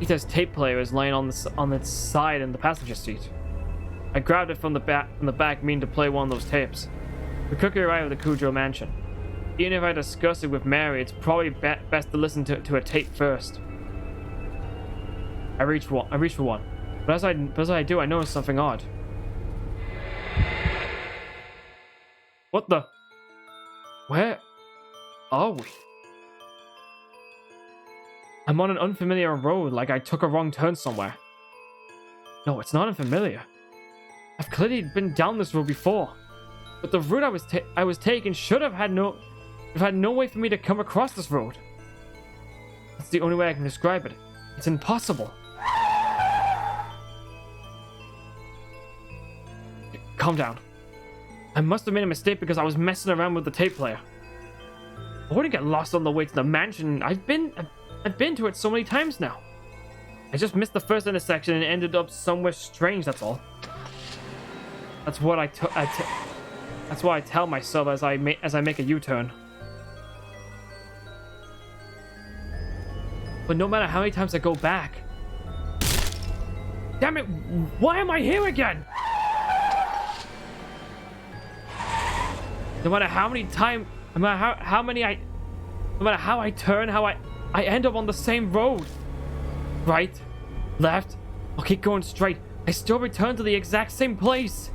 Ita's tape player is laying on its side in the passenger seat. I grabbed it from the back, meaning to play one of those tapes. We quickly arrived at the Kudrow mansion. Even if I discuss it with Mary, it's probably best to listen to a tape first. I reach for one, but as I do, I notice something odd. What the? Where are we? I'm on an unfamiliar road, like I took a wrong turn somewhere. No, it's not unfamiliar. I've clearly been down this road before. But the route I was taking should have had no way for me to come across this road. That's the only way I can describe it. It's impossible. Calm down. I must have made a mistake because I was messing around with the tape player. I wouldn't get lost on the way to the mansion. I've been to it so many times now. I just missed the first intersection and ended up somewhere strange, that's all. That's what that's what I tell myself as I make a U-turn. But no matter how many times I go back... Damn it, why am I here again? No matter how many times... No matter how I turn, I end up on the same road. Right, left, I'll keep going straight. I still return to the exact same place.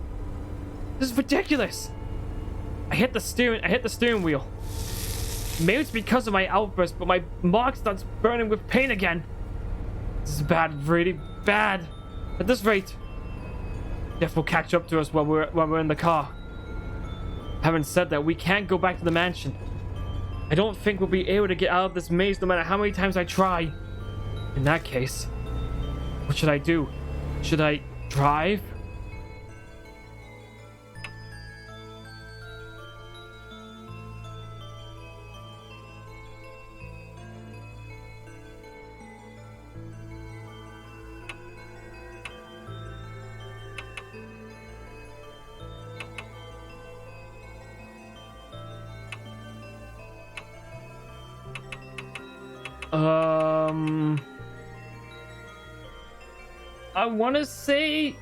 This is ridiculous. I hit the steering wheel. Maybe it's because of my outburst, but my mark starts burning with pain again. This is bad, really bad. At this rate, Jeff will catch up to us while we're in the car. Having said that, we can't go back to the mansion. I don't think we'll be able to get out of this maze no matter how many times I try. In that case, what should I do? Should I drive? I want to say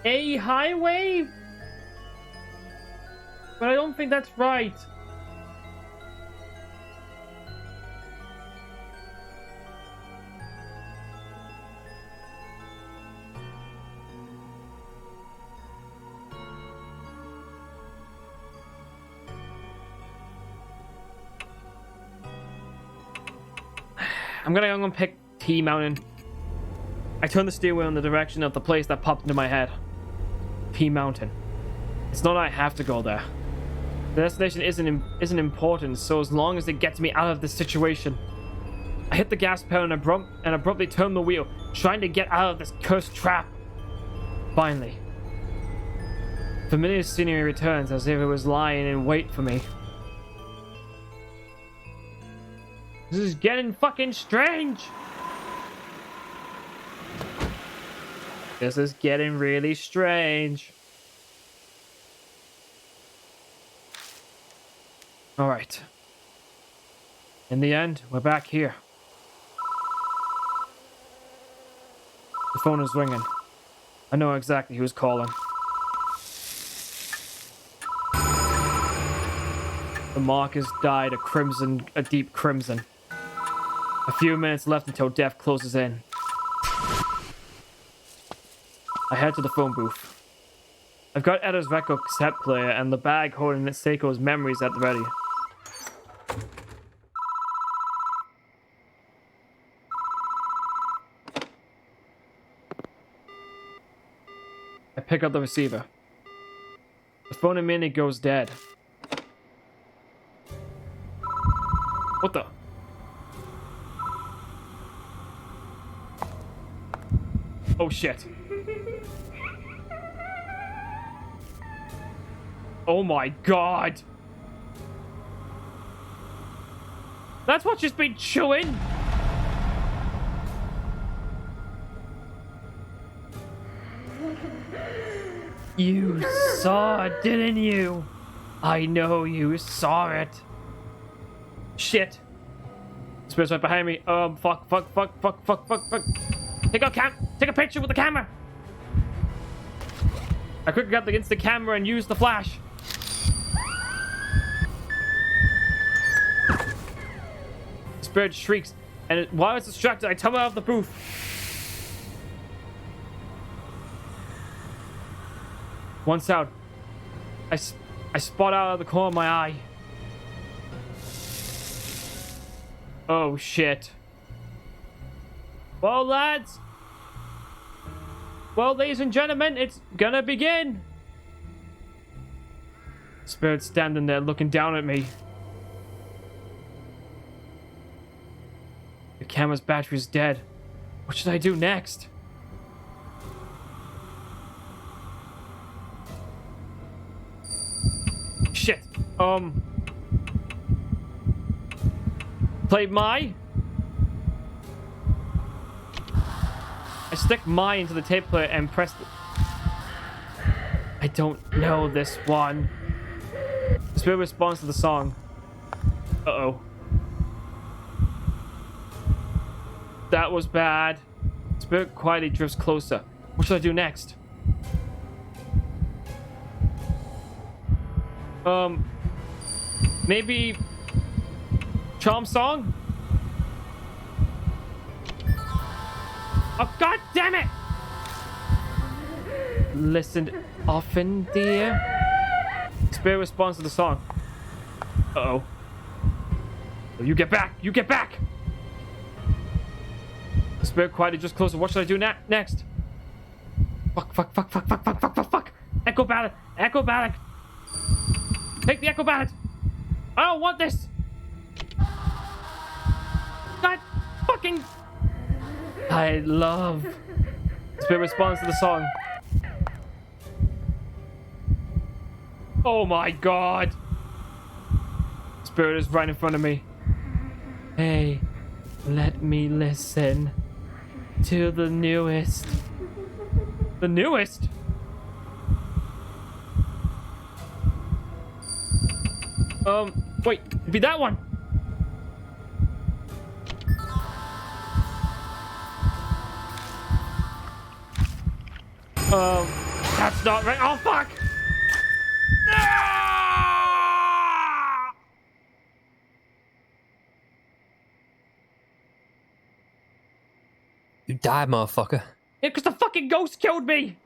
a highway, but I don't think that's right. I'm gonna pick T Mountain. I turn the steering wheel in the direction of the place that popped into my head. T Mountain. It's not I have to go there. The destination isn't important, so as long as it gets me out of this situation. I hit the gas pedal and abruptly turned the wheel, trying to get out of this cursed trap. Finally, familiar scenery returns as if it was lying in wait for me. This is getting fucking strange. This is getting really strange. All right. In the end, we're back here. The phone is ringing. I know exactly who's calling. The mark has dyed a deep crimson. A few minutes left until death closes in. I head to the phone booth. I've got Eda's record cassette player and the bag holding Seiko's memories at the ready. I pick up the receiver. The phone immediately goes dead. What the? Oh shit. Oh my god. That's what she's been chewing. You saw it, didn't you? I know you saw it. Shit. Spirit's right behind me. Fuck. Take a picture with the camera. I quickly got against the camera and used the flash. The spirit shrieks, and while it's distracted, I tumble out of the booth. Once out, I spot out of the corner of my eye. Oh shit. Well, lads. Well, ladies and gentlemen, it's gonna begin. Spirit's standing there looking down at me. The camera's battery's dead. What should I do next? Shit. Play my. I stick my into the tape player and press the... I don't know this one. The spirit responds to the song. Uh-oh. That was bad. Spirit quietly drifts closer. What should I do next? Maybe charm song? Oh, god damn it! Listen often, dear. Spirit responds to the song. Uh-oh. Oh, you get back! You get back! The spirit quietly just closer. What should I do next? Fuck. Echo ballad! Echo ballad! Take the echo ballad! I don't want this! God fucking... I love... Spirit responds to the song. Oh my god! Spirit is right in front of me. Hey, let me listen to the newest. The newest? Wait, it'd be that one. That's not right. Oh, fuck! Ah!
You died, motherfucker.
Yeah, because the fucking ghost killed me!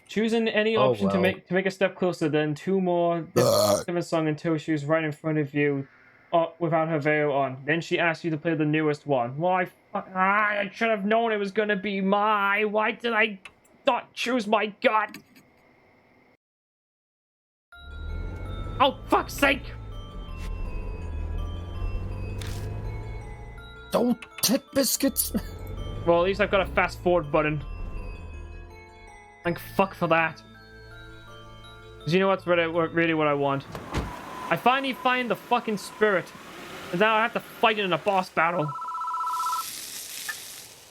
Choosing any option to make a step closer, then two more different song until she was right in front of you without her veil on. Then she asked you to play the newest one. Well, I should have known it was gonna be my. Why did I not choose my gut? Oh, fuck's sake!
Don't take biscuits.
Well, at least I've got a fast forward button. Thank fuck for that. Because you know what's really what I want? I finally find the fucking spirit. And now I have to fight it in a boss battle.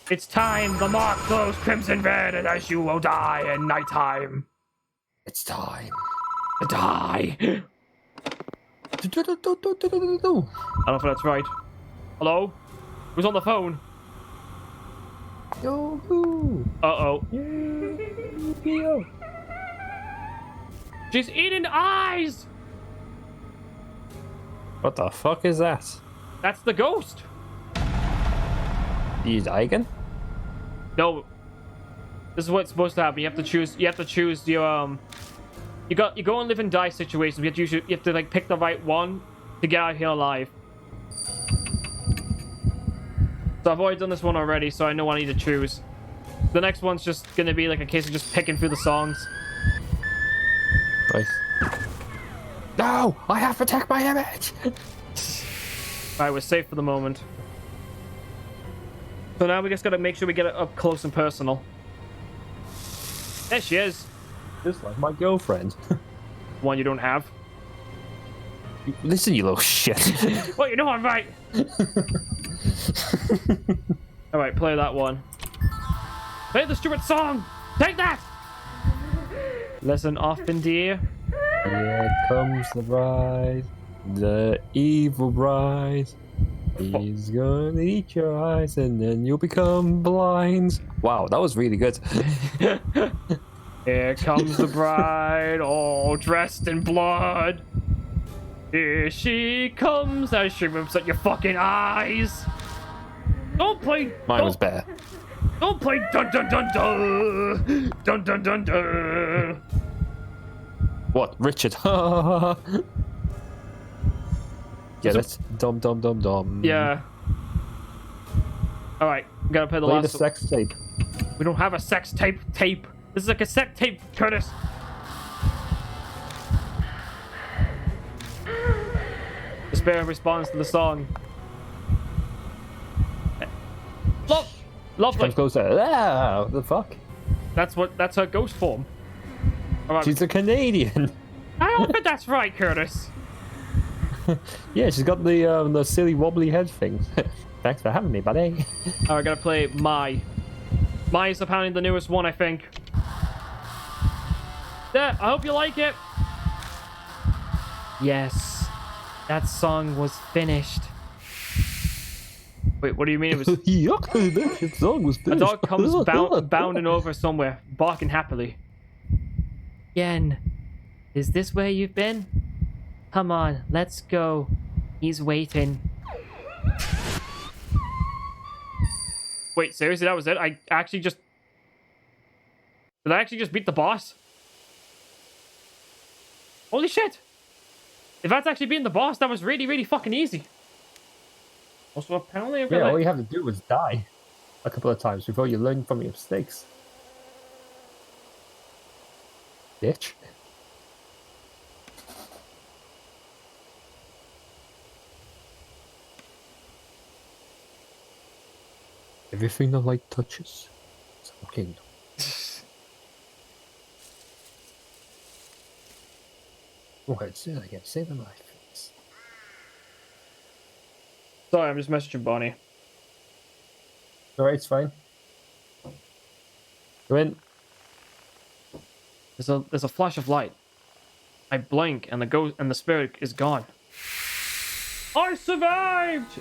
It's time. The mark glows crimson red, and as you will die in nighttime.
It's time
to die. I don't know if that's right. Hello? Who's on the phone?
Yo-hoo.
Uh-oh.
Yo.
She's eating eyes!
What the fuck is that?
That's the ghost.
You die again?
No. This is what's supposed to happen. You have to choose your you go and live and die situations. You have to like pick the right one to get out of here alive. So I've already done this one already, so I know what I need to choose. The next one's just gonna be like a case of just picking through the songs.
Nice. No! I have to protect my image!
Alright, we're safe for the moment. So now we just gotta make sure we get it up close and personal. There she is.
Just like my girlfriend.
One you don't have.
Listen, you little shit.
Well, you know I'm right. Alright, play that one. Play the stupid song! Take that! Listen often, dear.
Here comes the bride, the evil bride. He's gonna eat your eyes and then you'll become blind. Wow, that was really good.
Here comes the bride, all dressed in blood. Here she comes as she rips at your fucking eyes. Don't play.
Mine was better.
Don't play dun dun dun dun dun dun dun dun.
What, Richard? Get it? Dum dum dum dum.
Yeah. Alright, gotta play the
Play the
last
sex tape.
We don't have a sex tape. This is a cassette tape, Curtis. The spirit responds to the song. Lovely.
Comes closer. Ah, what the fuck?
That's her ghost form. Alright.
She's a Canadian.
I don't think that's right, Curtis.
Yeah, she's got the silly wobbly head thing. Thanks for having me, buddy.
Alright, gotta play My. My is apparently the newest one, I think. Yeah, I hope you like it.
Yes, that song was finished.
Wait, what do you mean it was...
Yuck, that song was
A
finished.
dog comes bounding over somewhere, barking happily.
Yen, is this where you've been? Come on, let's go. He's waiting.
Wait, seriously, that was it? I actually just... Did I actually just beat the boss? Holy shit! If that's actually being the boss, that was really, really fucking easy. Also, apparently...
Yeah, all you have to do is die a couple of times before you learn from your mistakes.
Bitch. Everything the light touches is our kingdom.
Go ahead, say that again. Say the life.
Sorry, I'm just messaging Bonnie.
Alright, it's fine.
Go in.
There's a flash of light. I blink and the spirit is gone. I survived!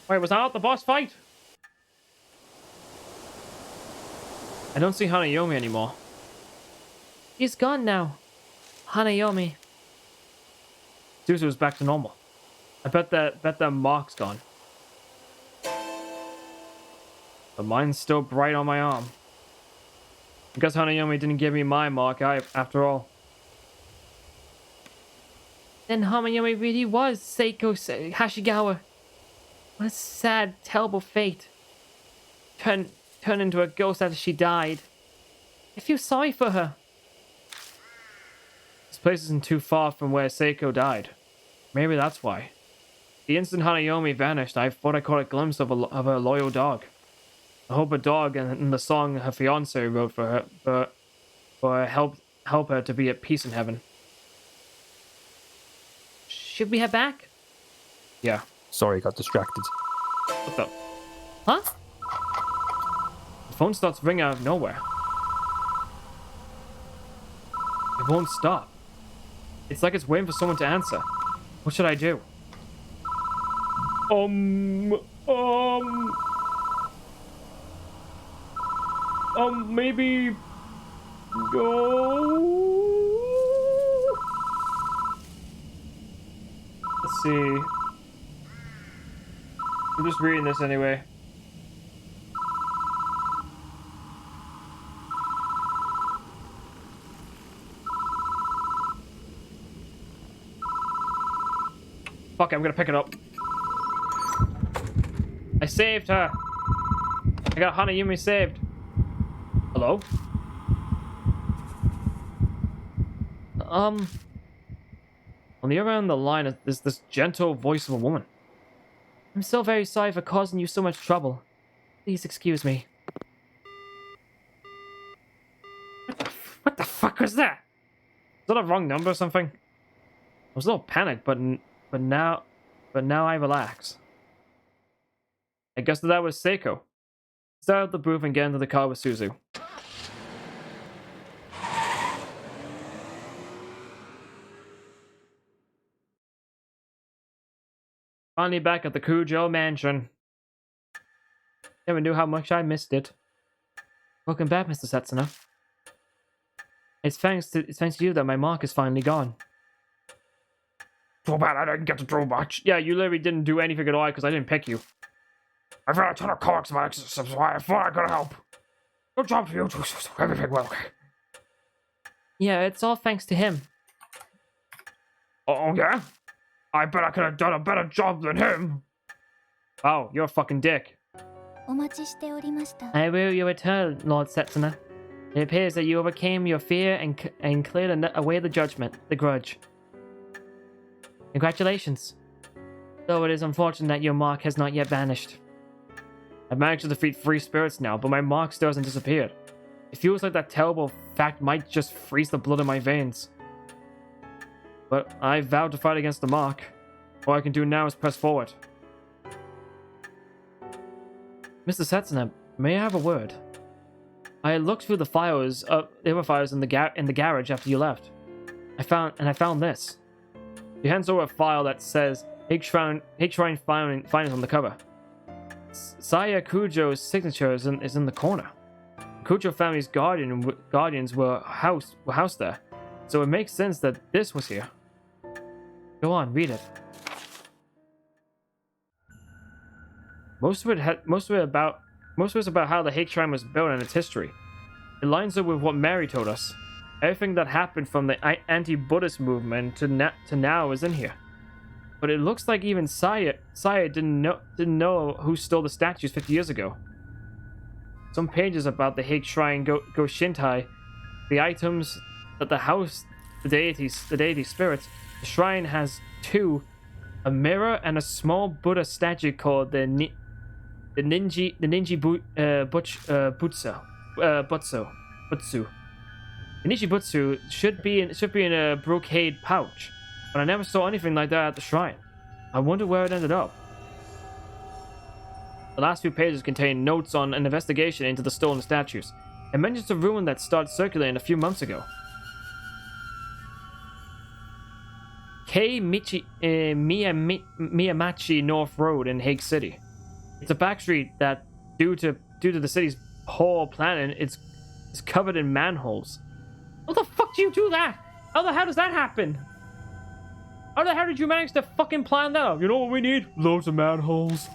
Wait, was that not the boss fight? I don't see Hanayomi anymore.
He's gone now. Hanayomi.
Suzu's back to normal. I bet that mark's gone. But mine's still bright on my arm. I guess Hanayomi didn't give me my mark after all.
Then Hanayomi really was Seiko Hashigawa. What a sad, terrible fate. Turn into a ghost after she died. I feel sorry for her.
This place isn't too far from where Seiko died. Maybe that's why. The instant Hanayomi vanished, I thought I caught a glimpse of a loyal dog. I hope a dog and the song her fiance wrote for her, but help her to be at peace in heaven.
Should we head back?
Yeah.
Sorry, got distracted.
What the?
Huh?
The phone starts ringing out of nowhere. It won't stop. It's like it's waiting for someone to answer. What should I do? Maybe go. Let's see. I'm just reading this anyway. Fuck it, I'm gonna pick it up. I saved her. I got Hanayumi saved. Hello? On the other end of the line is this gentle voice of a woman.
I'm so very sorry for causing you so much trouble. Please excuse me.
What the fuck was that? Is that a wrong number or something? I was a little panicked, but now I relax. I guess that was Seiko. Start out the booth and get into the car with Suzu. Finally back at the Kujo mansion. Never knew how much I missed it.
Welcome back, Mr. Setsuna. It's thanks to you that my mark is finally gone.
Too bad I didn't get to do much.
Yeah, you literally didn't do anything at all because I didn't pick you.
I've had a ton of cogs in my exorcism, so I thought I could help. Good job to you two, so everything went okay.
Yeah, it's all thanks to him.
Oh, yeah? I bet I could have done a better job than him.
Oh, you're a fucking dick.
お待ちしておりました。
I will your return, Lord Setsuna. It appears that you overcame your fear and cleared away the grudge. Congratulations. Though it is unfortunate that your mark has not yet vanished.
I've managed to defeat 3 spirits now, but my mark still hasn't disappeared. It feels like that terrible fact might just freeze the blood in my veins. But I vowed to fight against the mark. All I can do now is press forward.
Mr. Setsuna, may I have a word? I looked through the files, the other files in the garage after you left. I found this.
He hands over a file that says H-Shrine Finance on the cover. Saya Kujo's signature is in the corner. Kujo family's guardians were housed there, so it makes sense that this was here.
Go on, read it.
Most of it's about how the hate shrine was built and its history. It lines up with what Mary told us. Everything that happened from the anti-Buddhist movement to now is in here. But it looks like even Saya didn't know who stole the statues 50 years ago. Some pages about the hate shrine go Shintai, the items that the house, the deity spirits. The shrine has 2, a mirror and a small Buddha statue called the Ninji Butsu. The Ninji Butsu should be in a brocade pouch, but I never saw anything like that at the shrine. I wonder where it ended up. The last few pages contain notes on an investigation into the stolen statues. It mentions a ruin that started circulating a few months ago. Miyamachi North Road in Hague City. It's a backstreet that, due to the city's poor planning, it's covered in manholes.
How the fuck do you do that? How the hell does that happen? How the hell did you manage to fucking plan that out?
You know what we need? Loads of manholes.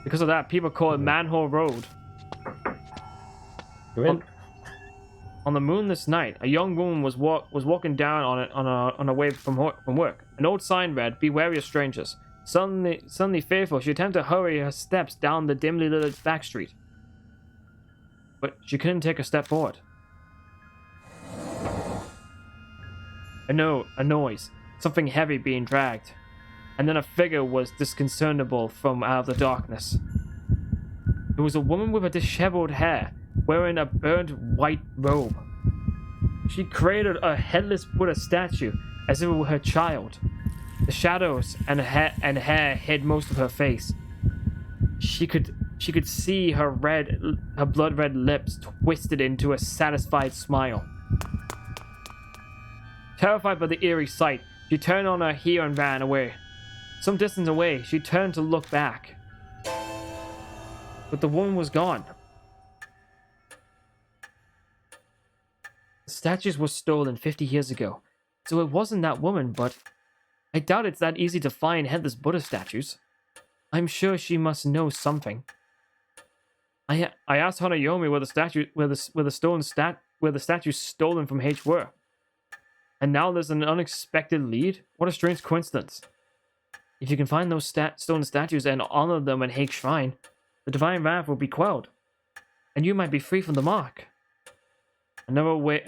Because of that, people call it Manhole Road. On the moonless night, a young woman was walking down on her way from work. An old sign read, "Be wary of strangers." Suddenly fearful, she attempted to hurry her steps down the dimly lit back street. But she couldn't take a step forward. A noise, something heavy being dragged. And then a figure was discernible from out of the darkness. It was a woman with a disheveled hair, wearing a burnt white robe. She created a headless Buddha statue as if it were her child. The shadows and hair hid most of her face. She could see her blood red lips twisted into a satisfied smile. Terrified by the eerie sight, she turned on her heel and ran away. Some distance away, she turned to look back. But the woman was gone. The statues were stolen 50 years ago, so it wasn't that woman, but I doubt it's that easy to find headless Buddha statues. I'm sure she must know something. I asked Hanayomi where the statues stolen from H were. And now there's an unexpected lead? What a strange coincidence. If you can find those stolen statues and honor them at Hague Shrine, the divine wrath will be quelled, and you might be free from the mark. Another way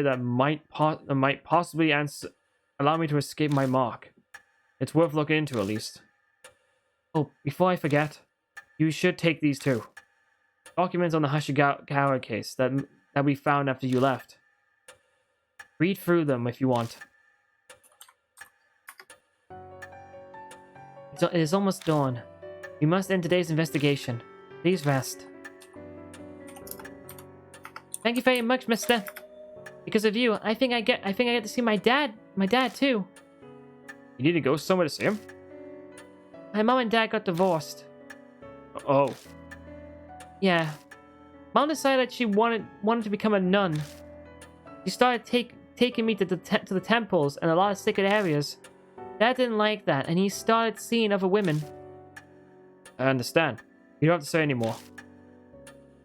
that might possibly allow me to escape my mark. It's worth looking into, at least. Oh, before I forget, you should take these too. Documents on the Hashigawa case that we found after you left. Read through them if you want. It is almost dawn. We must end today's investigation. Please rest. Thank you very much, mister. Because of you, I think I get to see my dad too. You need to go somewhere to see him?
My mom and dad got divorced.
Oh.
Yeah. Mom decided she wanted to become a nun. She started taking me to the temples and a lot of sacred areas. Dad didn't like that, and he started seeing other women.
I understand. You don't have to say anymore.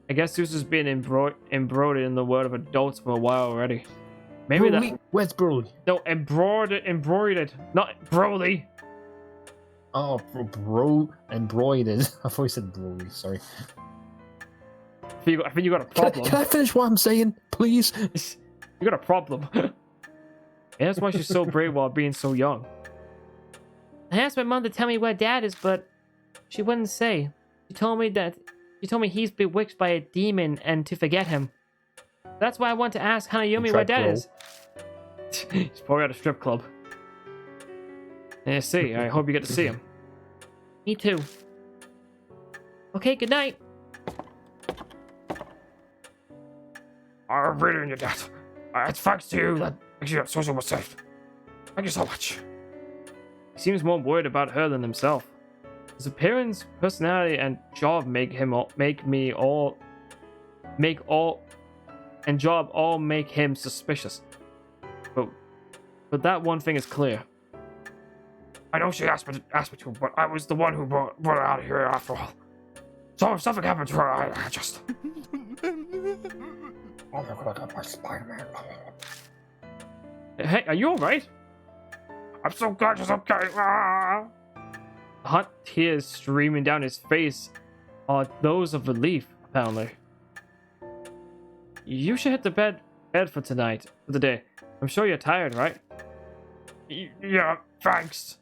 I guess Zeus has been embroidered in the world of adults for a while already. Maybe
Broly? Where's Broly?
No, embroidered, not Broly.
Oh, embroidered. I thought you said broy. Sorry.
I think you got a
Can
problem.
I finish what I'm saying, please?
You got a problem. Yeah, that's why she's so brave while being so young.
I asked my mom to tell me where Dad is, but she wouldn't say. She told me he's bewitched by a demon and to forget him. That's why I want to ask Hanayomi where Dad is.
He's probably at a strip club. Yeah, see, I hope you get to see him.
Me too. Okay, good night.
I'm really your dad. It's thanks to you that actually Social was saved. Thank you so much.
He seems more worried about her than himself. His appearance, personality, and job make him suspicious. But that one thing is clear.
I know she asked me to, but I was the one who brought her out of here after all. So if something happened to her, I just... Oh my god, I got my Spider-Man.
Hey, are you alright?
I'm so glad she's okay. Ah.
Hot tears streaming down his face are those of relief, apparently. You should hit the bed for tonight, for the day. I'm sure you're tired, right?
Yeah, thanks.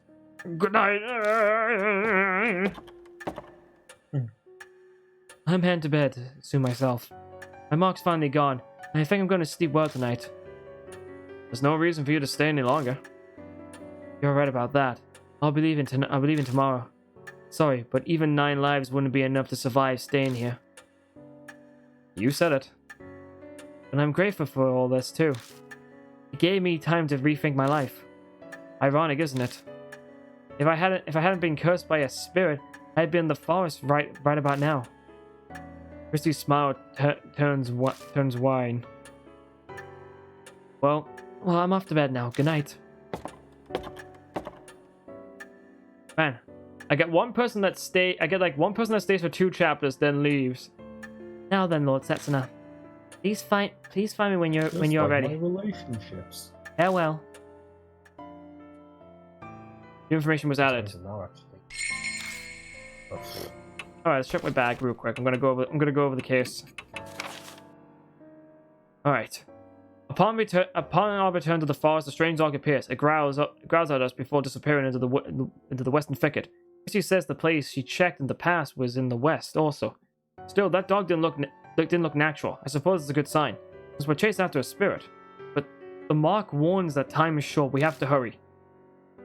Good night.
I'm heading to bed soon myself. My mark's finally gone, and I think I'm going to sleep well tonight.
There's no reason for you to stay any longer.
You're right about that. I'll be leaving tomorrow. Sorry, but even 9 lives wouldn't be enough to survive staying here.
You said it.
And I'm grateful for all this too. It gave me time to rethink my life.
Ironic, isn't it?
If I hadn't been cursed by a spirit, I'd be in the forest right about now.
Christy's smile turns wine.
Well, I'm off to bed now. Good night.
Man, I get one person that stays for 2 chapters, then leaves.
Now then, Lord Setsuna. Please find me when you're
My
ready.
relationships.
Farewell.
New information was added.
Now, actually.
All right, let's check my bag real quick. I'm gonna go over the case. All right. Upon our return to the forest, a strange dog appears. It growls at us before disappearing into the western thicket. Christy says the place she checked in the past was in the west also. Still, that dog didn't look natural. I suppose it's a good sign, because we're chasing after a spirit. But the mark warns that time is short. We have to hurry.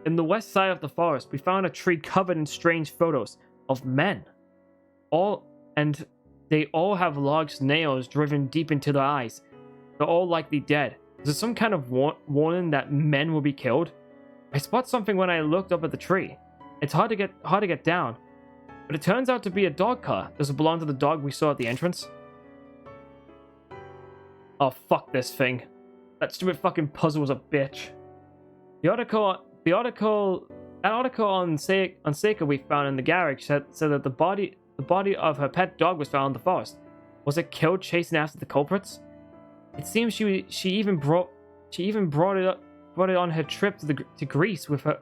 In the west side of the forest, we found a tree covered in strange photos of men. They all have large nails driven deep into their eyes. They're all likely dead. Is there some kind of warning that men will be killed? I spot something when I looked up at the tree. It's hard to get down, but it turns out to be a dog car. Does it belong to the dog we saw at the entrance? Oh, fuck this thing. That stupid fucking puzzle was a bitch. The article on Seika we found in the garage said that the body of her pet dog was found in the forest. Was it killed chasing after the culprits? It seems she even brought it on her trip to Greece with her.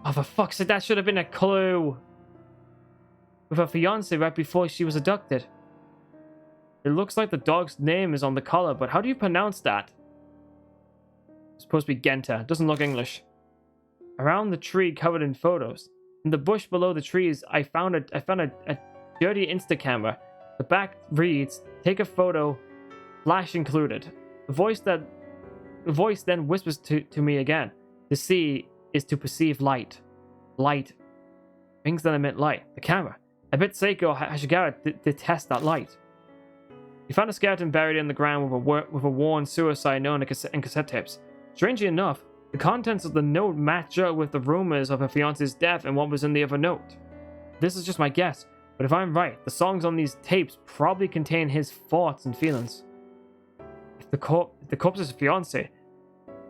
Oh, for fuck's sake, that should have been a clue. With her fiance right before she was abducted. It looks like the dog's name is on the collar, but how do you pronounce that? It's supposed to be Genta. It doesn't look English. Around the tree covered in photos. In the bush below the trees, I found a dirty Insta camera. The back reads, "Take a photo, flash included." The voice then whispers to me again. To see is to perceive light. Light. Things that emit light. The camera. I bet Seiko Hashigara detests that light. He found a skeleton buried in the ground with a worn suicide note and cassette tapes. Strangely enough, the contents of the note match up with the rumors of her fiance's death and what was in the other note. This is just my guess, but if I'm right, the songs on these tapes probably contain his thoughts and feelings. If the corpse is a fiance,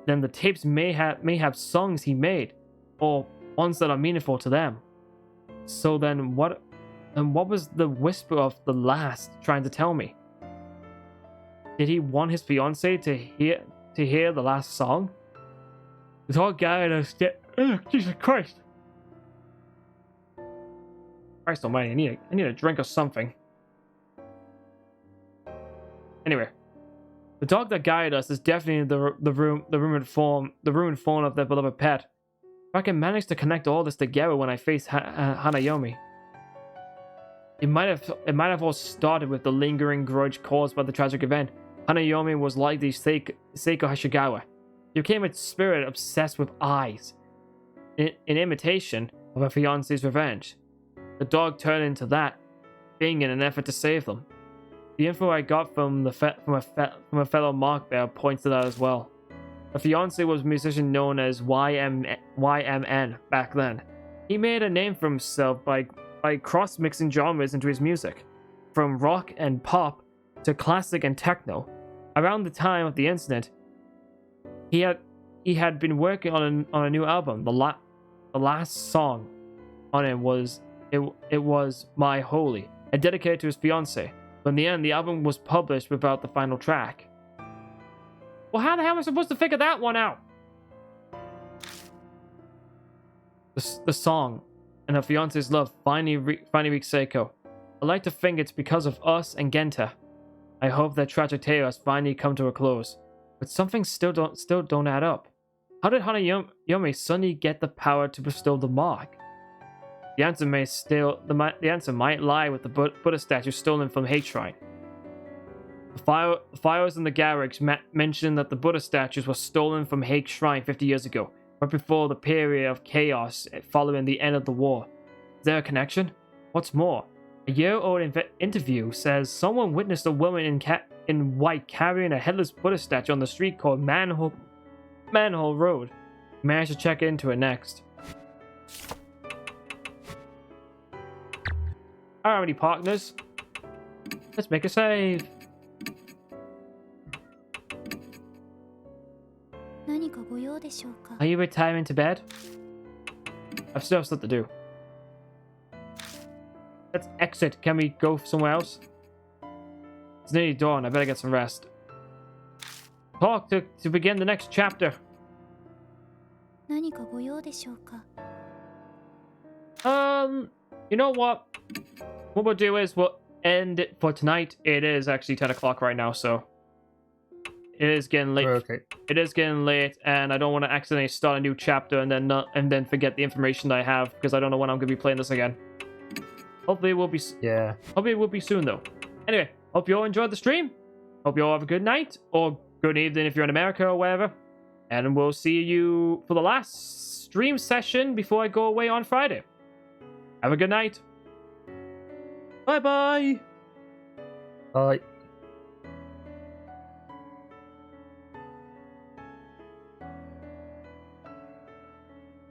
then the tapes may have songs he made, or ones that are meaningful to them. So then what was the whisper of the last trying to tell me? Did he want his fiance to hear the last song? The tall guy in a Jesus Christ. Christ almighty, I need a drink or something. Anyway, the dog that guided us is definitely the ruined form of their beloved pet. If I can manage to connect all this together when I face Hanayomi. It might have all started with the lingering grudge caused by the tragic event. Hanayomi was like the Seiko Hashigawa. She became a spirit obsessed with eyes, in imitation of her fiance's revenge. The dog turned into that thing in an effort to save them. The info I got from a fellow Mark Bear points to that as well. The fiance was a musician known as YMN back then. He made a name for himself by cross-mixing genres into his music, from rock and pop to classic and techno. Around the time of the incident, he had been working on a new album. The last song on it was My Holy, and dedicated to his fiance. But in the end, the album was published without the final track. Well, how the hell am I supposed to figure that one out? The song and her fiance's love finally reached Seiko. I like to think it's because of us and Genta. I hope that tragic tale has finally come to a close, but some things still don't add up. How did Hanayomi suddenly get the power to bestow the mark? The answer might lie with the Buddha statue stolen from Hate Shrine. The files in the garage mentioned that the Buddha statues were stolen from Hate Shrine 50 years ago, right before the period of chaos following the end of the war. Is there a connection? What's more, a year-old interview says someone witnessed a woman in white carrying a headless Buddha statue on the street called Manhole Road. Managed to check into it next. Alrighty, partners. Let's make a save.
何かご用でしょうか?
Are you retiring to bed? I've still have stuff to do. Let's exit. Can we go somewhere else? It's nearly dawn. I better get some rest. Talk to begin the next chapter.
何かご用でしょうか?
You know what? What we'll do is we'll end it for tonight. It is actually 10 o'clock right now, so it is getting late.
Okay.
It is getting late, and I don't want to accidentally start a new chapter and then forget the information that I have, because I don't know when I'm going to be playing this again. Hopefully it will be.
Yeah.
Hopefully it will be soon though. Anyway, hope you all enjoyed the stream. Hope you all have a good night or good evening if you're in America or wherever. And we'll see you for the last stream session before I go away on Friday. Have a good night. Bye-bye.
Bye.